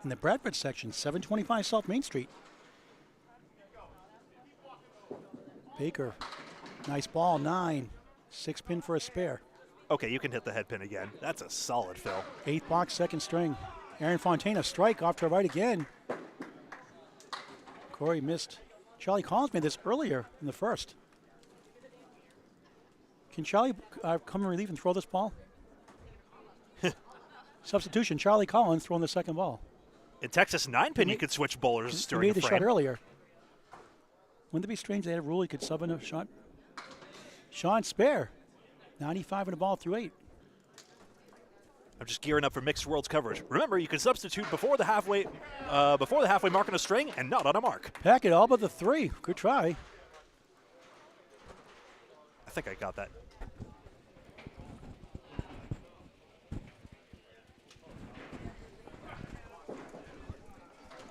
Speaker 2: In the Bradford section, 725 South Main Street. Baker, nice ball, 9. 6 pin for a spare.
Speaker 1: Okay, you can hit the head pin again. That's a solid fill.
Speaker 2: 8th box, 2nd string. Aaron Fontana, strike off to right again. Korey missed. Charlie Collins made this earlier in the 1st. Can Charlie come in relief and throw this ball? Substitution, Charlie Collins throwing the 2nd ball.
Speaker 1: In Texas 9-pin, you could switch bowlers
Speaker 2: He
Speaker 1: during
Speaker 2: made
Speaker 1: the
Speaker 2: the
Speaker 1: frame.
Speaker 2: shot earlier. Wouldn't it be strange they had a rule you could sub in a shot? Shawn spare. 95 in the ball through 8.
Speaker 1: I'm just gearing up for Mixed Worlds coverage. Remember, you can substitute before the halfway mark on a string and not on a mark.
Speaker 2: Packard all but the 3. Good try.
Speaker 1: I think I got that.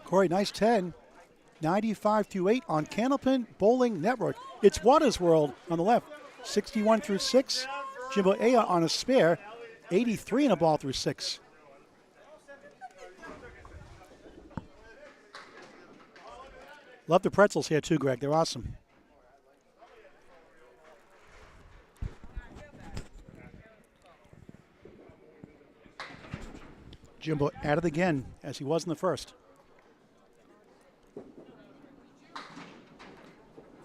Speaker 2: Korey, nice 10. 95 through 8 on Candlepin Bowling Network. It's Waters World on the left. 61 through 6. Jimbo Ayotte on a spare. 83 in a ball through 6. Love the pretzels here too, Greg. They're awesome. Jimbo at it again, as he was in the first.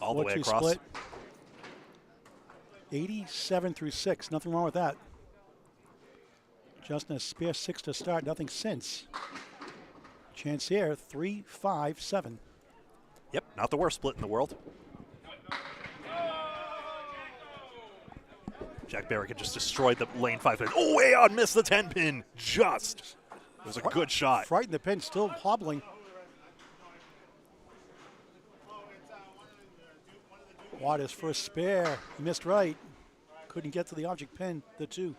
Speaker 1: All the way
Speaker 2: 4-2
Speaker 1: across.
Speaker 2: split. 87 through 6. Nothing wrong with that. Justin a spare 6 to start. Nothing since. Chance here, 3-5-7.
Speaker 1: Yep, not the worst split in the world. Jack Barrick just destroyed the lane 5 pin. Oh, Ayotte missed the 10 pin. Just. It was a good shot.
Speaker 2: Frightened the pin, still hobbling. Waters for a spare. He missed right. Couldn't get to the object pin, the 2.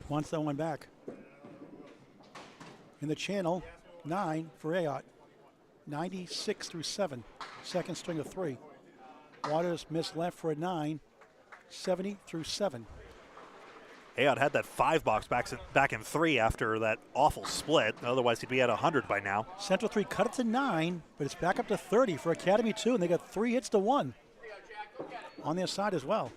Speaker 2: Wants that one back. In the channel, 9 for Ayotte. 96 through 7. Second string of 3. Waters missed left for a 9. 70 through 7.
Speaker 1: Ayotte had that 5 box back in 3 after that awful split. Otherwise, he'd be at 100 by now.
Speaker 2: Central 3 cut it to 9, but it's back up to 30 for Academy 2, and they got 3 hits to 1 on their side as well.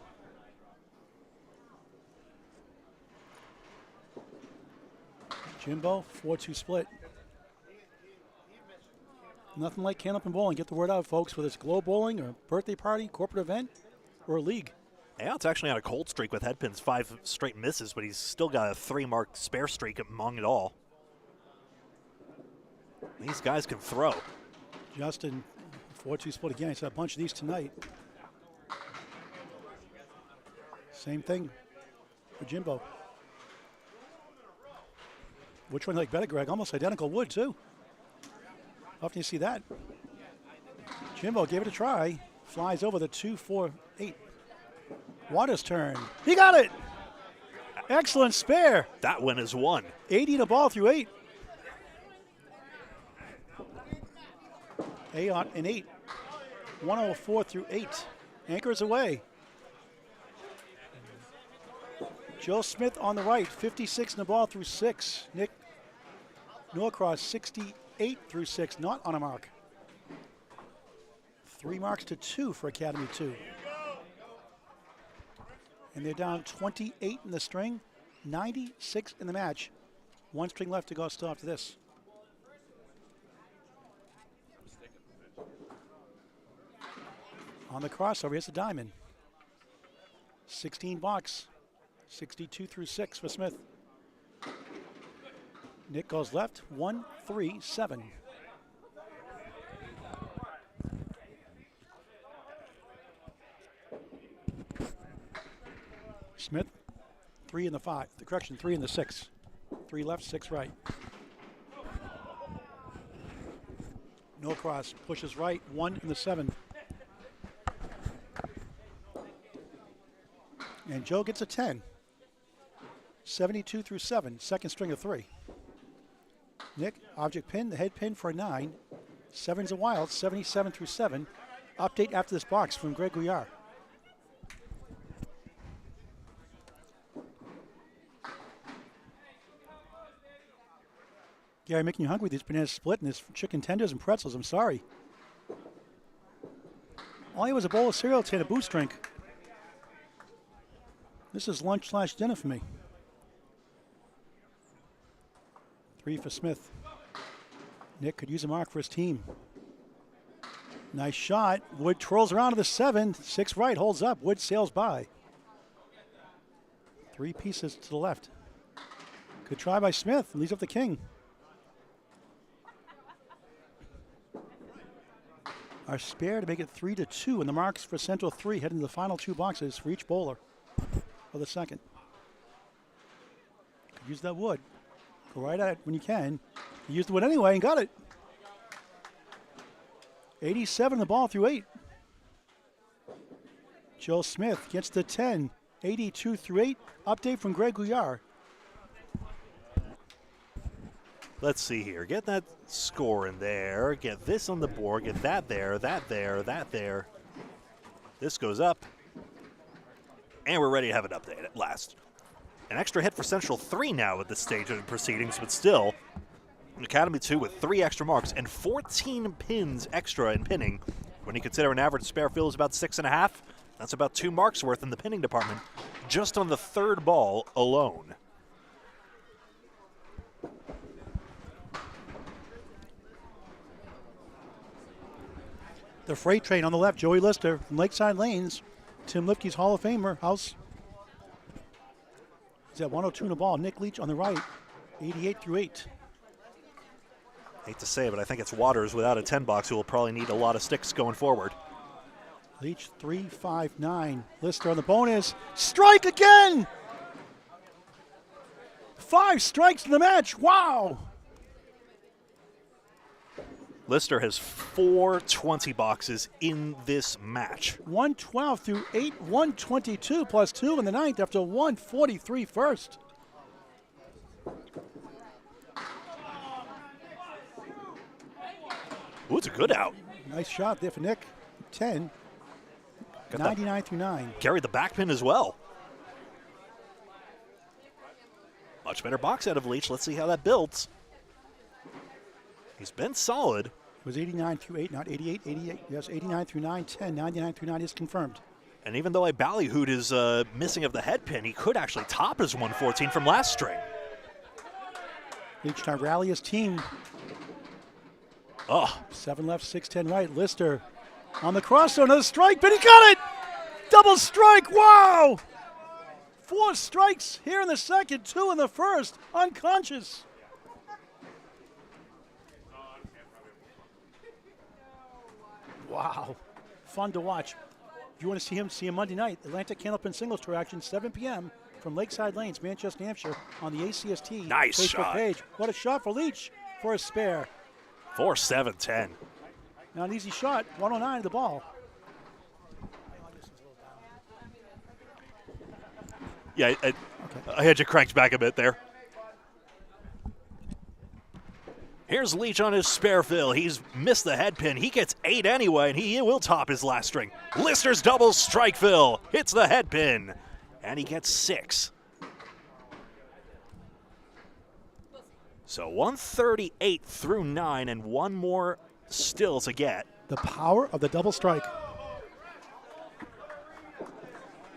Speaker 2: Jimbo, 4-2 split. Nothing like Candlepin Bowling. Get the word out, folks, whether it's glow bowling or birthday party, corporate event, or a league.
Speaker 1: Ayotte's actually on a cold streak with head pins, 5 straight misses, but he's still got a 3-mark spare streak among it all. These guys can throw.
Speaker 2: Justin, 4-2 split again. He's had a bunch of these tonight. Same thing for Jimbo. Which one do you like better, Greg? Almost identical wood, too. How often do you see that? Jimbo gave it a try. Flies over the 2-4-8. Waters' turn. He got it! Excellent spare.
Speaker 1: That one is 1.
Speaker 2: 80 in a ball through 8. Ayotte in 8. 104 through 8. Anchors away. Joe Smith on the right. 56 in the ball through 6. Nick Norcross 68 through 6. Not on a mark. 3 marks to 2 for Academy 2. And they're down 28 in the string, 96 in the match. 1 string left to go still after this. On the crossover, here's the diamond. 16 box, 62 through 6 for Smith. Nick goes left, 1-3-7. Smith, 3 in the 5. The correction, 3 in the 6. 3 left, 6 right. Norcross pushes right, 1 in the 7. And Joe gets a 10. 72 through 7, second string of 3. Nick, object pin, the head pin for a 9. 7's a wild, 77 through 7. Update after this box from Greg Gouillart. Gary, making you hungry with these banana split and this chicken tenders and pretzels. I'm sorry. All I had was a bowl of cereal and a boost drink. This is lunch/dinner for me. 3 for Smith. Nick could use a mark for his team. Nice shot. Wood twirls around to the 7. 6 right, holds up. Wood sails by. 3 pieces to the left. Good try by Smith. Leaves up the king. Our spare to make it 3-2, and the marks for Central 3 heading to the final 2 boxes for each bowler for the second. Could use that wood. Go right at it when you can. You used the wood anyway and got it. 87 the ball through 8. Joe Smith gets the 10. 82 through 8. Update from Greg Gouillart.
Speaker 1: Let's see here. Get that score in there. Get this on the board. Get that there, that there, that there. This goes up. And we're ready to have an update at last. An extra hit for Central 3 now at this stage of the proceedings, but still, Academy 2 with 3 extra marks and 14 pins extra in pinning. When you consider an average spare field is about 6.5, that's about 2 marks worth in the pinning department, just on the third ball alone.
Speaker 2: The freight train on the left, Joey Lister from Lakeside Lanes. Tim Lipke's Hall of Famer house. He's at 102 in the ball. Nick Leach on the right, 88 through 8.
Speaker 1: Hate to say it, but I think it's Waters without a 10 box who will probably need a lot of sticks going forward.
Speaker 2: Leach 3-5-9. Lister on the bonus. Strike again! 5 strikes in the match. Wow!
Speaker 1: Lister has 4 20 boxes in this match.
Speaker 2: 112 through 8, 122 plus 2 in the ninth after 143 first.
Speaker 1: Ooh, it's a good out.
Speaker 2: Nice shot there for Nick. 10.
Speaker 1: Got
Speaker 2: 99 through 9.
Speaker 1: Carried the back pin as well. Much better box out of Leach. Let's see how that builds. He's been solid.
Speaker 2: It was 89 through 8, not 88. 88, yes, 89 through 9, 10. 99 through 9 is confirmed.
Speaker 1: And even though a ballyhoot is missing of the head pin, he could actually top his 114 from last string.
Speaker 2: Leach trying to rally his team.
Speaker 1: Oh,
Speaker 2: 7 left, 6-10 right. Lister on the cross, another strike, but he got it! Double strike, wow! 4 strikes here in the second, 2 in the first, unconscious. Wow, fun to watch. If you want to see him Monday night, Atlantic Candlepin Singles Tour action, 7 p.m. from Lakeside Lanes, Manchester, New Hampshire, on the ACST
Speaker 1: Nice
Speaker 2: Facebook
Speaker 1: shot.
Speaker 2: page. What a shot for Leach for a spare.
Speaker 1: 4-7-10.
Speaker 2: Now an easy shot, 109 the ball.
Speaker 1: Yeah, I had you cranked back a bit there. Here's Leach on his spare fill. He's missed the head pin. He gets 8 anyway, and he will top his last string. Lister's double strike fill. Hits the head pin, and he gets 6. So 138 through 9, and 1 more still to get.
Speaker 2: The power of the double strike.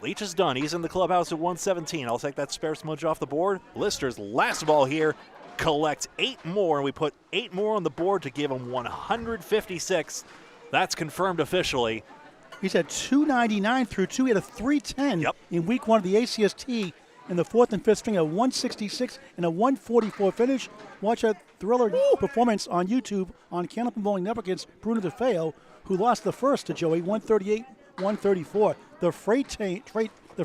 Speaker 1: Leach is done. He's in the clubhouse at 117. I'll take that spare smudge off the board. Lister's last ball here. Collect 8 more, and we put 8 more on the board to give him 156. That's confirmed officially.
Speaker 2: He's at 299 through 2. He had a 310 in week 1 of the ACST in the 4th and 5th string, a 166 and a 144 finish. Watch a thriller performance on YouTube on Candlepin Bowling Network against Bruno DeFeo, who lost the first to Joey, 138-134. The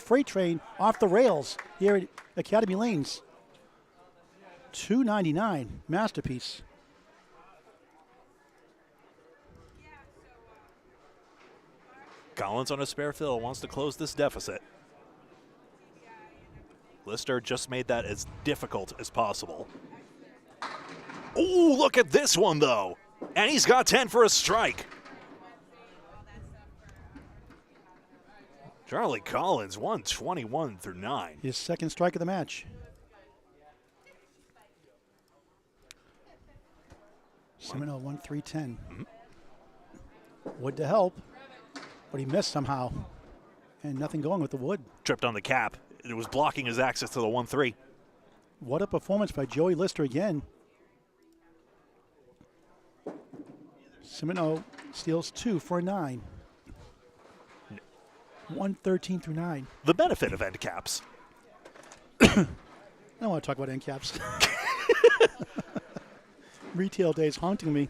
Speaker 2: freight train off the rails here at Academy Lanes. 299, masterpiece.
Speaker 1: Collins on a spare fill wants to close this deficit. Lister just made that as difficult as possible. Ooh, look at this one, though. And he's got 10 for a strike. Charlie Collins, 121 through 9.
Speaker 2: His second strike of the match. Simoneau, 1-3-10. Wood to help, but he missed somehow. And nothing going with the wood.
Speaker 1: Tripped on the cap. It was blocking his access to the 1-3.
Speaker 2: What a performance by Joey Lister again. Simoneau steals 2 for a 9. 113 through 9.
Speaker 1: The benefit of end caps.
Speaker 2: I don't want to talk about end caps. Retail days haunting me.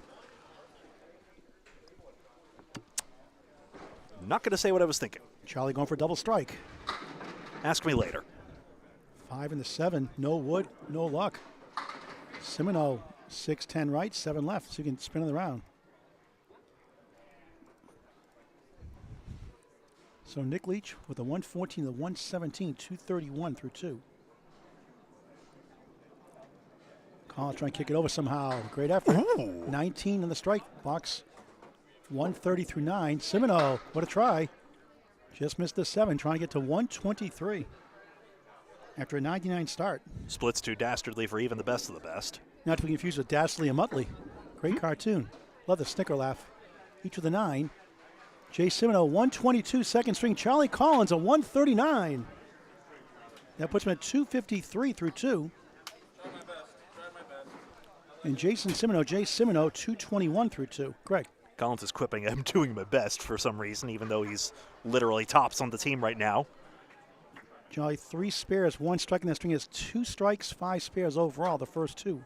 Speaker 1: Not going to say what I was thinking.
Speaker 2: Charlie going for double strike.
Speaker 1: Ask me later.
Speaker 2: 5 and the 7. No wood, no luck. Simoneau, 6-10 right, 7 left, so you can spin it around. So Nick Leach with a 114, the 117, 231 through 2. Collins trying to kick it over somehow. Great effort.
Speaker 1: Ooh.
Speaker 2: 19 in the strike box. 130 through 9. Simoneau, what a try. Just missed the 7, trying to get to 123 after a 99 start.
Speaker 1: Splits too dastardly for even the best of the best.
Speaker 2: Not to be confused with Dastardly and Muttley. Great cartoon. Love the snicker laugh. Each with a 9. Jay Simoneau, 122 second string. Charlie Collins, a 139. That puts him at 253 through 2. And Jay Simoneau, 221 through 2. Greg.
Speaker 1: Collins is quipping, I'm doing my best for some reason, even though he's literally tops on the team right now.
Speaker 2: Jolly, 3 spares, 1 strike in that string. Has 2 strikes, 5 spares overall, the first 2.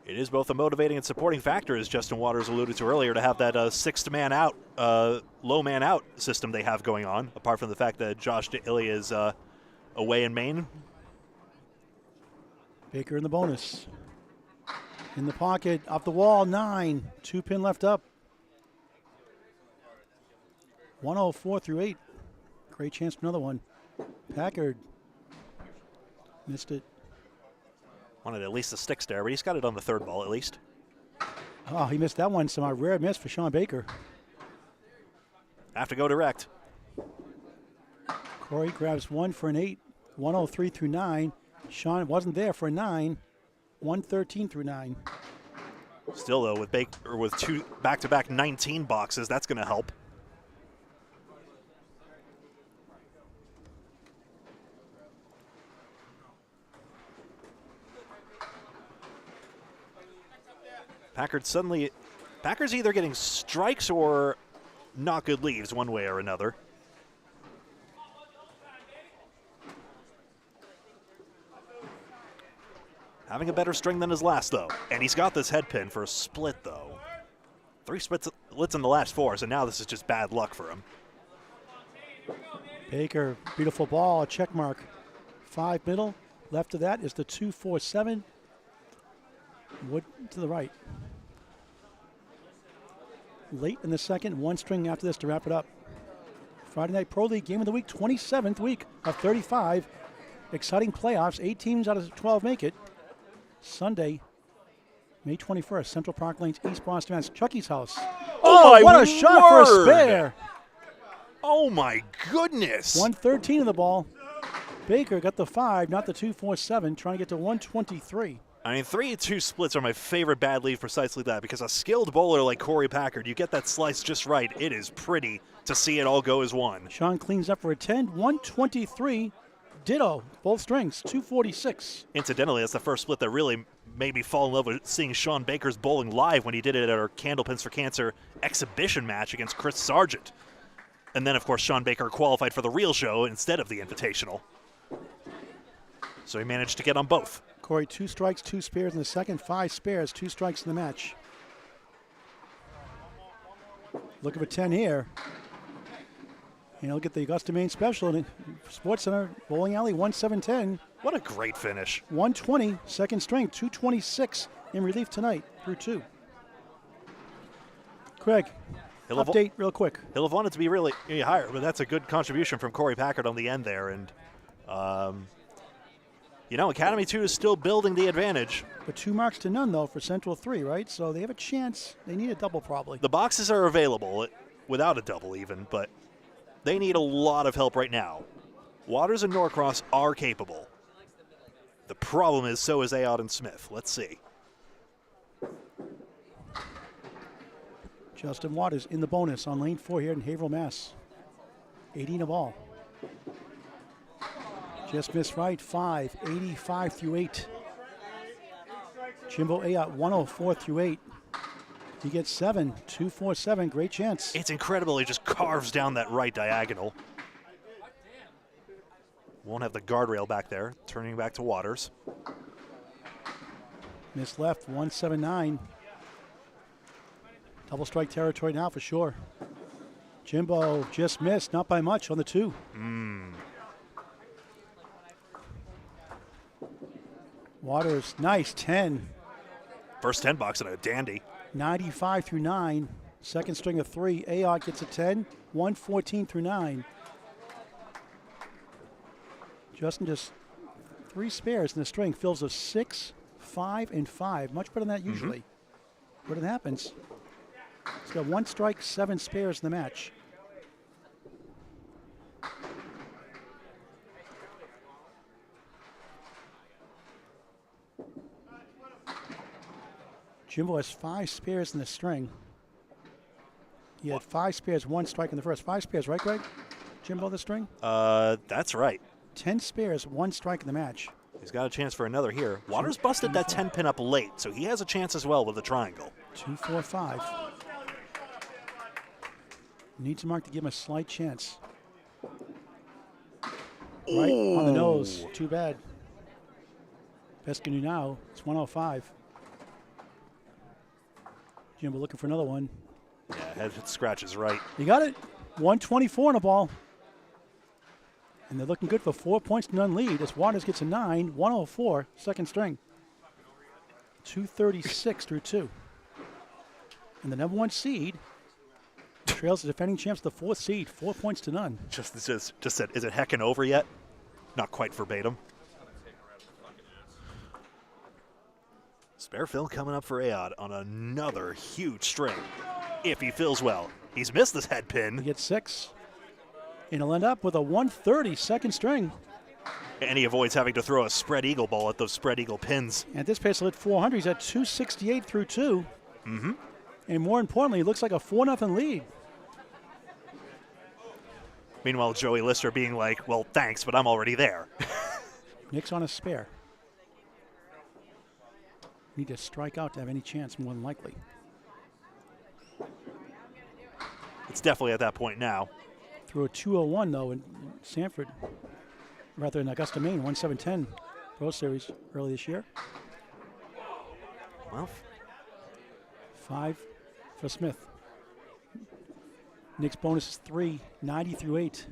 Speaker 1: It is both a motivating and supporting factor, as Justin Waters alluded to earlier, to have that sixth man out, low man out system they have going on, apart from the fact that Josh DeIlly is away in Maine.
Speaker 2: Baker in the bonus. In the pocket, off the wall, 9. 2 pin left up. 104 through 8. Great chance for another one. Packard missed it.
Speaker 1: Wanted at least a stick stare, but he's got it on the third ball at least.
Speaker 2: Oh, he missed that one. So a rare miss for Shawn Baker.
Speaker 1: Have to go direct.
Speaker 2: Korey grabs 1 for an 8. 103 through 9. Shawn wasn't there for a 9. 113 through 9.
Speaker 1: Still though, with Baker with 2 back-to-back 19 boxes, that's going to help. Packard's either getting strikes or not good leaves one way or another. Having a better string than his last, though. And he's got this head pin for a split, though. 3 splits in the last 4, so now this is just bad luck for him.
Speaker 2: Baker, beautiful ball, a check mark. 5 middle. Left of that is the 2-4-7. Wood to the right. Late in the second, 1 string after this to wrap it up. Friday Night Pro League Game of the Week, 27th week of 35. Exciting playoffs. 8 teams out of 12 make it. Sunday, May 21st, Central Park Lanes, East Boston, Mass. Chucky's house.
Speaker 1: Oh,
Speaker 2: what a shot for a spare.
Speaker 1: Oh, my goodness.
Speaker 2: 113 of the ball. Baker got the 5, not the 2-4-7, trying to get to 123.
Speaker 1: I mean, 3-2 splits are my favorite bad lead, precisely that, because a skilled bowler like Korey Packard, you get that slice just right. It is pretty to see it all go as one.
Speaker 2: Shawn cleans up for a 10, 123. Ditto, both strings, 246.
Speaker 1: Incidentally, that's the first split that really made me fall in love with seeing Shawn Baker's bowling live when he did it at our Candlepins for Cancer exhibition match against Chris Sargent. And then, of course, Shawn Baker qualified for the real show instead of the Invitational. So he managed to get on both.
Speaker 2: Korey, 2 strikes, 2 spares in the second, 5 spares, 2 strikes in the match. Looking for 10 here. And he'll get the Augusta Main Special in Sports Center, Bowling Alley, 1-7-10.
Speaker 1: What a great finish.
Speaker 2: 120, second string, 226 in relief tonight through 2. Craig, update real quick.
Speaker 1: He'll have wanted to be really higher, but that's a good contribution from Korey Packard on the end there. And, you know, Academy 2 is still building the advantage.
Speaker 2: But 2 marks to none, though, for Central 3, right? So they have a chance. They need a double, probably.
Speaker 1: The boxes are available without a double even, but they need a lot of help right now. Waters and Norcross are capable. The problem is so is Ayotte and Smith. Let's see.
Speaker 2: Justin Waters in the bonus on lane 4 here in Haverhill, Mass. 18 of all. Just missed right, 5, 85 through 8. Jimbo Ayotte, 104 through 8. He gets 7, 2-4-7, great chance.
Speaker 1: It's incredible, he just carves down that right diagonal. Won't have the guardrail back there, turning back to Waters.
Speaker 2: Missed left, 179. Double strike territory now for sure. Jimbo just missed, not by much on the 2. Waters, nice, 10.
Speaker 1: First 10 box and a dandy.
Speaker 2: 95 through 9. Second string of 3. Ayotte gets a 10. 114 through 9. Justin just 3 spares in the string, fills a 6, 5, and 5. Much better than that usually. But it happens. He's got 1 strike, 7 spares in the match. Jimbo has 5 spares in the string. He had 5 spares, 1 strike in the first. 5 spares, right, Greg? Jimbo, the string?
Speaker 1: That's right.
Speaker 2: 10 spares, 1 strike in the match.
Speaker 1: He's got a chance for another here. Waters busted that 10 pin up late, so he has a chance as well with the triangle.
Speaker 2: 2, 4, 5. Needs a mark to give him a slight chance. Right on the nose. Too bad. Best can do now. It's 105. Jimbo looking for another one.
Speaker 1: Yeah, head scratches right.
Speaker 2: You got it. 124 on the ball. And they're looking good for 4 points to none lead as Waters gets a 9, 104, second string. 236 through 2. And the number 1 seed trails the defending champs, the 4th seed, 4 points to none.
Speaker 1: Just said, is it heckin' over yet? Not quite verbatim. Spare fill coming up for Ayotte on another huge string. If he fills well. He's missed this head pin.
Speaker 2: He gets 6. And he'll end up with a 130 second string.
Speaker 1: And he avoids having to throw a spread eagle ball at those spread eagle pins.
Speaker 2: At this pace, he'll hit 400. He's at 268 through 2.
Speaker 1: Mm-hmm.
Speaker 2: And more importantly, it looks like a 4-0 lead.
Speaker 1: Meanwhile, Joey Lister being like, well, thanks, but I'm already there.
Speaker 2: Nick's on a spare. Need to strike out to have any chance, more than likely.
Speaker 1: It's definitely at that point now.
Speaker 2: Threw a 201 though in Sanford, rather in Augusta, Maine, 1710 Pro Series early this year.
Speaker 1: Well,
Speaker 2: 5 for Smith. Nick's bonus is 3, 90 through 8.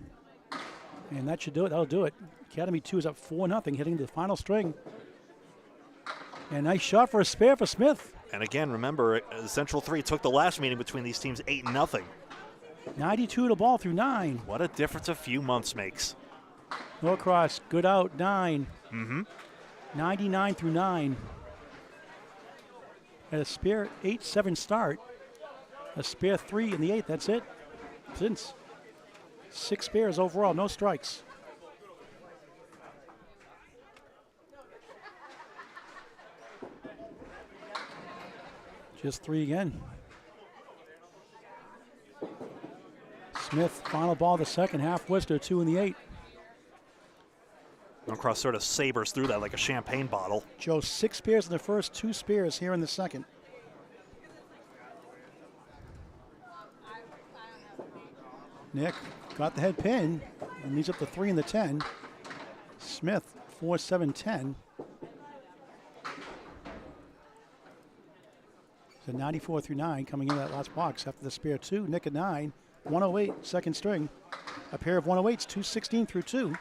Speaker 2: And that should do it. That'll do it. Academy 2 is up 4-0, hitting the final string. And nice shot for a spare for Smith.
Speaker 1: and again, remember, Central 3 took the last meeting between these teams 8-0.
Speaker 2: 92 to the ball through 9.
Speaker 1: What a difference a few months makes.
Speaker 2: Norcross, good out, 9.
Speaker 1: Mm-hmm.
Speaker 2: 99 through 9. Had a spare 8-7 start. A spare 3 in the 8th, that's it. Since 6 spares overall, no strikes. Just 3 again. Smith, final ball of the second half, Worcester 2 in the 8.
Speaker 1: Norcross sort of sabers through that like a champagne bottle.
Speaker 2: Joe, 6 spares in the first, 2 spares here in the second. Nick got the head pin and leaves up the 3 and the 10. Smith, 4-7-10. So 94 through 9 coming into that last box after the spare 2. Nick at 9, 108, second string. A pair of 108s, 216 through 2.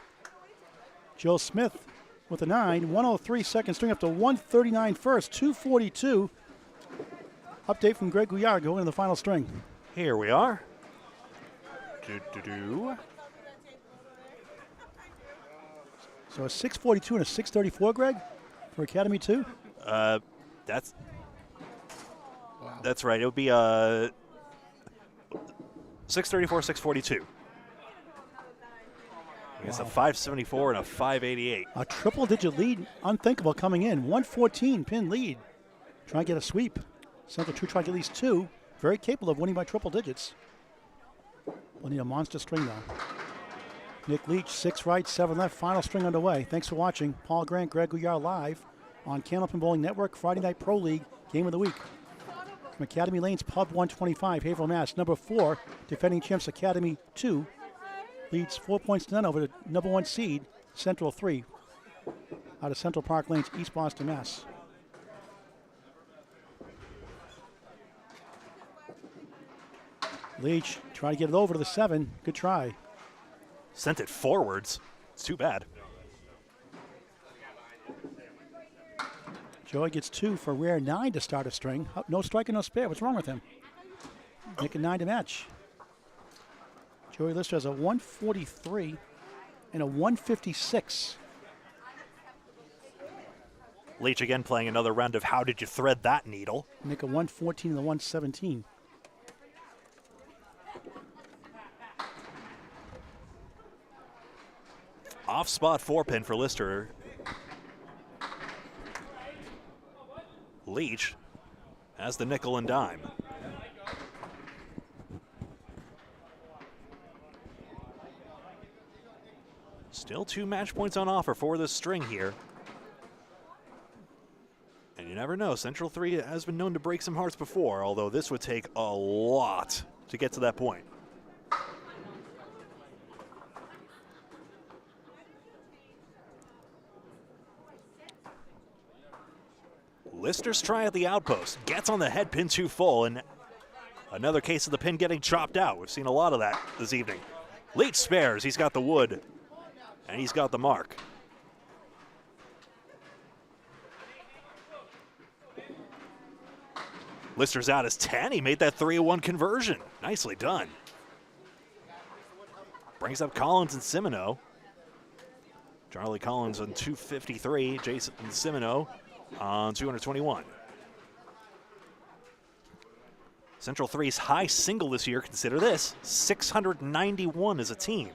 Speaker 2: Joe Smith with a 9, 103 second string up to 139 first, 242. Update from Greg Gouillart going into the final string.
Speaker 1: Here we are. Do-do-do.
Speaker 2: So a 642 and a 634, Greg, for Academy 2?
Speaker 1: That's right. It would be 634, 642. It's a 574 and a 588.
Speaker 2: A triple-digit lead, unthinkable coming in. 114 pin lead. Trying to get a sweep. Central 2 trying to get at least 2. Very capable of winning by triple digits. We'll need a monster string, though. Nick Leach, 6 right, 7 left. Final string underway. Thanks for watching. Paul Grant, Greg Gouillart live on Candlepin Bowling Network. Friday Night Pro League Game of the Week. From Academy Lanes, Pub 125, Haverhill, Mass. Number 4, defending champs Academy 2. Leads 4 points to none over the number 1 seed, Central 3, out of Central Park Lanes, East Boston, Mass. Leach trying to get it over to the 7. Good try.
Speaker 1: Sent it forwards. It's too bad.
Speaker 2: Joey gets 2 for rare 9 to start a string. No strike and no spare. What's wrong with him? Nick at 9 to match. Joey Lister has a 143 and a 156.
Speaker 1: Leach again playing another round of how did you thread that needle.
Speaker 2: Make a 114 and a 117.
Speaker 1: Off spot 4-pin for Lister. Leach has the nickel and dime. Still 2 match points on offer for this string here. And you never know, Central 3 has been known to break some hearts before, although this would take a lot to get to that point. Lister's try at the outpost, gets on the head pin too full, and another case of the pin getting chopped out. We've seen a lot of that this evening. Leach spares, he's got the wood, and he's got the mark. Lister's out as 10, he made that 3-1 conversion. Nicely done. Brings up Collins and Simoneau. Charlie Collins on 253, Jason Simoneau on 221. Central 3's high single this year, consider this, 691 as a team.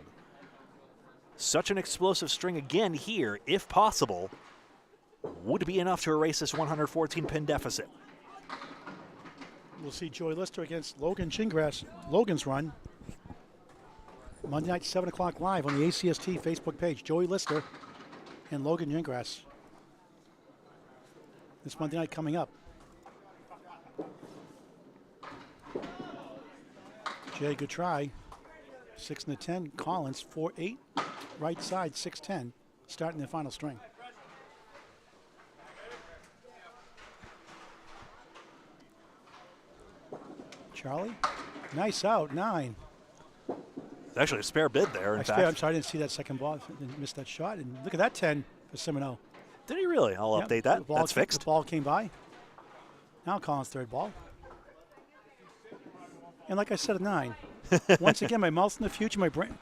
Speaker 1: Such an explosive string again here, if possible, would be enough to erase this 114-pin deficit.
Speaker 2: We'll see Joey Lister against Logan Gingras. Logan's run. Monday night, 7 o'clock live on the ACST Facebook page. Joey Lister and Logan Gingras. This Monday night coming up. Jay, good try. 6 and a 10. Collins, 4-8. Right side, 6-10. Starting the final string. Charlie, nice out, 9.
Speaker 1: It's actually a spare bid there, in fact.
Speaker 2: I'm sorry, I didn't see that second ball. Didn't miss that shot. And look at that 10 for Simoneau.
Speaker 1: Did he really? I'll update that. That's fixed.
Speaker 2: The ball came by. Now Collins' third ball. And like I said, a 9. Once again, my mouth's in the future, my brain.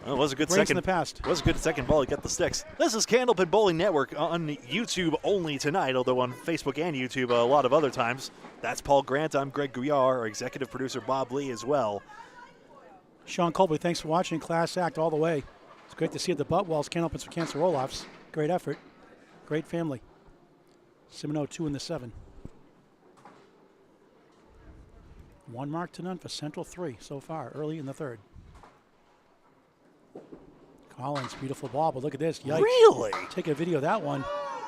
Speaker 1: Well, it was a good
Speaker 2: brains
Speaker 1: second.
Speaker 2: in the past.
Speaker 1: It was a good second ball to get the sticks. This is Candlepin Bowling Network on YouTube only tonight, although on Facebook and YouTube a lot of other times. That's Paul Grant. I'm Greg Gouillart. Our executive producer Bob Lee as well.
Speaker 2: Shawn Colby, thanks for watching. Class act all the way. It's great to see at the butt walls, Candlepins for Cancer roll-offs. Great effort. Great family. Simoneau 2 in the 7. 1 mark to none for Central 3 so far, early in the third. Collins, beautiful ball, but look at this. Yikes.
Speaker 1: Really?
Speaker 2: Take a video of that one.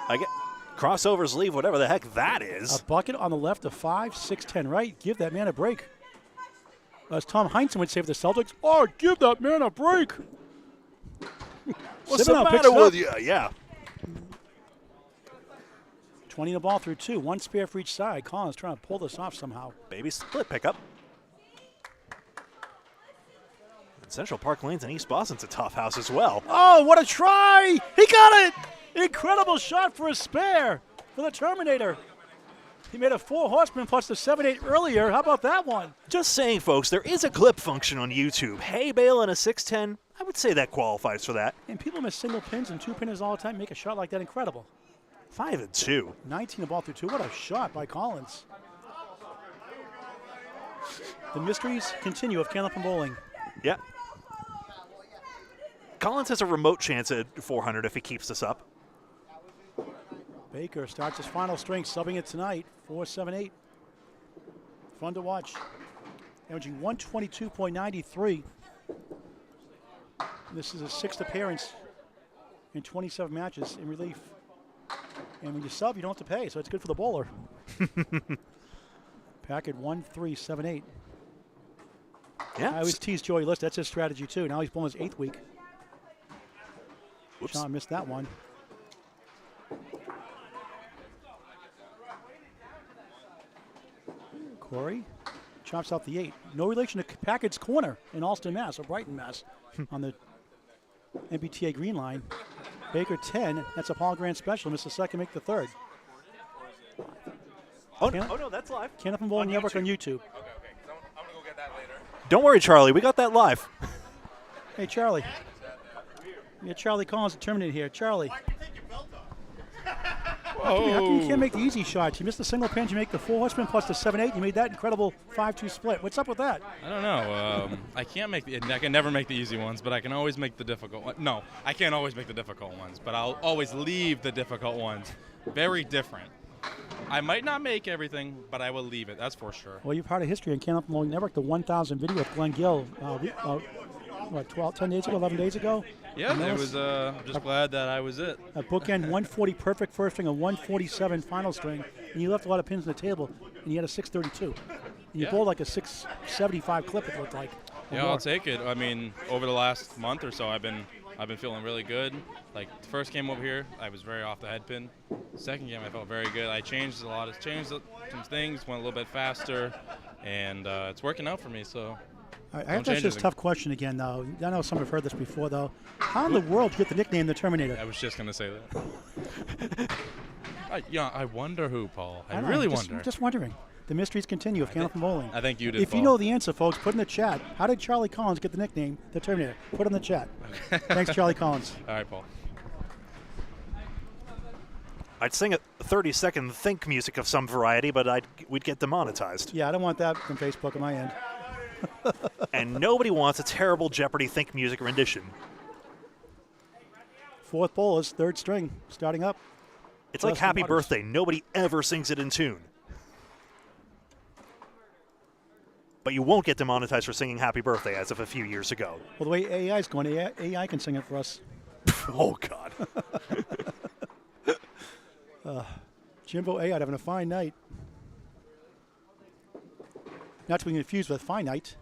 Speaker 1: I get crossovers leave, whatever the heck that is.
Speaker 2: A bucket on the left of 5, 6-10 right. Give that man a break. As Tom Heinsohn would say for the Celtics, oh, give that man a break.
Speaker 1: What's the matter with you? Yeah.
Speaker 2: 20 the ball through 2. 1 spare for each side. Collins trying to pull this off somehow.
Speaker 1: Baby split pickup. Central Park Lanes and East Boston's a tough house as well.
Speaker 2: Oh, what a try! He got it! Incredible shot for a spare for the Terminator. He made a 4 horseman plus the 7-8 earlier. How about that one?
Speaker 1: Just saying, folks, there is a clip function on YouTube. Hay bale and a 6'10", I would say that qualifies for that.
Speaker 2: And people miss single pins and 2 pinners all the time. Make a shot like that incredible.
Speaker 1: 5 and 2.
Speaker 2: 19 the ball through 2. What a shot by Collins. The mysteries continue of Candlepin Bowling.
Speaker 1: Yeah. Collins has a remote chance at 400 if he keeps this up.
Speaker 2: Baker starts his final string, subbing it tonight. 4-7-8. Fun to watch. Averaging 122.93. This is his 6th appearance in 27 matches in relief. And when you sub, you don't have to pay, so it's good for the bowler. Packard 1-3-7-8.
Speaker 1: Yeah.
Speaker 2: I always tease Joey Lister. That's his strategy, too. Now he's bowling his 8th week.
Speaker 1: Whoops.
Speaker 2: Shawn missed that one. Korey chops out the 8. No relation to Packard's corner in Alston, Mass, or Brighton, Mass, on the MBTA green line. Baker 10. That's a Paul Grant special. Missed the second, make the third.
Speaker 1: Oh, no, that's live.
Speaker 2: Candlepin Bowling Network on YouTube.
Speaker 7: Okay, I'm gonna go get that later.
Speaker 1: Don't worry, Charlie. We got that live.
Speaker 2: Hey, Charlie. We got Charlie Collins, the Terminator here. Charlie,
Speaker 7: Oh.
Speaker 2: how come you can't make the easy shots? You missed the single pinch, you make the 4 horseman plus the 7-8. You made that incredible 5-2 split. What's up with that?
Speaker 7: I don't know. I can never make the easy ones, but I can always make the difficult ones. No, I can't always make the difficult ones, but I'll always leave the difficult ones. Very different. I might not make everything, but I will leave it. That's for sure.
Speaker 2: Well, you're part of history on Candlepin Bowling Network, the 1,000 video with Glenn Gill, 10 days ago, 11 days ago?
Speaker 7: Yeah, it was. Just glad that I was it.
Speaker 2: A bookend 140 perfect first string, a 147 final string, and you left a lot of pins on the table, and you had a 632. And you bowled like a 675 clip, it looked like.
Speaker 7: Yeah, I'll take it. I mean, over the last month or so, I've been feeling really good. Like the first game over here, I was very off the head pin. Second game, I felt very good. I changed some things, went a little bit faster, and it's working out for me. So.
Speaker 2: I have to ask this tough question again, though. I know some have heard this before, though. How in the world did you get the nickname the Terminator?
Speaker 7: I was just going to say that. I wonder who, Paul. I really wonder.
Speaker 2: Just wondering. The mysteries continue of Candlepin Bowling.
Speaker 7: I think you did,
Speaker 2: If
Speaker 7: Paul.
Speaker 2: you know the answer, folks, put in the chat. How did Charlie Collins get the nickname the Terminator? Put it in the chat. Thanks, Charlie Collins.
Speaker 7: All right, Paul.
Speaker 1: I'd sing a 30-second think music of some variety, but we'd get demonetized.
Speaker 2: Yeah, I don't want that from Facebook on my end.
Speaker 1: And nobody wants a terrible Jeopardy think music rendition.
Speaker 2: Fourth bowl is third string, starting up.
Speaker 1: It's like
Speaker 2: Justin
Speaker 1: Happy
Speaker 2: Waters.
Speaker 1: Birthday. Nobody ever sings it in tune. But you won't get demonetized for singing Happy Birthday as of a few years ago.
Speaker 2: Well, the way AI is going, AI can sing it for us.
Speaker 1: Oh, God.
Speaker 2: Jimbo Ayotte having a fine night. Not to be confused with finite.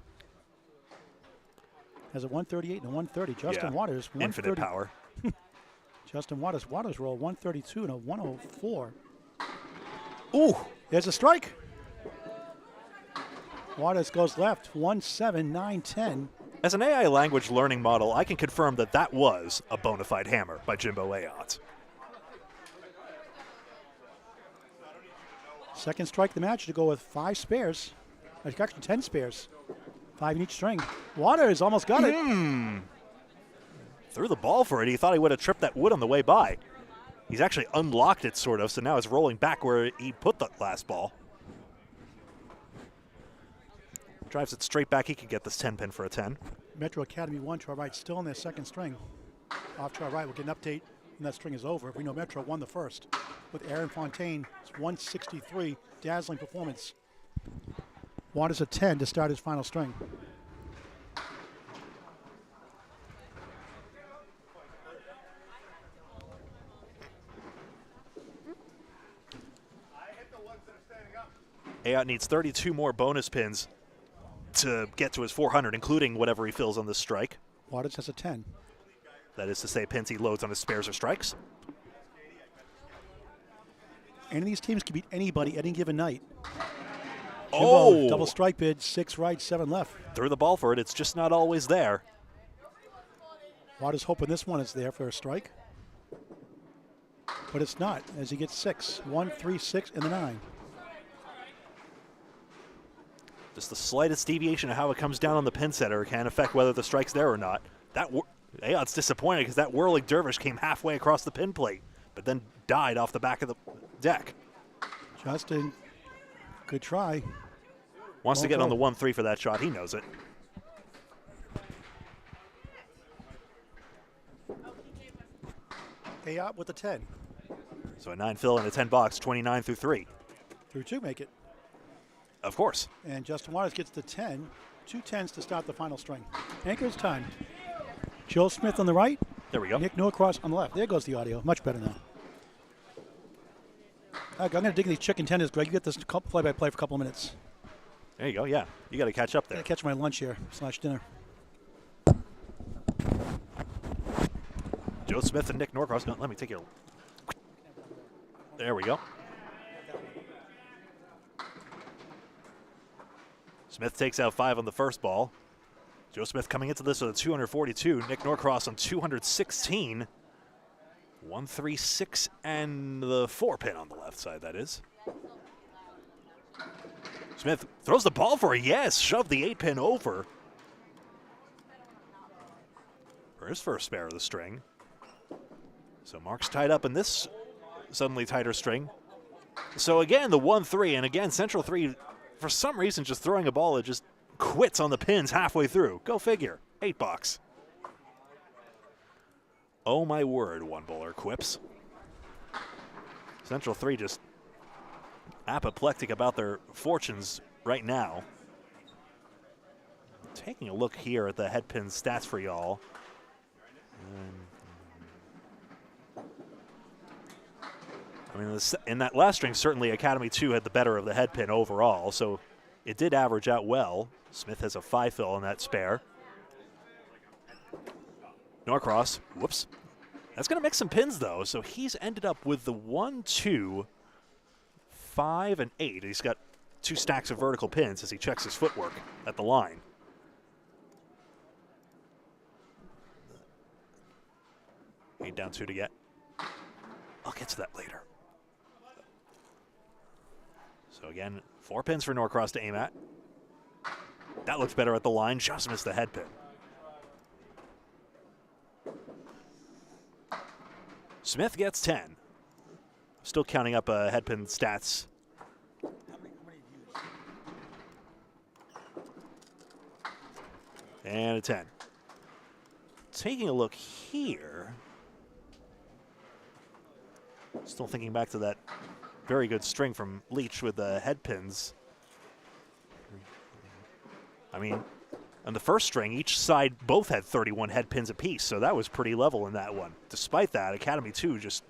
Speaker 2: Has a 138 and a 130. Justin Waters, 130.
Speaker 1: Infinite power.
Speaker 2: Justin Waters roll 132 and a 104.
Speaker 1: Ooh.
Speaker 2: There's a strike. Waters goes left, 1-7-9-10.
Speaker 1: As an AI language learning model, I can confirm that that was a bona fide hammer by Jimbo Ayotte.
Speaker 2: Second strike of the match to go with 5 spares. Actually, 10 spares. 5 in each string. Waters almost got it.
Speaker 1: Threw the ball for it. He thought he would have tripped that wood on the way by. He's actually unlocked it, sort of, so now it's rolling back where he put the last ball. Drives it straight back. He could get this 10-pin for a 10.
Speaker 2: Metro Academy 1 to our right, still in their second string. Off to our right, we'll get an update when that string is over. We know Metro won the first. With Aaron Fontaine, it's 163, dazzling performance. Waters a 10 to start his final string.
Speaker 1: Ayotte needs 32 more bonus pins to get to his 400, including whatever he fills on this strike.
Speaker 2: Waters has a 10.
Speaker 1: That is to say, pins he loads on his spares or strikes.
Speaker 2: Any of these teams can beat anybody any given night.
Speaker 1: Oh!
Speaker 2: Jimbo, double strike bid, 6 right, 7 left.
Speaker 1: Threw the ball for it. It's just not always there.
Speaker 2: Waters hoping this one is there for a strike. But it's not, as he gets 6. 1, 3, 6, and the 9.
Speaker 1: Just the slightest deviation of how it comes down on the pin setter can affect whether the strike's there or not. Ayotte's disappointed because that whirling dervish came halfway across the pin plate, but then died off the back of the deck.
Speaker 2: Justin, good try.
Speaker 1: Wants to get on the 1-3 for that shot. He knows it.
Speaker 2: Ayotte with a 10.
Speaker 1: So a 9 fill and a 10 box, 29 through 3.
Speaker 2: Through 2 make it.
Speaker 1: Of course.
Speaker 2: And Justin Waters gets the 10. 2 10s to start the final string. Anchor's time. Joel Smith on the right.
Speaker 1: There we go.
Speaker 2: Nick Norcross on the left. There goes the audio. Much better now. I'm going to dig these chicken tenders, Greg. You get this play-by-play for a couple of minutes.
Speaker 1: There you go, yeah. You got to catch up
Speaker 2: I
Speaker 1: there.
Speaker 2: got to catch my lunch here, / dinner.
Speaker 1: Joe Smith and Nick Norcross. No, let me take your... There we go. Smith takes out 5 on the first ball. Joe Smith coming into this with a 242. Nick Norcross on 216. 136 and the 4 pin on the left side, that is. Smith throws the ball for a yes. Shoved the 8 pin over. for his first spare of the string. So Mark's tied up in this suddenly tighter string. So again, the 1-3, and again, Central 3, for some reason, just throwing a ball that just quits on the pins halfway through. Go figure. $8. Oh my word, one bowler quips. Central 3 just apoplectic about their fortunes right now. Taking a look here at the head pin stats for y'all. I mean, in that last string, certainly Academy 2 had the better of the head pin overall, so it did average out well. Smith has a 5 fill on that spare. Norcross, whoops. That's going to mix some pins, though, so he's ended up with the 1, 2, 5, and 8. He's got 2 stacks of vertical pins as he checks his footwork at the line. Eight down 2 to get. I'll get to that later. So again, 4 pins for Norcross to aim at. That looks better at the line, just missed the head pin. Smith gets 10. Still counting up head pin stats. And a 10. Taking a look here. Still thinking back to that very good string from Leach with the head pins. I mean, on the first string, each side both had 31 head pins apiece, so that was pretty level in that one. Despite that, Academy 2 just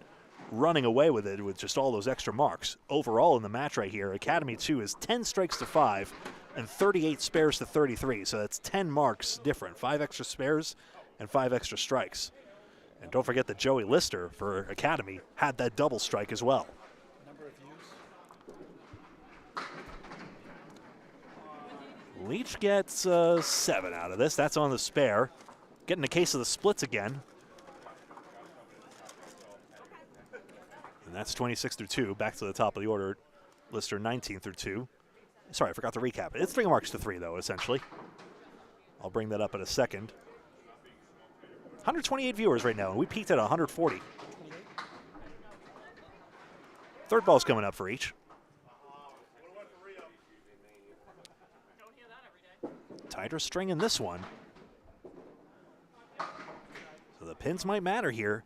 Speaker 1: running away with it with just all those extra marks. Overall in the match right here, Academy 2 is 10 strikes to 5 and 38 spares to 33, so that's 10 marks different. 5 extra spares and 5 extra strikes. And don't forget that Joey Lister for Academy had that double strike as well. Leach gets 7 out of this. That's on the spare. Getting a case of the splits again. And that's 26 through 2. Back to the top of the order. Lister 19 through 2. Sorry, I forgot to recap it. It's 3 marks to 3, though, essentially. I'll bring that up in a second. 128 viewers right now, and we peaked at 140. Third ball's coming up for each. Tighter string in this one. So the pins might matter here.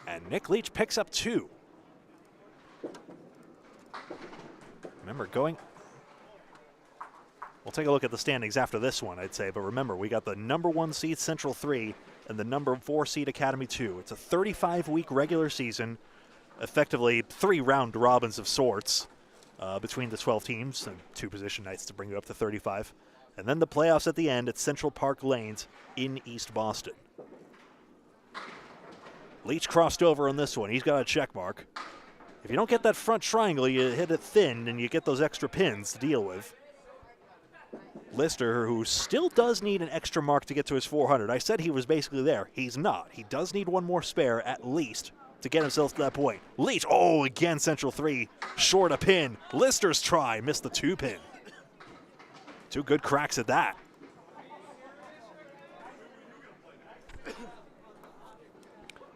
Speaker 1: And Nick Leach picks up 2. Remember, we'll take a look at the standings after this one, I'd say. But remember, we got the number 1 seed Central 3 and the number 4 seed Academy 2. It's a 35-week regular season, effectively 3 round robins of sorts. Between the 12 teams and 2 position nights to bring you up to 35. And then the playoffs at the end at Central Park Lanes in East Boston. Leach crossed over on this one. He's got a check mark. If you don't get that front triangle, you hit it thin and you get those extra pins to deal with. Lister, who still does need an extra mark to get to his 400. I said he was basically there. He's not. He does need 1 more spare at least to get himself to that point. Leach, oh, again, Central 3, short a pin. Lister's try, missed the 2 pin. 2 good cracks at that.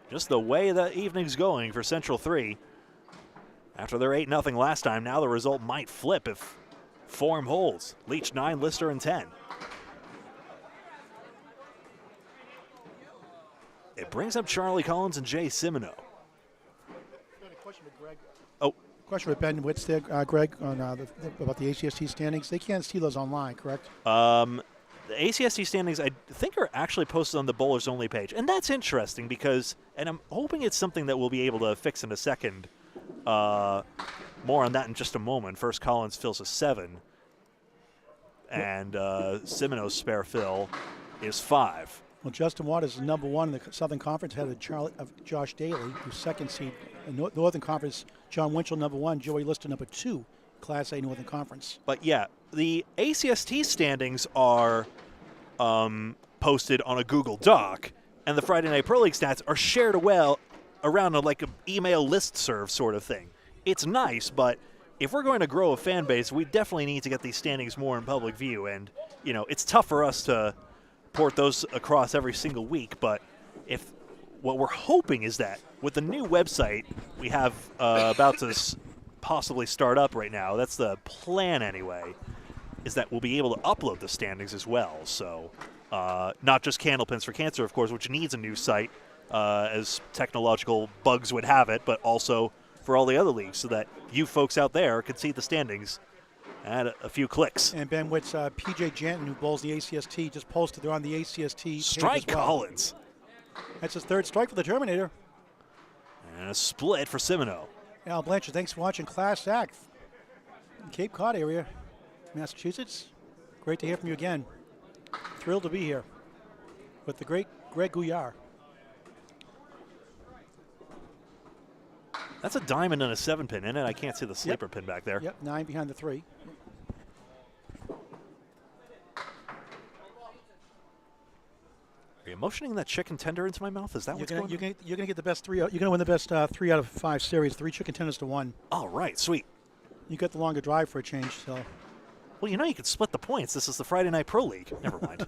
Speaker 1: Just the way the evening's going for Central 3. After their 8-0 last time, now the result might flip if form holds. Leach 9, Lister and 10. It brings up Charlie Collins and Jay Simoneau.
Speaker 2: Question with Ben Witz there, Greg, on about the ACST standings. They can't see those online, correct?
Speaker 1: The ACST standings, I think, are actually posted on the Bowlers Only page. And that's interesting because, and I'm hoping it's something that we'll be able to fix in a second. More on that in just a moment. First, Collins fills a 7. And Simoneau's spare fill is 5.
Speaker 2: Well, Justin Waters is number 1 in the Southern Conference, ahead of Josh Daly, who's 2nd seed. In Northern Conference, John Winchell, number 1, Joey Lister, number 2, Class A Northern Conference.
Speaker 1: But yeah, the ACST standings are posted on a Google Doc, and the Friday Night Pro League stats are shared around like an email listserv sort of thing. It's nice, but if we're going to grow a fan base, we definitely need to get these standings more in public view. And, you know, it's tough for us to report those across every single week, but if what we're hoping is that with the new website we have about to possibly start up right now, that's the plan anyway, is that we'll be able to upload the standings as well. So not just Candlepins for Cancer, of course, which needs a new site as technological bugs would have it, but also for all the other leagues so that you folks out there can see the standings at a few clicks.
Speaker 2: And Ben Witt's PJ Janton, who bowls the ACST, just posted they're on the ACST.
Speaker 1: Strike
Speaker 2: page as well.
Speaker 1: Collins.
Speaker 2: That's his third strike for the Terminator.
Speaker 1: And a split for Simoneau.
Speaker 2: Al Blanchard, thanks for watching Class Act in Cape Cod area, Massachusetts. Great to hear from you again. Thrilled to be here with the great Greg Gouillart.
Speaker 1: That's a diamond and a 7-pin in it. I can't see the sleeper pin back there.
Speaker 2: Yep, 9 behind the 3.
Speaker 1: Are you motioning that chicken tender into my mouth? Is that what's going on?
Speaker 2: You're gonna get the best 3. You're gonna win the best 3 out of 5 series. 3 chicken tenders to 1.
Speaker 1: All right, sweet.
Speaker 2: You got the longer drive for a change. So.
Speaker 1: Well, you know you could split the points. This is the Friday Night Pro League. Never mind.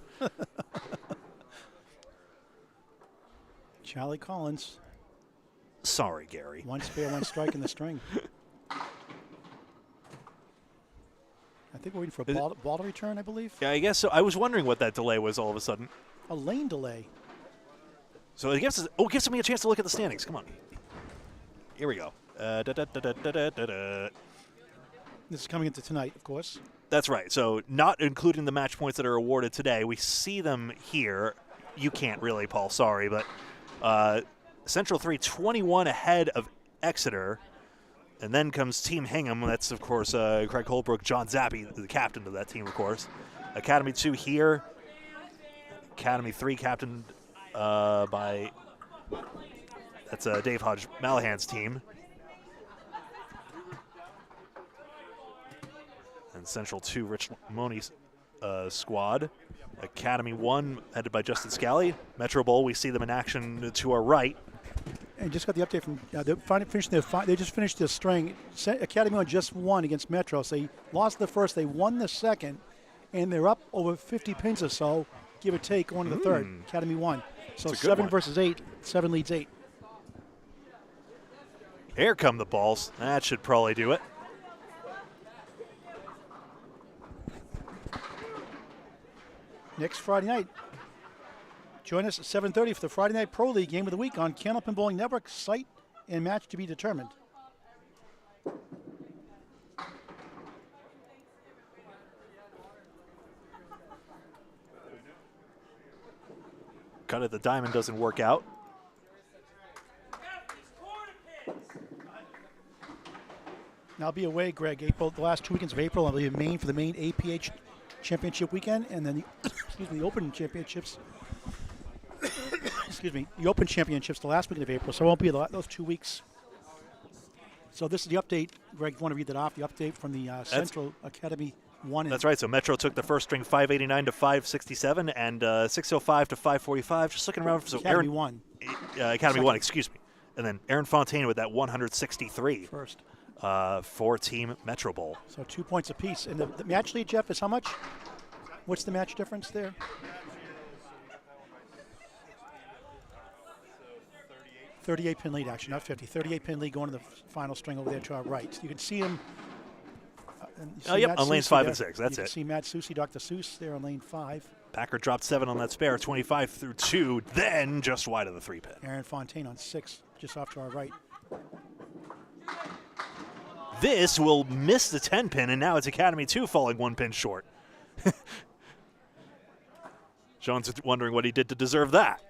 Speaker 2: Charlie Collins.
Speaker 1: Sorry, Gary.
Speaker 2: 1 spare, 1 strike in the string. I think we're waiting for a ball to return, I believe.
Speaker 1: Yeah, I guess so. I was wondering what that delay was all of a sudden.
Speaker 2: A lane delay.
Speaker 1: So it gives me a chance to look at the standings. Come on. Here we go.
Speaker 2: This is coming into tonight, of course.
Speaker 1: That's right. So not including the match points that are awarded today. We see them here. You can't really, Paul. Sorry, but Central 3, 21 ahead of Exeter. And then comes Team Hingham. That's, of course, Craig Holbrook, John Zappi, the captain of that team, of course. Academy 2 here. Academy 3 captained by, that's Dave Hodge Malahan's team. And Central 2, Rich Moni's squad. Academy 1, headed by Justin Scally. Metro Bowl, we see them in action to our right.
Speaker 2: And just got the update from they just finished their string. Academy 1 just won against Metro. So they lost the first, they won the second, and they're up over 50 pins or so, give or take, going to the third. Academy 1. So 7 versus 8. 7 leads 8.
Speaker 1: Here come the balls. That should probably do it.
Speaker 2: Next Friday night. Join us at 7:30 for the Friday Night Pro League Game of the Week on Candlepin Bowling Network. Site and match to be determined.
Speaker 1: Cut it, the diamond doesn't work out.
Speaker 2: Now I'll be away, Greg, April, the last 2 weekends of April. I'll be in Maine for the Maine APH Championship weekend, and then the Open Championships. The Open Championships the last weekend of April, so I won't be those 2 weeks. So this is the update. Greg, if you want to read that off, the update from the Central Academy 1.
Speaker 1: That's right. So Metro took the first string 589 to 567 and 605 to 545. Just looking around for
Speaker 2: Academy 1.
Speaker 1: Academy 1, excuse me. And then Aaron Fontaine with that 163.
Speaker 2: First.
Speaker 1: For Team Metro Bowl.
Speaker 2: So 2 points apiece. And the match lead, Jeff, is how much? What's the match difference there? 38 pin lead, actually, not 50. 38 pin lead going to the final string over there to our right. You can see him.
Speaker 1: Yep, on lanes 5 and 6. That's it.
Speaker 2: You can see Matt Susi, Dr. Seuss there on lane 5.
Speaker 1: Packard dropped 7 on that spare, 25 through 2, then just wide of the 3 pin.
Speaker 2: Aaron Fontaine on 6, just off to our right.
Speaker 1: This will miss the 10 pin, and now it's Academy 2 falling 1 pin short. Shawn's wondering what he did to deserve that.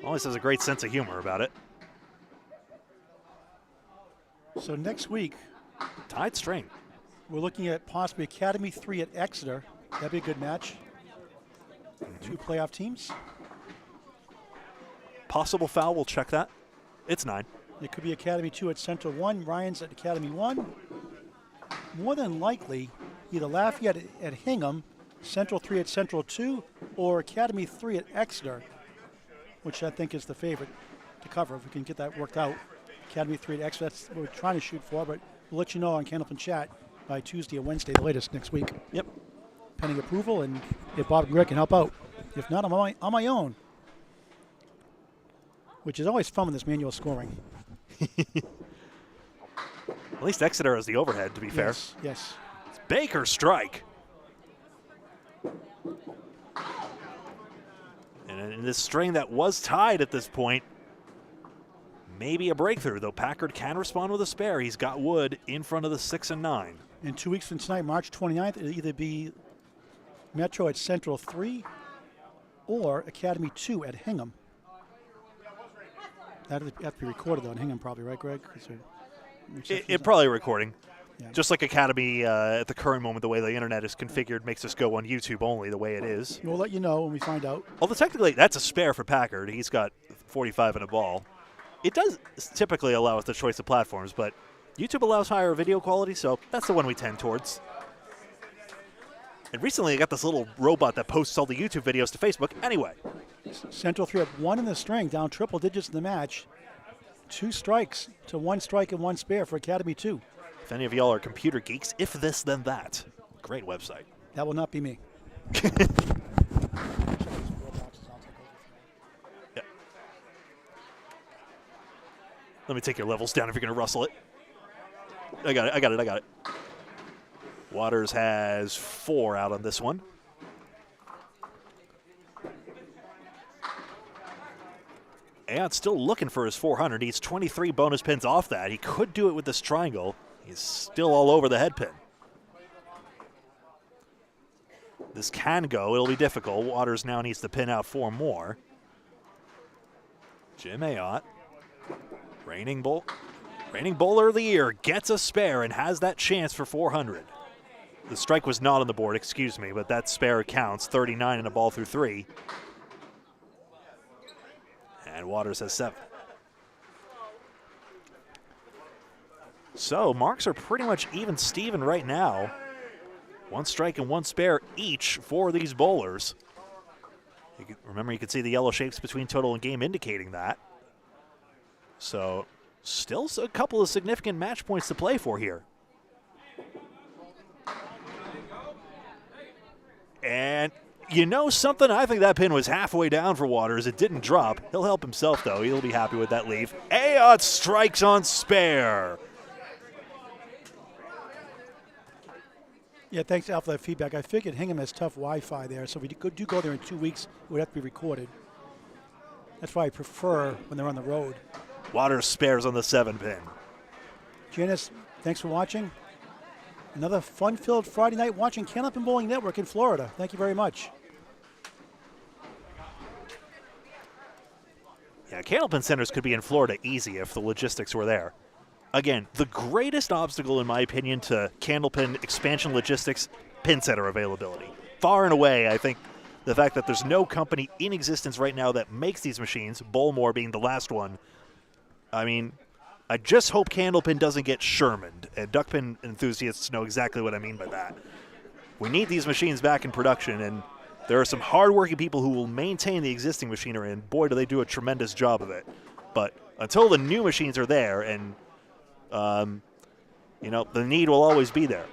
Speaker 1: Always has a great sense of humor about it.
Speaker 2: So next week,
Speaker 1: tied string.
Speaker 2: We're looking at possibly Academy 3 at Exeter. That'd be a good match. 2 playoff teams.
Speaker 1: Possible foul, we'll check that. It's 9.
Speaker 2: It could be Academy 2 at Central 1, Ryan's at Academy 1. More than likely, either Lafayette at Hingham, Central 3 at Central 2, or Academy 3 at Exeter, which I think is the favorite to cover if we can get that worked out. Academy 3 at Exeter, that's what we're trying to shoot for, but we'll let you know on Candlepin Chat by Tuesday or Wednesday, the latest next week.
Speaker 1: Yep.
Speaker 2: Pending approval, and if Bob and Greg can help out. If not, I'm on my own. Which is always fun with this manual scoring.
Speaker 1: At least Exeter has the overhead, to be fair.
Speaker 2: Yes.
Speaker 1: It's Baker strike. And in this string that was tied at this point, maybe a breakthrough, though Packard can respond with a spare. He's got wood in front of the 6 and 9.
Speaker 2: In 2 weeks from tonight, March 29th, it'll either be Metro at Central 3 or Academy 2 at Hingham. That'll have to be recorded, though, in Hingham probably, right, Greg?
Speaker 1: It probably recording.
Speaker 2: Yeah.
Speaker 1: Just like Academy at the current moment, the way the internet is configured makes us go on YouTube only the way it is.
Speaker 2: We'll let you know when we find out.
Speaker 1: Although technically that's a spare for Packard. He's got 45 in a ball. It does typically allow us the choice of platforms, but YouTube allows higher video quality, so that's the one we tend towards. And recently I got this little robot that posts all the YouTube videos to Facebook. Anyway.
Speaker 2: Central 3 at 1 in the string, down triple digits in the match. 2 strikes to 1 strike and 1 spare for Academy 2.
Speaker 1: If any of y'all are computer geeks, if this, then that. Great website.
Speaker 2: That will not be me.
Speaker 1: Yeah. Let me take your levels down if you're going to rustle it. I got it. Waters has 4 out on this one. Ayotte still looking for his 400. He's 23 bonus pins off that. He could do it with this triangle. He's still all over the head pin. This can go. It'll be difficult. Waters now needs to pin out 4 more. Jim Ayotte, reigning bowler of the year, gets a spare and has that chance for 400. The strike was not on the board, excuse me, but that spare counts. 39 in a ball through 3. And Waters has 7. So marks are pretty much even Steven right now. 1 strike and 1 spare each for these bowlers. Remember, you can see the yellow shapes between total and game indicating that. So still a couple of significant match points to play for here. And you know something? I think that pin was halfway down for Waters. It didn't drop. He'll help himself, though. He'll be happy with that leave. Ayotte strikes on spare.
Speaker 2: Yeah, thanks, Al, for that feedback. I figured Hingham has tough Wi-Fi there, so if we do go there in 2 weeks, it would have to be recorded. That's why I prefer when they're on the road.
Speaker 1: Waters spares on the 7 pin.
Speaker 2: Janice, thanks for watching. Another fun-filled Friday night watching Candlepin Bowling Network in Florida. Thank you very much.
Speaker 1: Yeah, Candlepin centers could be in Florida easy if the logistics were there. Again, the greatest obstacle, in my opinion, to Candlepin expansion logistics, pin center availability. Far and away, I think the fact that there's no company in existence right now that makes these machines, Bowlmore being the last one. I mean, I just hope Candlepin doesn't get Shermaned, and duckpin enthusiasts know exactly what I mean by that. We need these machines back in production, and there are some hardworking people who will maintain the existing machinery, and boy, do they do a tremendous job of it. But until the new machines are there, and the need will always be there.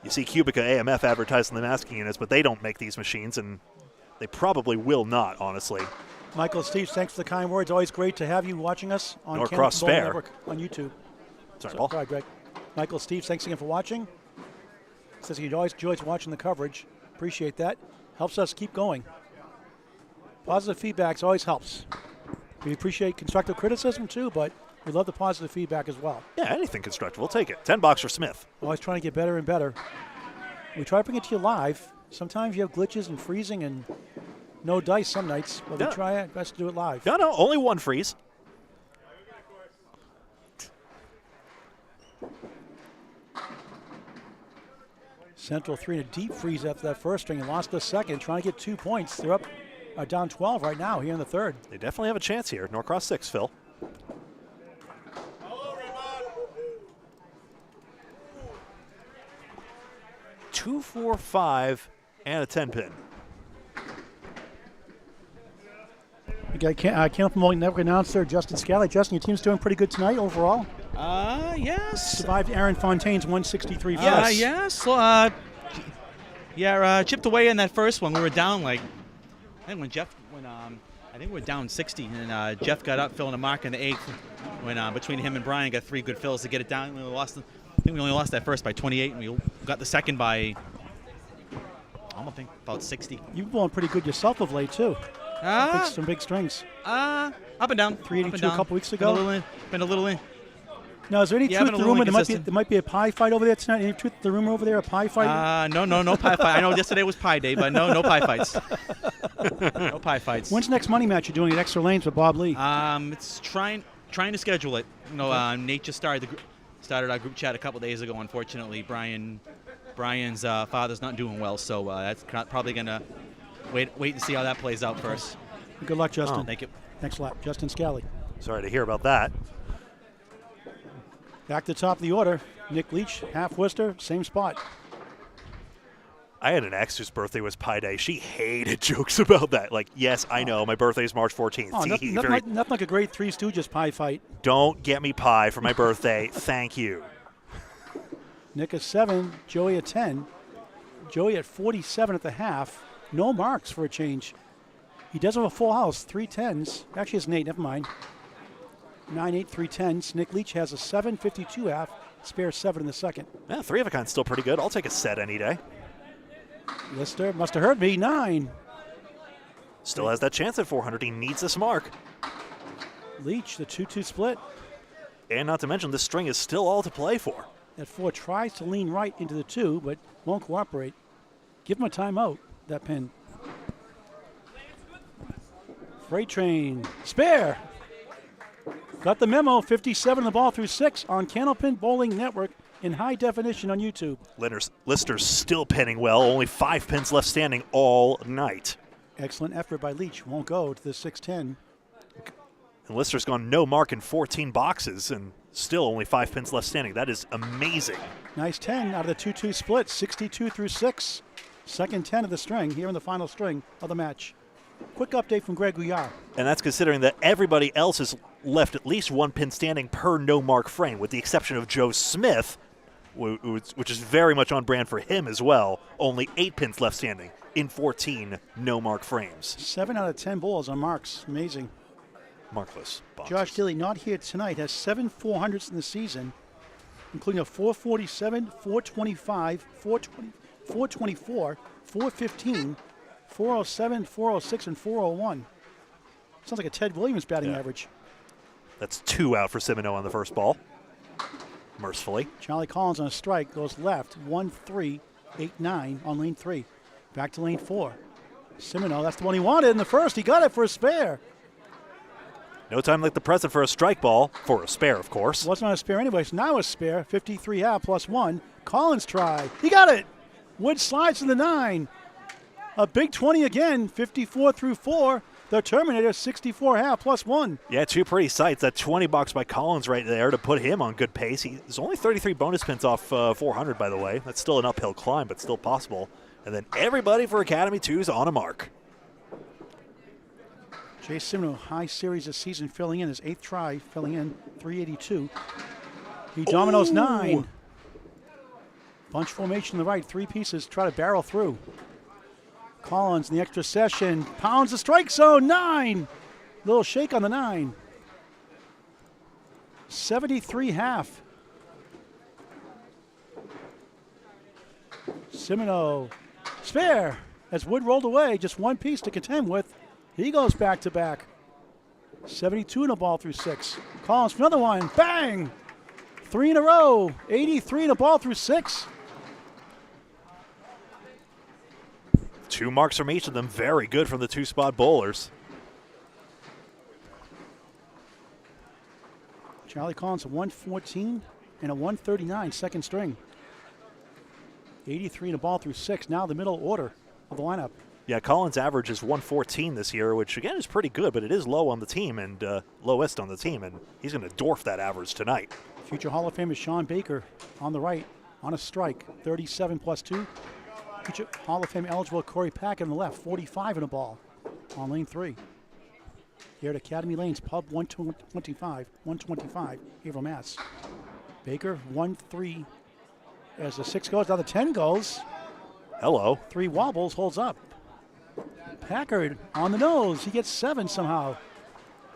Speaker 1: You see Cubica AMF advertising the masking units, but they don't make these machines, and they probably will not, honestly.
Speaker 2: Michael, Steve, thanks for the kind words. Always great to have you watching us on
Speaker 1: Norcross
Speaker 2: Candlepin Bowling
Speaker 1: Spare
Speaker 2: Network on YouTube.
Speaker 1: Sorry, Paul.
Speaker 2: Sorry, Greg. Michael, Steve, thanks again for watching. Says he always enjoys watching the coverage. Appreciate that. Helps us keep going. Positive feedback always helps. We appreciate constructive criticism too, but we love the positive feedback as well.
Speaker 1: Yeah, anything constructive. We'll take it. 10 bucks for Smith.
Speaker 2: Always trying to get better and better. We try to bring it to you live. Sometimes you have glitches and freezing and no dice some nights, but we try our best to do it live.
Speaker 1: No, only 1 freeze.
Speaker 2: Central 3 in a deep freeze after that first string and lost the second, trying to get 2 points. They're up down 12 right now here in the third.
Speaker 1: They definitely have a chance here. Norcross 6, Phil. Two, 4, 5, and a 10 pin.
Speaker 2: We got Candlepin Bowling Network announcer Justin Scally. Justin, your team's doing pretty good tonight overall.
Speaker 8: Yes.
Speaker 2: Survived Aaron Fontaine's 163.
Speaker 8: Yes. Yeah, chipped away in that first one. We were down like, I think I think we were down 60, and Jeff got up filling a mark in the 8th. When between him and Brian got 3 good fills to get it down. I think we only lost that first by 28, and we got the second by, I don't think, about 60.
Speaker 2: You've blown pretty good yourself of late too. Some big strings.
Speaker 8: Up and down.
Speaker 2: 382 a couple weeks ago.
Speaker 8: Been a little in.
Speaker 2: Now, is there any truth to the rumor there might be a pie fight over there tonight? Any truth to the rumor over there, a pie fight?
Speaker 8: No pie fight. I know yesterday was pie day, but no pie fights. No pie fights.
Speaker 2: When's the next money match you're doing at Extra Lanes with Bob Lee?
Speaker 8: It's trying to schedule it. Nate just started our group chat a couple days ago. Unfortunately, Brian's father's not doing well, so that's probably gonna wait and see how that plays out first.
Speaker 2: Good luck, Justin.
Speaker 8: Thank you.
Speaker 2: Next lap, Justin Scally.
Speaker 1: Sorry to hear about that.
Speaker 2: Back to the top of the order. Nick Leach, half Worcester, same spot.
Speaker 1: I had an ex whose birthday was Pi Day. She hated jokes about that. Like, yes, I know, my birthday is March 14th.
Speaker 2: Oh, nothing like a great Three Stooges pie fight.
Speaker 1: Don't get me pie for my birthday. Thank you.
Speaker 2: Nick at 7, Joey at 10. Joey at 47 at the half. No marks for a change. He does have a full house, 3 10s. Actually, it's an 8, never mind. 9, 8, 3 10s. Nick Leach has a 7.52 half, spare 7 in the second.
Speaker 1: Yeah, 3 of a kind still pretty good. I'll take a set any day.
Speaker 2: Lister must have heard me, 9.
Speaker 1: Still has that chance at 400. He needs this mark.
Speaker 2: Leach, the 2-2 split.
Speaker 1: And not to mention, this string is still all to play for.
Speaker 2: That 4 tries to lean right into the 2, but won't cooperate. Give him a timeout, that pin. Freight train, spare. Got the memo, 57 the ball through 6 on Candlepin Bowling Network in high definition on YouTube.
Speaker 1: Lister's still pinning well, only 5 pins left standing all night.
Speaker 2: Excellent effort by Leach, won't go to the 6-10.
Speaker 1: And Lister's gone no mark in 14 boxes and still only 5 pins left standing. That is amazing.
Speaker 2: Nice 10 out of the 2-2 split, 62 through 6. Second 10 of the string, here in the final string of the match. Quick update from Greg Gouillart.
Speaker 1: And that's considering that everybody else has left at least 1 pin standing per no mark frame, with the exception of Joe Smith, which is very much on brand for him as well. Only 8 pins left standing in 14 no mark frames.
Speaker 2: 7 out of 10 balls on marks. Amazing.
Speaker 1: Markless boxes.
Speaker 2: Josh Gilly, not here tonight, has 7 400s in the season, including a 447, 425, 424, 415, 407, 406, and 401. Sounds like a Ted Williams batting average.
Speaker 1: That's 2 out for Simoneau on the first ball. Mercifully.
Speaker 2: Charlie Collins on a strike goes left, 1-3, 8-9 on lane 3. Back to lane 4. Simoneau, that's the one he wanted in the first. He got it for a spare.
Speaker 1: No time like the present for a strike ball, for a spare, of course.
Speaker 2: Wasn't on a spare anyways. Now a spare, 53 half plus 1. Collins try. He got it. Wood slides to the 9. A big 20 again, 54 through 4. The Terminator, 64 half plus 1.
Speaker 1: Yeah, 2 pretty sights. That 20 box by Collins right there to put him on good pace. He's only 33 bonus pins off 400, by the way. That's still an uphill climb, but still possible. And then everybody for Academy 2's on a mark.
Speaker 2: Jay Simoneau, high series this season, filling in his 8th try, filling in 382. He dominoes 9. Bunch formation to the right, 3 pieces, try to barrel through. Collins in the extra session, pounds the strike zone, 9. Little shake on the 9. 73 half. Simoneau, spare. As Wood rolled away, just 1 piece to contend with. He goes back to back. 72 in a ball through 6. Collins for another one, bang! 3 in a row, 83 in a ball through 6.
Speaker 1: 2 marks from each of them. Very good from the 2-spot bowlers.
Speaker 2: Charlie Collins, a 114 and a 139 second string. 83 in a ball through 6. Now the middle order of the lineup.
Speaker 1: Yeah, Collins' average is 114 this year, which again is pretty good, but it is low on the team and lowest on the team, and he's going to dwarf that average tonight.
Speaker 2: Future Hall of Famer Shawn Baker on the right on a strike, 37 plus 2. Future Hall of Fame eligible Korey Packard on the left, 45 in a ball on lane 3. Here at Academy Lanes, Pub 125, Haverhill, Mass. Baker 1-3 as the 6 goes, now the 10 goes.
Speaker 1: Hello.
Speaker 2: 3 wobbles, holds up. Packard on the nose. He gets 7 somehow.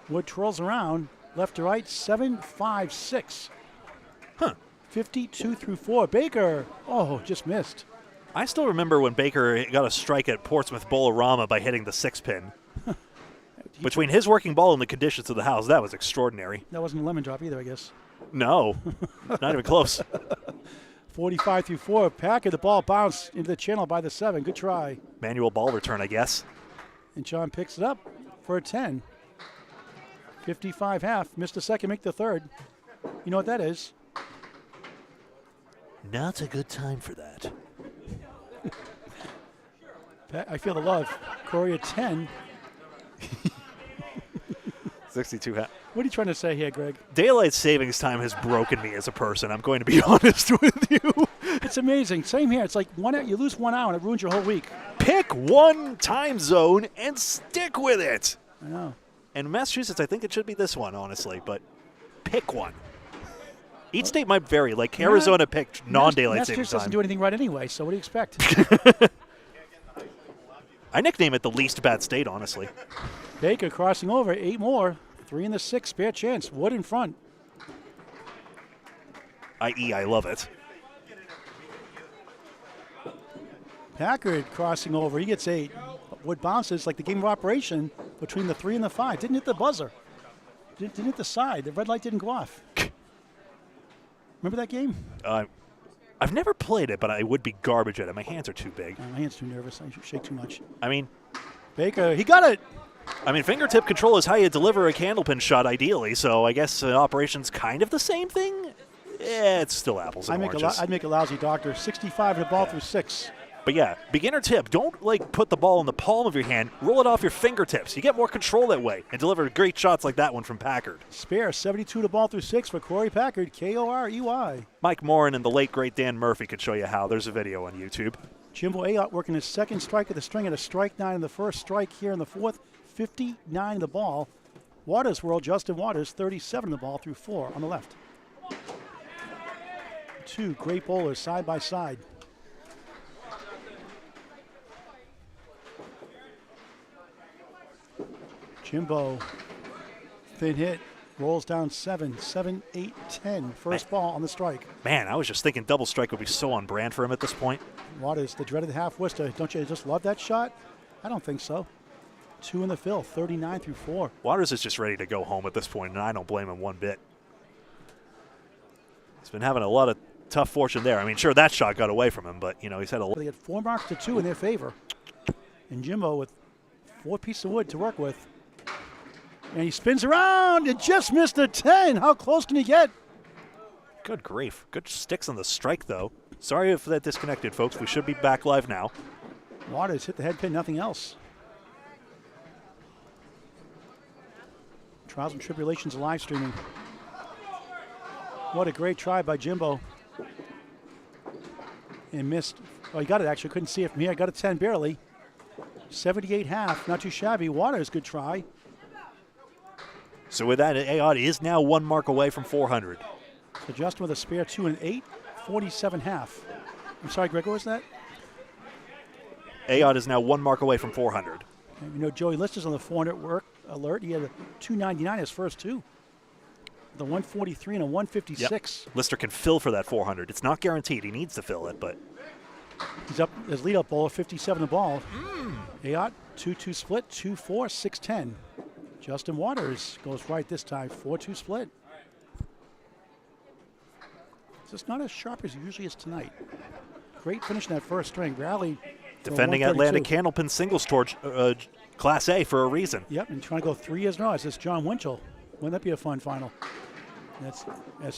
Speaker 2: Wood twirls around. Left to right, 7, 5, 6.
Speaker 1: Huh.
Speaker 2: 52 through 4. Baker. Oh, just missed.
Speaker 1: I still remember when Baker got a strike at Portsmouth Bolorama by hitting the 6-pin. Between his working ball and the conditions of the house, that was extraordinary.
Speaker 2: That wasn't a lemon drop either, I guess.
Speaker 1: No, not even close.
Speaker 2: 45 through 4. Packard, the ball bounced into the channel by the 7. Good try.
Speaker 1: Manual ball return, I guess.
Speaker 2: And Shawn picks it up for a 10. 55 half. Missed the second, make the third. You know what that is?
Speaker 1: Not a good time for that.
Speaker 2: I feel the love. Korey at 10.
Speaker 1: 62 half.
Speaker 2: What are you trying to say here, Greg?
Speaker 1: Daylight savings time has broken me as a person. I'm going to be honest with you.
Speaker 2: It's amazing. Same here. It's like you lose 1 hour and it ruins your whole week.
Speaker 1: Pick one time zone and stick with it.
Speaker 2: I know.
Speaker 1: And Massachusetts, I think it should be this one, honestly, but pick one. Each state might vary. Like Arizona picked non-daylight savings
Speaker 2: Massachusetts
Speaker 1: time.
Speaker 2: doesn't do anything right anyway, so what do you expect?
Speaker 1: I nickname it the least bad state, honestly.
Speaker 2: Baker crossing over. 8 more. 3 in the 6. Spare chance. Wood in front.
Speaker 1: I.e., I love it.
Speaker 2: Packard crossing over. He gets 8. Wood bounces like the game of operation between the 3 and the 5. Didn't hit the buzzer. Didn't hit the side. The red light didn't go off. Remember that game?
Speaker 1: I've never played it, but I would be garbage at it. My hands are too big.
Speaker 2: My hand's too nervous. I shake too much.
Speaker 1: I mean,
Speaker 2: Baker, he got it.
Speaker 1: I mean, fingertip control is how you deliver a candlepin shot, ideally. So I guess operation's kind of the same thing. Yeah, it's still apples and oranges.
Speaker 2: I'd make a lousy doctor. 65 and the ball through 6.
Speaker 1: But yeah, beginner tip: don't put the ball in the palm of your hand. Roll it off your fingertips. You get more control that way, and deliver great shots like that one from Packard.
Speaker 2: Spare 72 to ball through 6 for Korey Packard. Korey.
Speaker 1: Mike Morin and the late great Dan Murphy could show you how. There's a video on YouTube.
Speaker 2: Jimbo Ayotte working his second strike of the string at a strike 9 in the first, strike here in the fourth. 59 the ball. Waters World, Justin Waters, 37 the ball through 4 on the left. 2 great bowlers side by side. Jimbo, thin hit, rolls down 7, 7, 8, 10. First ball on the strike.
Speaker 1: Man, I was just thinking double strike would be so on brand for him at this point.
Speaker 2: Waters, the dreaded half Worcester. Don't you just love that shot? I don't think so. 2 in the fill, 39 through 4.
Speaker 1: Waters is just ready to go home at this point, and I don't blame him one bit. He's been having a lot of tough fortune there. I mean, sure, that shot got away from him, but, he's had a lot.
Speaker 2: They had 4 marks to 2 in their favor. And Jimbo with 4 pieces of wood to work with. And he spins around and just missed a 10. How close can he get?
Speaker 1: Good grief. Good sticks on the strike, though. Sorry if that disconnected, folks. We should be back live now.
Speaker 2: Waters hit the head pin, nothing else. Trials and Tribulations live streaming. What a great try by Jimbo. And missed. Oh, he got it actually. Couldn't see it from here. Got a 10 barely. 78 half. Not too shabby. Waters, good try.
Speaker 1: So with that, Ayotte is now 1 mark away from 400.
Speaker 2: So Justin with a spare 2 and 8. 47 half. I'm sorry, Greg, what was that?
Speaker 1: Ayotte is now 1 mark away from 400.
Speaker 2: And Joey Lister's on the 400 work alert. He had a 299 his first 2. The 143 and a 156.
Speaker 1: Yep. Lister can fill for that 400. It's not guaranteed. He needs to fill it, but
Speaker 2: he's up as leadoff bowler, 57 the ball. Ayotte, 2-2 split, 2-4, 6-10. Justin Waters goes right this time, 4-2 split. It's just not as sharp as it usually is tonight. Great finish in that first string. Rally.
Speaker 1: Defending Atlantic Candlepin singles torch, Class A for a reason.
Speaker 2: Yep, and trying to go 3 as no. It's just John Winchell. Wouldn't that be a fun final? That's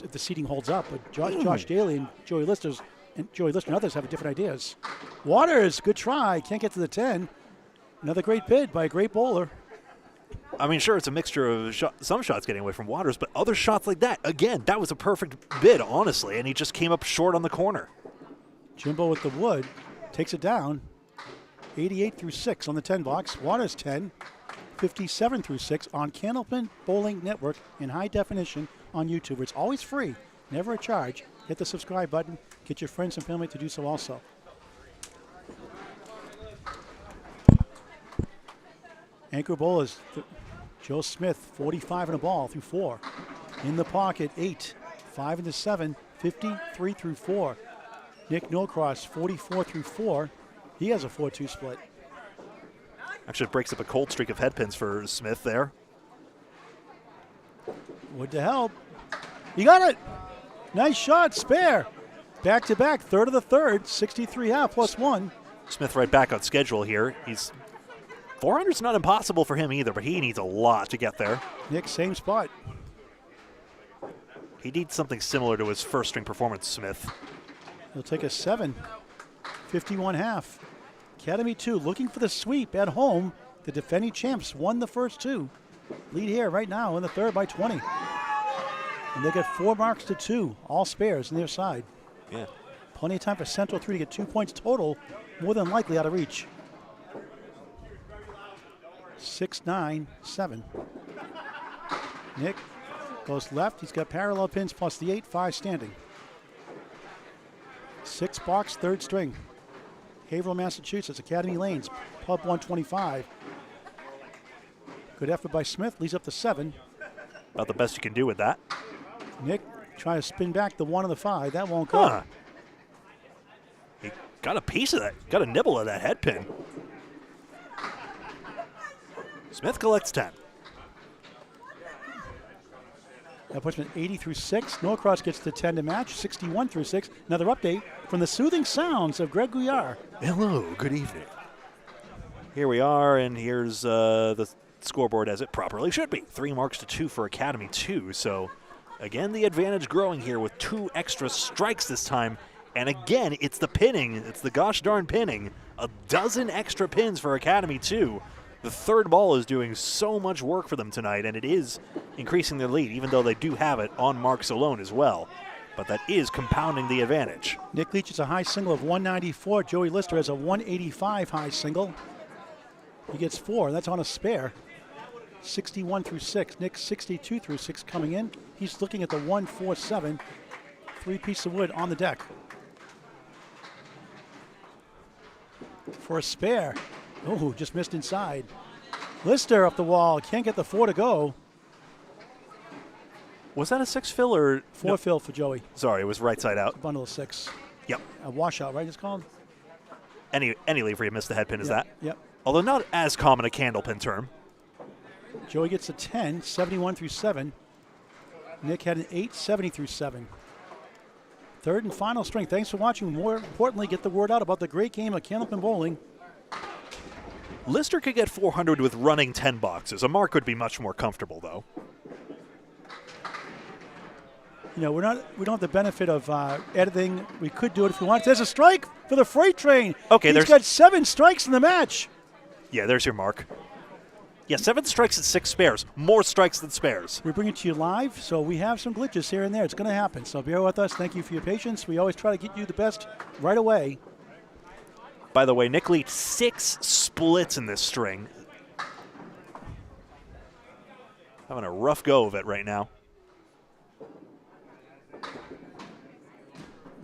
Speaker 2: if the seating holds up. But Josh Daly and Joey Lister and others have different ideas. Waters, good try. Can't get to the 10. Another great bid by a great bowler.
Speaker 1: I mean, sure, it's a mixture of some shots getting away from Waters, but other shots like that, again, that was a perfect bid, honestly, and he just came up short on the corner.
Speaker 2: Jimbo with the wood takes it down. 88 through 6 on the 10 box. Waters 10. 57 through 6 on Candlepin Bowling Network in high definition on YouTube. It's always free, never a charge. Hit the subscribe button. Get your friends and family to do so also. Anchor bowl is Joe Smith, 45 in a ball through 4. In the pocket, 8. 5 into 7, 53 through 4. Nick Norcross, 44 through 4. He has a 4-2 split.
Speaker 1: Actually, it breaks up a cold streak of head pins for Smith there.
Speaker 2: Wood to help. He got it. Nice shot, spare. Back to back, third of the third, 63 half plus 1.
Speaker 1: Smith right back on schedule here. 400's not impossible for him either, but he needs a lot to get there.
Speaker 2: Nick, same spot.
Speaker 1: He needs something similar to his first string performance, Smith.
Speaker 2: He'll take a 7, 51 half. Academy 2 looking for the sweep at home. The defending champs won the first 2. Lead here right now in the third by 20. And they got 4 marks to 2, all spares on their side.
Speaker 1: Yeah.
Speaker 2: Plenty of time for Central 3 to get 2 points total, more than likely out of reach. 6-9-7. Nick goes left. He's got parallel pins plus the 8-5 standing. 6 box, third string. Haverhill, Massachusetts, Academy Lanes, Pub 125. Good effort by Smith, leads up to 7.
Speaker 1: About the best you can do with that.
Speaker 2: Nick trying to spin back the 1 and the 5. That won't go.
Speaker 1: Huh. He got a piece of that, got a nibble of that head pin. Smith collects 10.
Speaker 2: That puts him at 80 through 6. Norcross gets to 10 to match, 61 through 6. Another update from the soothing sounds of Greg Gouillart.
Speaker 1: Hello, good evening. Here we are, and here's the scoreboard as it properly should be. 3 marks to 2 for Academy 2. So, again, the advantage growing here with 2 extra strikes this time. And again, it's the pinning. It's the gosh darn pinning. A dozen extra pins for Academy 2. The third ball is doing so much work for them tonight, and it is increasing their lead, even though they do have it on marks alone as well. But that is compounding the advantage.
Speaker 2: Nick Leach has a high single of 194. Joey Lister has a 185 high single. He gets 4. That's on a spare. 61 through 6. Nick 62 through 6 coming in. He's looking at the 147. 3 pieces of wood on the deck. For a spare. Oh, just missed inside. Lister up the wall. Can't get the 4 to go.
Speaker 1: Was that a 6 fill or
Speaker 2: 4 fill for Joey.
Speaker 1: Sorry, it was right side out.
Speaker 2: Bundle of 6.
Speaker 1: Yep.
Speaker 2: A washout, right? It's called.
Speaker 1: Any lead where you missed the head pin is that?
Speaker 2: Yep.
Speaker 1: Although not as common a candlepin term.
Speaker 2: Joey gets a 10, 71 through 7. Nick had an 8, 70 through 7. Third and final string. Thanks for watching. More importantly, get the word out about the great game of Candlepin Bowling.
Speaker 1: Lister could get 400 with running 10 boxes. A mark would be much more comfortable, though.
Speaker 2: You know, we don't have the benefit of editing. We could do it if we wanted. There's a strike for the freight train.
Speaker 1: Okay,
Speaker 2: He's got 7 strikes in the match.
Speaker 1: Yeah, there's your mark. Yeah, 7 strikes and 6 spares. More strikes than spares.
Speaker 2: We bring it to you live, so we have some glitches here and there. It's going to happen, so bear with us. Thank you for your patience. We always try to get you the best right away.
Speaker 1: By the way, Nick Leach 6 splits in this string. Having a rough go of it right now.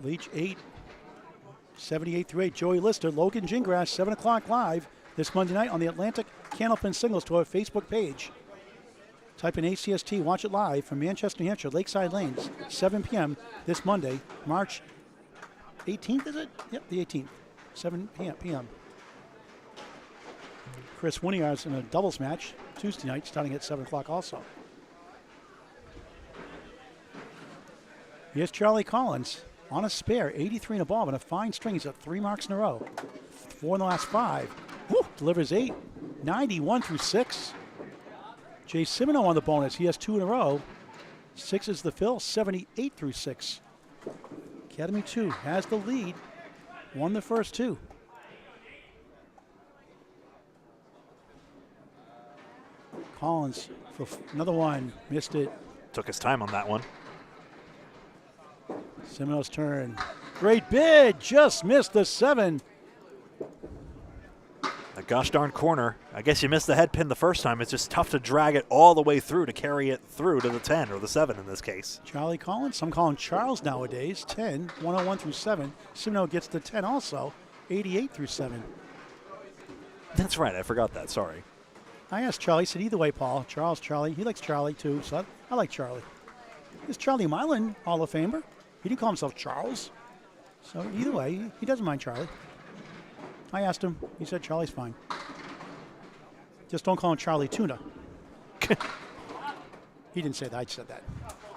Speaker 2: Leach 8, 78 through 8. Joey Lister, Logan Gingras, 7 o'clock live this Monday night on the Atlantic Candlepin Singles Tour Facebook page. Type in ACST, watch it live from Manchester, New Hampshire, Lakeside Lanes, 7 p.m. this Monday, March 18th, is it? Yep, the 18th, 7 p.m. Chris Winiar's in a doubles match Tuesday night, starting at 7 o'clock also. Here's Charlie Collins on a spare, 83 in a ball, and a fine string. He's got 3 marks in a row. 4 in the last 5. Woo, delivers 8, 91 through 6. Jay Simoneau on the bonus. He has 2 in a row. 6 is the fill, 78 through 6. Academy 2 has the lead. Won the first 2. Collins for another one. Missed it.
Speaker 1: Took his time on that one.
Speaker 2: Simoneau's turn. Great bid. Just missed the 7.
Speaker 1: The gosh darn corner. I guess you missed the head pin the first time. It's just tough to drag it all the way through to carry it through to the 10 or the 7 in this case.
Speaker 2: Charlie Collins. Some call him Charles nowadays. 10, 101 through 7. Simoneau gets the 10 also. 88 through 7.
Speaker 1: That's right. I forgot that. Sorry.
Speaker 2: I asked Charlie. He said either way, Paul. Charlie. He likes Charlie too, so I like Charlie. Is Charlie Milan Hall of Famer? He didn't call himself Charles. So either way, he doesn't mind Charlie. I asked him. He said Charlie's fine. Just don't call him Charlie Tuna. He didn't say that. I said that.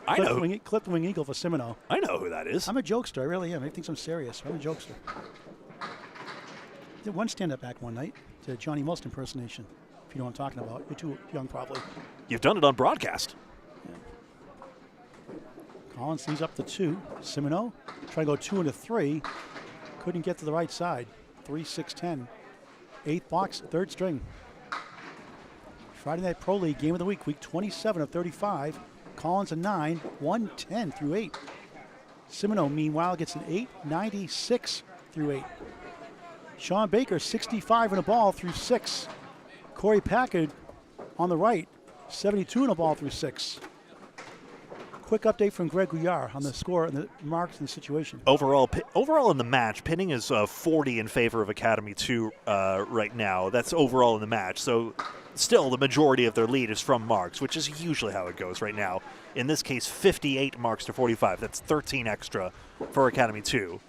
Speaker 1: I know.
Speaker 2: Clipped wing eagle for Simoneau.
Speaker 1: I know who that is.
Speaker 2: I'm a jokester. I really am. He thinks I'm serious. I'm a jokester. Did one stand-up act one night to Johnny Most impersonation. If you know what I'm talking about. You're too young, probably.
Speaker 1: You've done it on broadcast.
Speaker 2: Collins leads up to 2. Simoneau trying to go 2 into 3. Couldn't get to the right side. 3-6-10. 8th box, 3rd string. Friday Night Pro League Game of the Week, week 27 of 35. Collins a 9, 110 through 8. Simoneau, meanwhile, gets an 8, 96 through 8. Shawn Baker, 65 in a ball through 6. Korey Packard on the right, 72 in a ball through 6. Quick update from Greg Gouillart on the score and the marks and the situation.
Speaker 1: Overall in the match, pinning is 40 in favor of Academy 2 right now. That's overall in the match. So still the majority of their lead is from marks, which is usually how it goes right now. In this case, 58 marks to 45. That's 13 extra for Academy 2.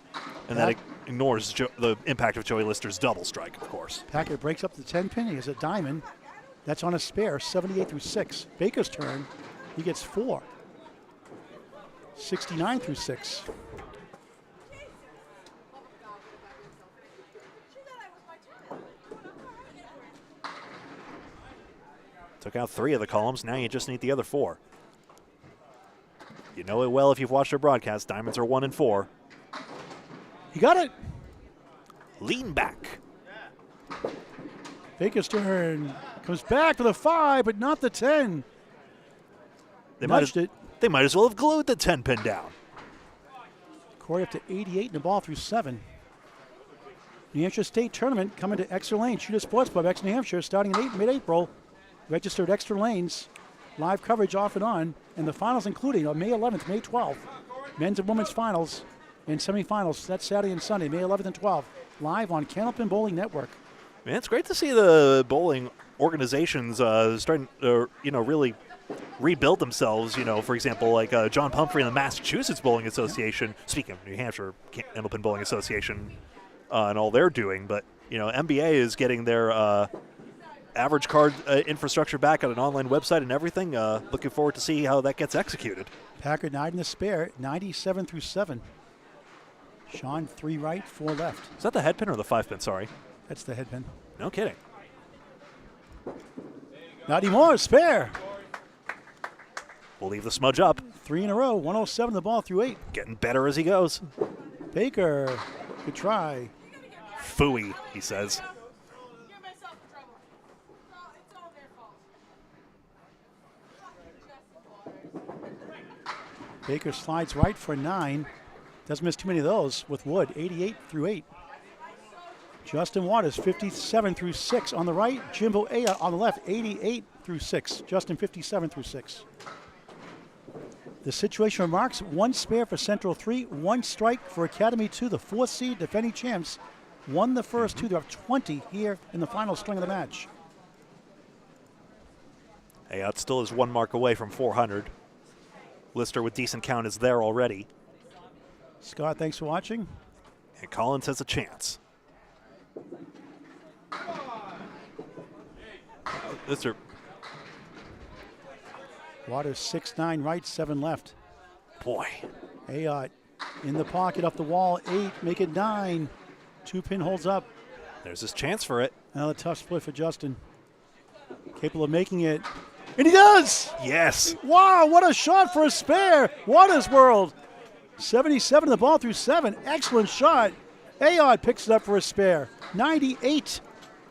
Speaker 1: And that ignores the impact of Joey Lister's double strike, of course.
Speaker 2: Packard breaks up the 10-pin. He has a diamond. That's on a spare, 78 through 6. Baker's turn. He gets 4. 69 through 6.
Speaker 1: Took out 3 of the columns. Now you just need the other 4. You know it well if you've watched our broadcast. Diamonds are 1 and 4.
Speaker 2: He got it.
Speaker 1: Lean back.
Speaker 2: Baker's turn. Comes back to the 5, but not the 10.
Speaker 1: They
Speaker 2: Nudged it.
Speaker 1: They might as well have glued the 10-pin down.
Speaker 2: Korey up to 88 in the ball through 7. New Hampshire State Tournament coming to Extra Lane. Shooter Sports Club, Exeter, New Hampshire, starting in mid-April. Registered Extra Lanes. Live coverage off and on. And the finals including on May 11th, May 12th. Men's and women's finals and semifinals. That's Saturday and Sunday, May 11th and 12th. Live on Candlepin Bowling Network.
Speaker 1: Man, it's great to see the bowling organizations starting to, really rebuild themselves. For example, like John Pumphrey and the Massachusetts Bowling Association. Speaking of New Hampshire Candlepin Bowling Association and all they're doing, but NBA is getting their average card infrastructure back on an online website and everything. Looking forward to see how that gets executed.
Speaker 2: Packard 9 in the spare, 97 through 7. Shawn 3 right, 4 left.
Speaker 1: Is that the head pin or the 5-pin? Sorry.
Speaker 2: That's the head pin.
Speaker 1: No kidding.
Speaker 2: Not anymore, spare.
Speaker 1: We'll leave the smudge up.
Speaker 2: 3 in a row, 107 the ball through 8.
Speaker 1: Getting better as he goes.
Speaker 2: Baker, good try.
Speaker 1: Phooey, he says.
Speaker 2: Baker slides right for 9. Doesn't miss too many of those with Wood, 88 through 8. Justin Waters, 57 through 6 on the right. Jimbo Ayotte on the left, 88 through 6. Justin, 57 through 6. The situation remarks, 1 spare for Central 3, 1 strike for Academy 2, the 4th seed defending champs. Won the first 2. There are 20 here in the final string of the match.
Speaker 1: Ayotte still is 1 mark away from 400. Lister with decent count is there already.
Speaker 2: Scott, thanks for watching.
Speaker 1: And Collins has a chance. Lister.
Speaker 2: Waters 6-9 right, 7 left.
Speaker 1: Boy.
Speaker 2: Ayotte in the pocket off the wall, 8, make it 9. 2-pin holds up.
Speaker 1: There's his chance for it.
Speaker 2: Another tough split for Justin. Capable of making it. And he does!
Speaker 1: Yes.
Speaker 2: Wow, what a shot for a spare. Waters World. 77 the ball through 7. Excellent shot. Ayotte picks it up for a spare. 98.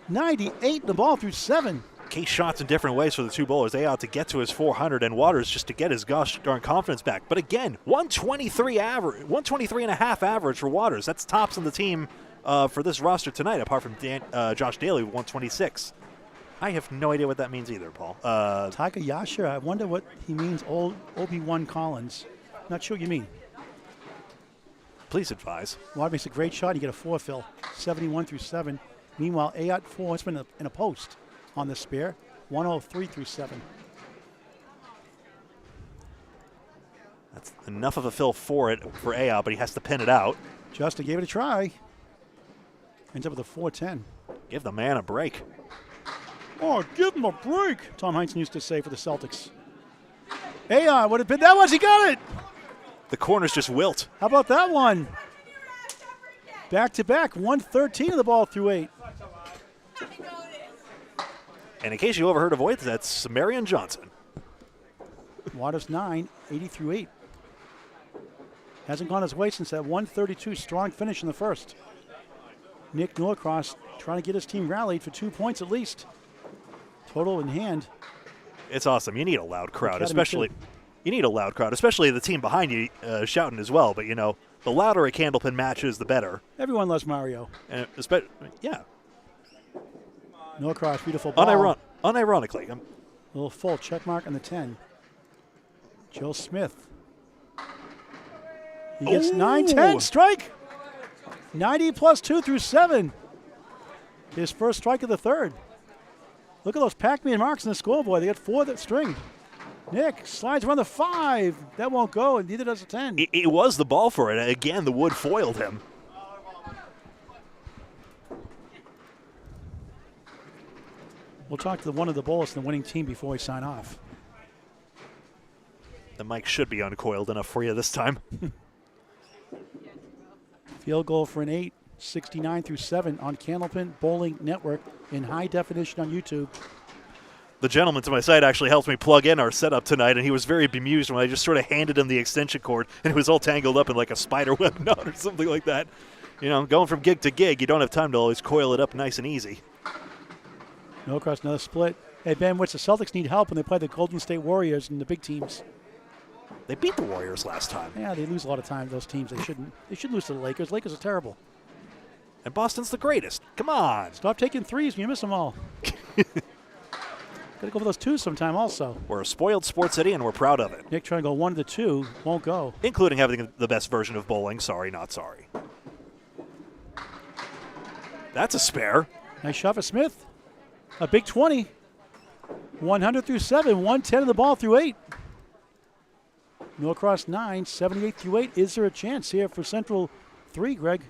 Speaker 2: 98 the ball through 7.
Speaker 1: Case shots in different ways for the 2 bowlers. Ayotte to get to his 400 and Waters just to get his gosh darn confidence back. But again, 123 average, 123 and a half average for Waters. That's tops on the team for this roster tonight, apart from Josh Daly with 126. I have no idea what that means either, Paul.
Speaker 2: Takayasha, I wonder what he means, old Obi-Wan Collins. Not sure what you mean.
Speaker 1: Please advise.
Speaker 2: Watt makes a great shot. You get a 4 fill, 71 through 7. Meanwhile, Ayotte 4 has been in a post on the spare. 103 through 7.
Speaker 1: That's enough of a fill for Ayotte, but he has to pin it out.
Speaker 2: Justin gave it a try. Ends up with a 410.
Speaker 1: Give the man a break.
Speaker 2: Oh, give him a break, Tom Heinsohn used to say for the Celtics. Ayotte would have been that was. He got it.
Speaker 1: The corners just wilt.
Speaker 2: How about that one? Back-to-back, 113 of the ball through 8.
Speaker 1: And in case you overheard a voice, that's Marion Johnson.
Speaker 2: Waters 9, 80 through 8. Hasn't gone his way since that 132 strong finish in the first. Nick Norcross trying to get his team rallied for 2 points at least. Total in hand.
Speaker 1: It's awesome. You need a loud crowd,
Speaker 2: Academy
Speaker 1: especially.
Speaker 2: too.
Speaker 1: You need a loud crowd, especially the team behind you shouting as well. But, you know, the louder a Candlepin match is, the better.
Speaker 2: Everyone loves Mario.
Speaker 1: And yeah.
Speaker 2: Norcross, beautiful ball.
Speaker 1: Unironically.
Speaker 2: A little full check mark on the 10. Joe Smith. He gets 9-10 strike. 90 plus 2 through 7. His first strike of the third. Look at those Pac-Man marks in the scoreboard. They got 4 that string. Nick slides around the 5. That won't go, and neither does the 10.
Speaker 1: It was the ball for it. Again, the wood foiled him.
Speaker 2: We'll talk to one of the bowlers in the winning team before we sign off.
Speaker 1: The mic should be uncoiled enough for you this time.
Speaker 2: Field goal for an 8, 69 through 7 on Candlepin Bowling Network in high definition on YouTube.
Speaker 1: The gentleman to my side actually helped me plug in our setup tonight, and he was very bemused when I just sort of handed him the extension cord, and it was all tangled up in like a spider web knot or something like that. You know, going from gig to gig, you don't have time to always coil it up nice and easy.
Speaker 2: Norcross, another split. Hey, Ben, which the Celtics need help when they play the Golden State Warriors and the big teams.
Speaker 1: They beat the Warriors last time.
Speaker 2: Yeah, they lose a lot of time, those teams. They shouldn't. They should lose to the Lakers. Lakers are terrible.
Speaker 1: And Boston's the greatest. Come on.
Speaker 2: Stop taking threes when you miss them all. Got to go for those twos sometime also.
Speaker 1: We're a spoiled sports city, and we're proud of it.
Speaker 2: Nick trying to go 1 to 2. Won't go.
Speaker 1: Including having the best version of bowling. Sorry, not sorry. That's a spare.
Speaker 2: Nice shot for Smith. A big 20. 100 through 7. 110 of the ball through 8. Norcross 9, 78 through 8. Is there a chance here for Central 3, Greg?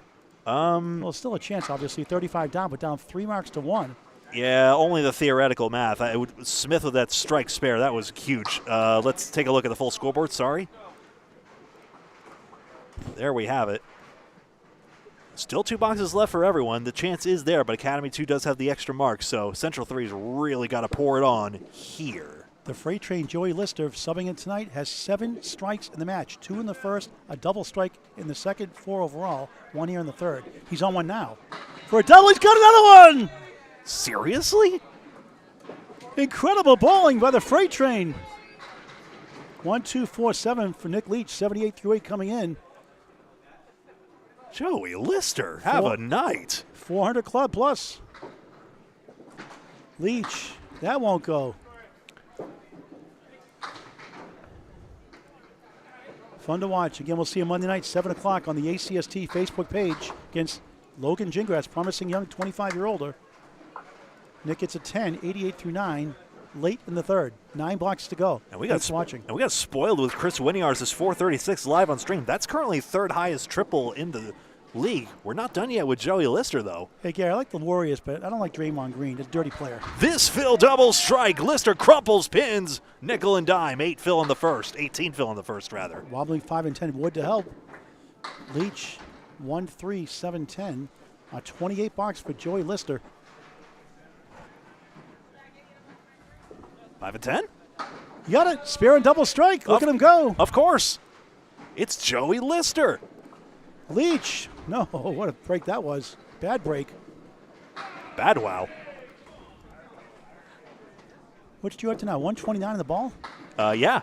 Speaker 2: Well, still a chance, obviously. 35 down, but down 3 marks to 1.
Speaker 1: Yeah, only the theoretical math. Smith with that strike spare, that was huge. Let's take a look at the full scoreboard. Sorry. There we have it. Still 2 boxes left for everyone. The chance is there, but Academy 2 does have the extra mark, so Central 3's really got to pour it on here.
Speaker 2: The freight train Joey Lister subbing in tonight has 7 strikes in the match. 2 in the first, a double strike in the second, 4 overall, 1 here in the third. He's on 1 now. For a double, he's got another one!
Speaker 1: Seriously?
Speaker 2: Incredible bowling by the freight train. 1-2-4-7 for Nick Leach, 78 through 8 coming in.
Speaker 1: Joey Lister, have a night.
Speaker 2: 400 club plus. Leach, that won't go. Fun to watch. Again, we'll see him Monday night, 7 o'clock on the ACST Facebook page against Logan Gingras, promising young 25-year-older. Nick gets a 10, 88 through 9, late in the third. 9 blocks to go.
Speaker 1: And we
Speaker 2: Thanks for watching.
Speaker 1: And we got spoiled with Chris Winiar's 436 live on stream. That's currently 3rd highest triple in the league. We're not done yet with Joey Lister, though.
Speaker 2: Hey, Gary, I like the Warriors, but I don't like Draymond Green. He's a dirty player.
Speaker 1: This fill double strike. Lister crumples pins. Nickel and dime. 8 fill in the first. 18 fill in the first, rather.
Speaker 2: Wobbling 5 and 10. Wood to help. Leach 1-3, 7-10. A 28 box for Joey Lister.
Speaker 1: 5 and 10?
Speaker 2: You got it. Spare and double strike. Look at him go.
Speaker 1: Of course. It's Joey Lister.
Speaker 2: Leach. No, what a break that was. Bad break.
Speaker 1: Bad wow.
Speaker 2: What did you have to now? 129 in the ball?
Speaker 1: Yeah.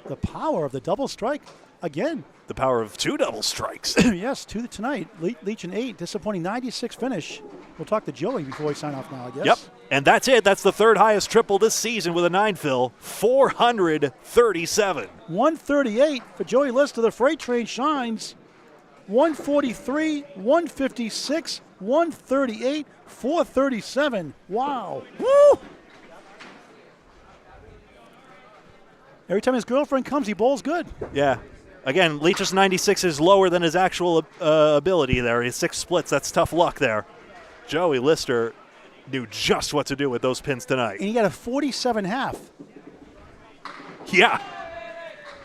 Speaker 2: The power of the double strike again.
Speaker 1: The power of 2 double strikes.
Speaker 2: Yes, 2 tonight. Leach an 8. Disappointing 96 finish. We'll talk to Joey before we sign off now, I guess.
Speaker 1: Yep. And that's it. That's the 3rd highest triple this season with a 9 fill. 437.
Speaker 2: 138 for Joey Lister. The freight train shines. 143, 156, 138, 437. Wow.
Speaker 1: Woo!
Speaker 2: Every time his girlfriend comes, he bowls good.
Speaker 1: Yeah. Again, Leach's 96 is lower than his actual ability there. His 6 splits, that's tough luck there. Joey Lister knew just what to do with those pins tonight.
Speaker 2: And he got a 47.5.
Speaker 1: Yeah.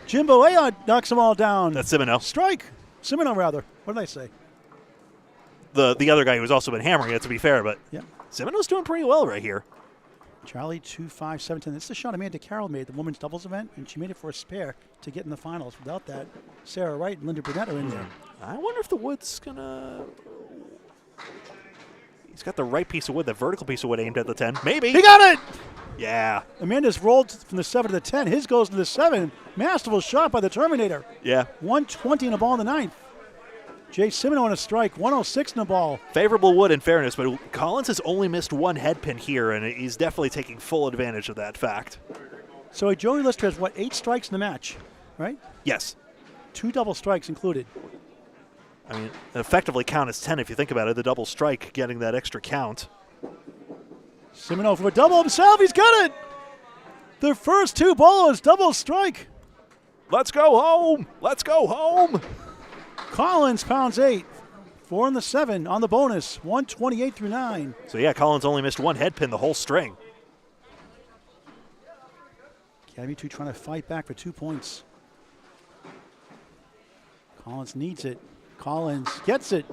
Speaker 2: Jimbo Ayotte knocks them all down.
Speaker 1: That's Simoneau.
Speaker 2: Strike. Simoneau, rather. What did I say?
Speaker 1: The other guy who's also been hammering it, to be fair, but
Speaker 2: Yeah.
Speaker 1: Simoneau's doing pretty well right here.
Speaker 2: Charlie 2-5-7-10. This is the shot Amanda Carroll made, the women's doubles event, and she made it for a spare to get in the finals. Without that, Sarah Wright and Linda Burnett are in there.
Speaker 1: I wonder if the wood's gonna... He's got the right piece of wood, the vertical piece of wood aimed at the 10. Maybe.
Speaker 2: He got it!
Speaker 1: Yeah.
Speaker 2: Amanda's rolled from the 7 to the 10. His goes to the 7. Masterful shot by the Terminator.
Speaker 1: Yeah.
Speaker 2: 120 in the ball in the 9th. Jay Simoneau on a strike, 106 in the ball.
Speaker 1: Favorable wood in fairness, but Collins has only missed 1 head pin here, and he's definitely taking full advantage of that fact.
Speaker 2: So Joey Lister has, 8 strikes in the match, right?
Speaker 1: Yes.
Speaker 2: 2 double strikes included.
Speaker 1: I mean, effectively count as 10 if you think about it. The double strike getting that extra count.
Speaker 2: Simoneau for a double himself. He's got it. The first 2 bowlers, double strike.
Speaker 1: Let's go home. Let's go home.
Speaker 2: Collins pounds 8. 4 in the 7 on the bonus. 128 through 9.
Speaker 1: So, yeah, Collins only missed 1 head pin the whole string.
Speaker 2: Academy 2 trying to fight back for 2 points. Collins needs it. Collins gets it.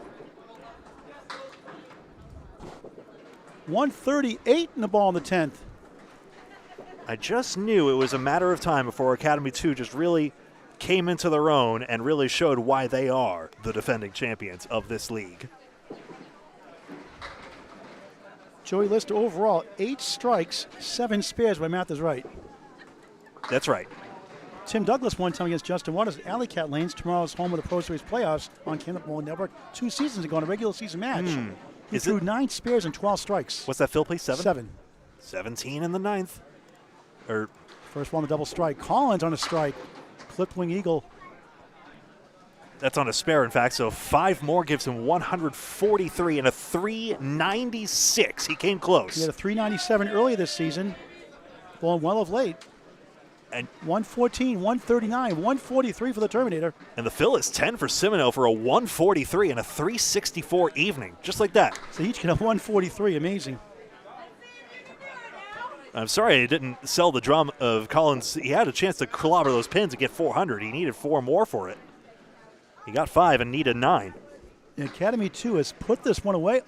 Speaker 2: 138 in the ball in the 10th.
Speaker 1: I just knew it was a matter of time before Academy 2 just really came into their own and really showed why they are the defending champions of this league.
Speaker 2: Joey Lister overall, 8 strikes, 7 spares, my math is right.
Speaker 1: That's right.
Speaker 2: Tim Douglas one time against Justin Waters at Alley Cat Lanes. Tomorrow's home of the Pro Series playoffs on Candlepin Network. 2 seasons ago in a regular season match. He
Speaker 1: Is
Speaker 2: threw
Speaker 1: it-
Speaker 2: 9 spares and 12 strikes.
Speaker 1: What's that, Phil, please? 7?
Speaker 2: 7.
Speaker 1: 17 in the 9th. Or
Speaker 2: First one, the double strike. Collins on a strike. Clipped wing eagle.
Speaker 1: that's on a spare, in fact. So 5 more gives him 143 and a 396. He came
Speaker 2: He
Speaker 1: close.
Speaker 2: had a 397 earlier this season. Going well of late.
Speaker 1: And
Speaker 2: 114, 139, 143 for the Terminator.
Speaker 1: the fill is 10 for Simoneau for a 143 and a 364 evening. Just like that.
Speaker 2: So each get a 143. Amazing.
Speaker 1: I'm sorry I didn't sell the drum of Collins. He had a chance to clobber those pins and get 400. He needed 4 more for it. He got 5 and needed 9.
Speaker 2: The Academy 2 has put this one away.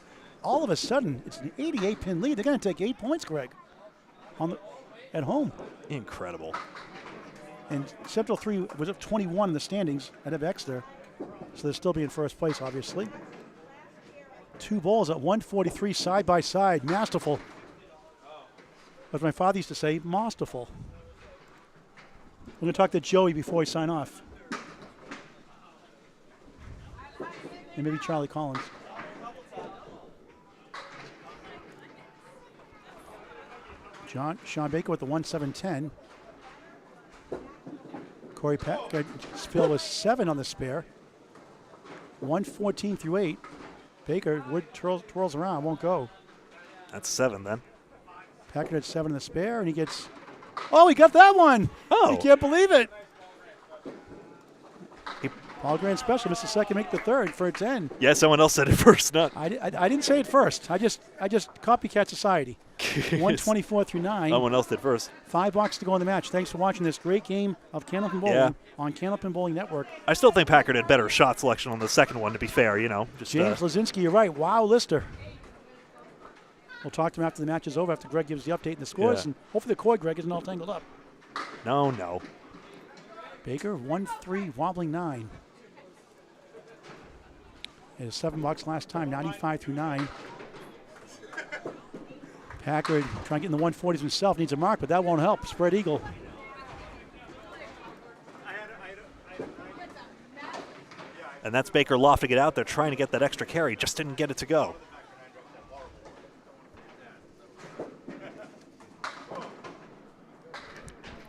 Speaker 2: All of a sudden, it's an 88-pin lead. They're going to take 8 points, Greg, at home.
Speaker 1: Incredible.
Speaker 2: And Central 3 was up 21 in the standings ahead of Exeter. So they'll still be in first place, obviously. 2 balls at 143 side by side. Masterful. As my father used to say, masterful. We're going to talk to Joey before we sign off. And maybe Charlie Collins. Shawn Baker with the 1-7-10. Korey Packard Phil was 7 on the spare. 114 through 8. Baker wood twirls around, won't go.
Speaker 1: That's 7 then.
Speaker 2: Packard had 7 in the spare, and he gets. Oh, he got that one!
Speaker 1: Oh.
Speaker 2: You can't believe it. Paul Grand Special missed the second, make the third for a 10.
Speaker 1: Yeah, someone else said it first, not.
Speaker 2: I didn't say it first. I just copycat society. 124 through 9.
Speaker 1: Someone else did first.
Speaker 2: $5 to go in the match. Thanks for watching this great game of Candlepin Bowling on Candlepin Bowling Network.
Speaker 1: I still think Packard had better shot selection on the second one, to be fair, you know. Just,
Speaker 2: James Lazinski, you're right. Wow, Lister. We'll talk to him after the match is over, after Greg gives the update and the scores, and hopefully the cord, Greg, isn't all tangled up.
Speaker 1: No.
Speaker 2: Baker, 1-3, wobbling 9. It was $7 last time, 95 through 9. Packard trying to get in the 140s himself, needs a mark, but that won't help. Spread eagle.
Speaker 1: And that's Baker lofting it out there, trying to get that extra carry. Just didn't get it to go.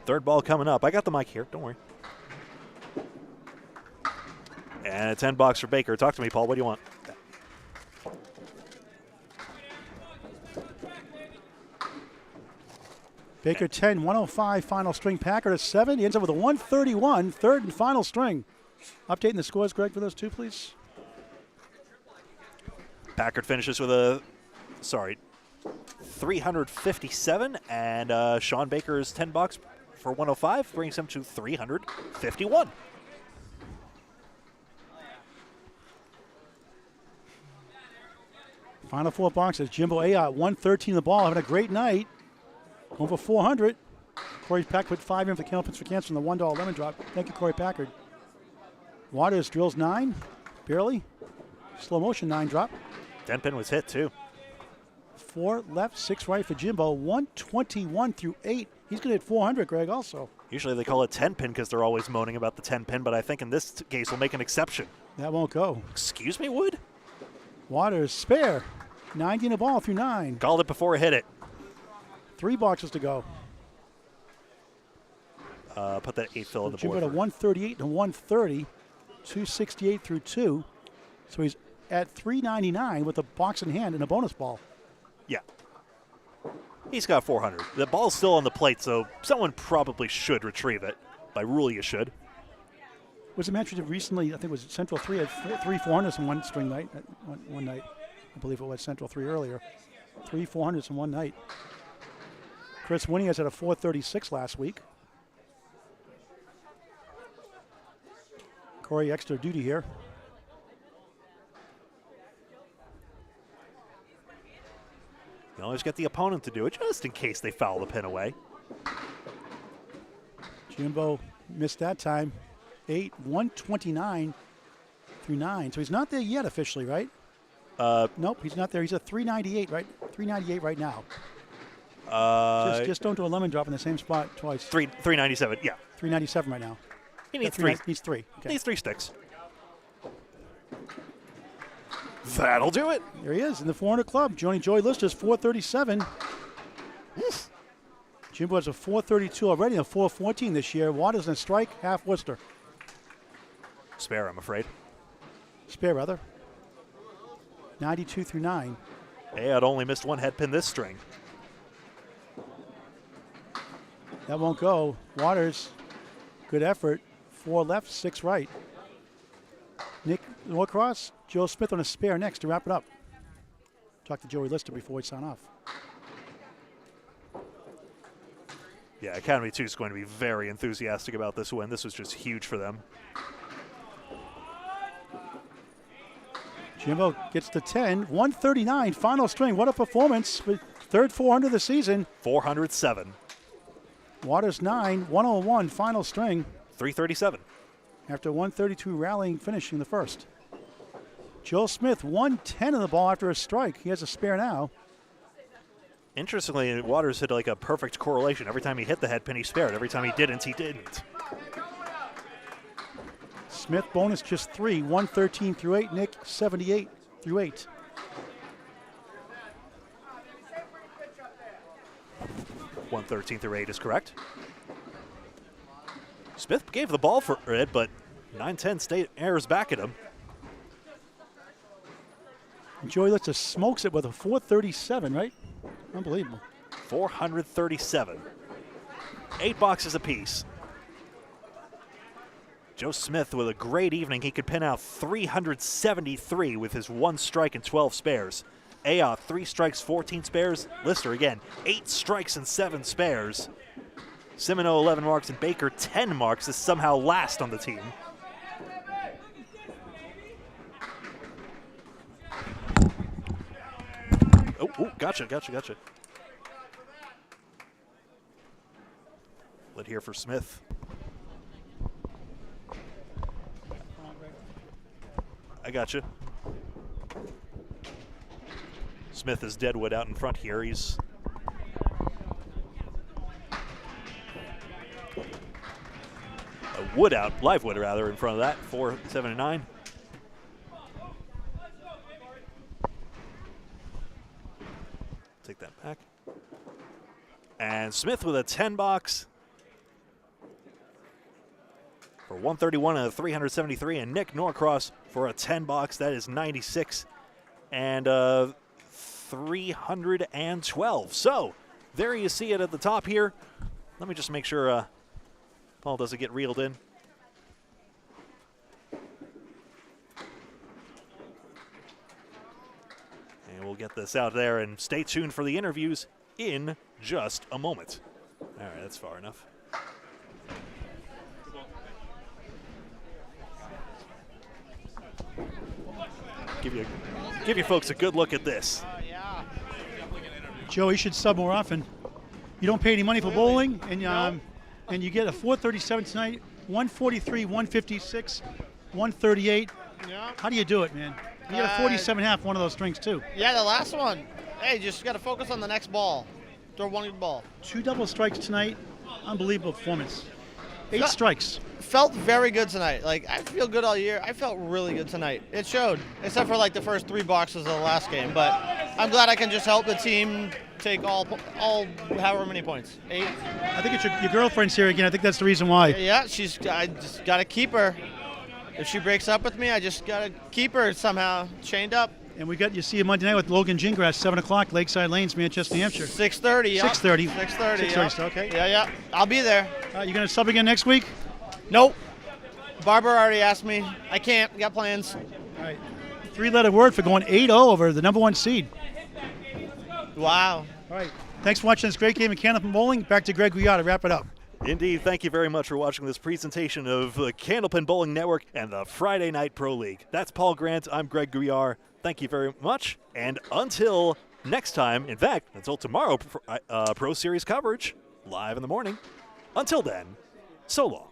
Speaker 1: Third ball coming up. I got the mic here. Don't worry. And a $10 for Baker. Talk to me, Paul. What do you want?
Speaker 2: Baker 10, 105 final string. Packard at 7. He ends up with a 131, third and final string. Updating the scores, Greg, for those two, please.
Speaker 1: Packard finishes with 357, and Shawn Baker's $10 for 105 brings him to 351.
Speaker 2: Final 4 boxes. Jimbo Ayotte, 113 the ball, having a great night. Over 400. Korey Packard put 5 in for Candlepin for cancer on the $1 lemon drop. Thank you, Korey Packard. Waters drills 9, barely. Slow motion 9 drop.
Speaker 1: Candlepin was hit too.
Speaker 2: 4 left, 6 right for Jimbo. 121 through 8. He's going to hit 400, Greg, also.
Speaker 1: Usually they call it 10 pin because they're always moaning about the 10 pin, but I think in this case we'll make an exception.
Speaker 2: That won't go.
Speaker 1: Excuse me, Wood?
Speaker 2: Waters spare. 90 in the ball through 9.
Speaker 1: Called it before it hit it.
Speaker 2: 3 boxes to go.
Speaker 1: Put that 8 fill in the
Speaker 2: Jimbo
Speaker 1: board.
Speaker 2: at a 138 and 130. 268 through 2. So he's at 399 with a box in hand and a bonus ball.
Speaker 1: Yeah. He's got 400. The ball's still on the plate, so someone probably should retrieve it. By rule, you should.
Speaker 2: Was it mentioned recently, I think it was Central 3 had 3 400s in one string night, one night. I believe it was Central 3 earlier. 3 400s in one night. Chris Winnie has had a 436 last week. Korey extra duty here.
Speaker 1: You always get the opponent to do it just in case they foul the pin away.
Speaker 2: Jimbo missed that time. 8, 129 through 9. So he's not there yet officially, right? Nope, he's not there. He's at 398, right? 398 right now. Just don't do a lemon drop in the same spot twice.
Speaker 1: 397, yeah.
Speaker 2: 397 right now.
Speaker 1: He needs 3.
Speaker 2: Needs 3. Okay.
Speaker 1: Needs 3 sticks. That'll do it.
Speaker 2: There he is in the 400 club. Joey Lister's 437. Jimbo has a 432 already and a 414 this year. Waters in a strike, half Worcester.
Speaker 1: Spare, I'm afraid.
Speaker 2: Spare, rather. 92 through 9.
Speaker 1: Ayotte only missed 1 head pin this string.
Speaker 2: That won't go. Waters, good effort. 4 left, 6 right. Nick Norcross, Joe Smith on a spare next to wrap it up. Talk to Joey Lister before we sign off.
Speaker 1: Yeah, Academy 2 is going to be very enthusiastic about this win. This was just huge for them.
Speaker 2: Jimbo gets to 10, 139, final string. What a performance. Third 400 of the season.
Speaker 1: 407.
Speaker 2: Waters 9, 101, final string.
Speaker 1: 337.
Speaker 2: After 132 rallying, finishing the first. Joe Smith, 110 of the ball after a strike. He has a spare now.
Speaker 1: Interestingly, Waters hit like a perfect correlation. Every time he hit the head pin, he spared. Every time he didn't, he didn't.
Speaker 2: Smith bonus just 3, 113 through 8. Nick, 78 through 8.
Speaker 1: .113 through 8 is correct. Smith gave the ball for it, but 9-10 state airs back at him.
Speaker 2: Joey Lister smokes it with a 437, right? Unbelievable.
Speaker 1: 437. 8 boxes apiece. Joe Smith with a great evening. He could pin out 373 with his 1 strike and 12 spares. Ayotte, 3 strikes, 14 spares. Lister, again, 8 strikes and 7 spares. Simoneau, 11 marks, and Baker, 10 marks, is somehow last on the team. Oh, gotcha. Lit here for Smith. I gotcha. Smith is Deadwood out in front here. He's a Wood out, live Wood rather, in front of that. 4, 7, and 9. Take that back. And Smith with a 10 box for 131 and a 373, and Nick Norcross for a 10 box. That is 96 and 312. So there you see it at the top here. Let me just make sure Paul doesn't get reeled in. And we'll get this out there, and stay tuned for the interviews in just a moment. All right, that's far enough. Give you folks a good look at this.
Speaker 2: Joe, you should sub more often. You don't pay any money for bowling, and you get a 437 tonight, 143, 156, 138.
Speaker 9: Yeah.
Speaker 2: How do you do it, man? You got a 47.5, one of those strings too.
Speaker 9: Yeah, the last one. Hey, just got to focus on the next ball. Throw one good ball.
Speaker 2: 2 double strikes tonight. Unbelievable performance. 8 strikes.
Speaker 9: Felt very good tonight. Like, I feel good all year. I felt really good tonight. It showed, except for like the first 3 boxes of the last game. But I'm glad I can just help the team take all however many points. 8.
Speaker 2: I think it's your girlfriend's here again. I think that's the reason why.
Speaker 9: Yeah, I just got to keep her. If she breaks up with me, I just got to keep her somehow chained up.
Speaker 2: And you see you Monday night with Logan Gingras, 7 o'clock, Lakeside Lanes, Manchester, New Hampshire.
Speaker 9: 6:30. Yeah.
Speaker 2: 6:30.
Speaker 9: 6:30.
Speaker 2: 6:30. Yeah. Okay.
Speaker 9: Yeah. I'll be there.
Speaker 2: You gonna sub again next week?
Speaker 9: Nope. Barbara already asked me. I can't. Got plans.
Speaker 2: All right. 3-letter word for going 8-0 over the number 1 seed.
Speaker 9: Wow.
Speaker 2: All right. Thanks for watching this great game of Candlepin Bowling. Back to Greg Gouillart to wrap it up.
Speaker 1: Indeed, thank you very much for watching this presentation of the Candlepin Bowling Network and the Friday Night Pro League. That's Paul Grant. I'm Greg Gouillart. Thank you very much. And until next time, in fact, until tomorrow, Pro Series coverage live in the morning. Until then, so long.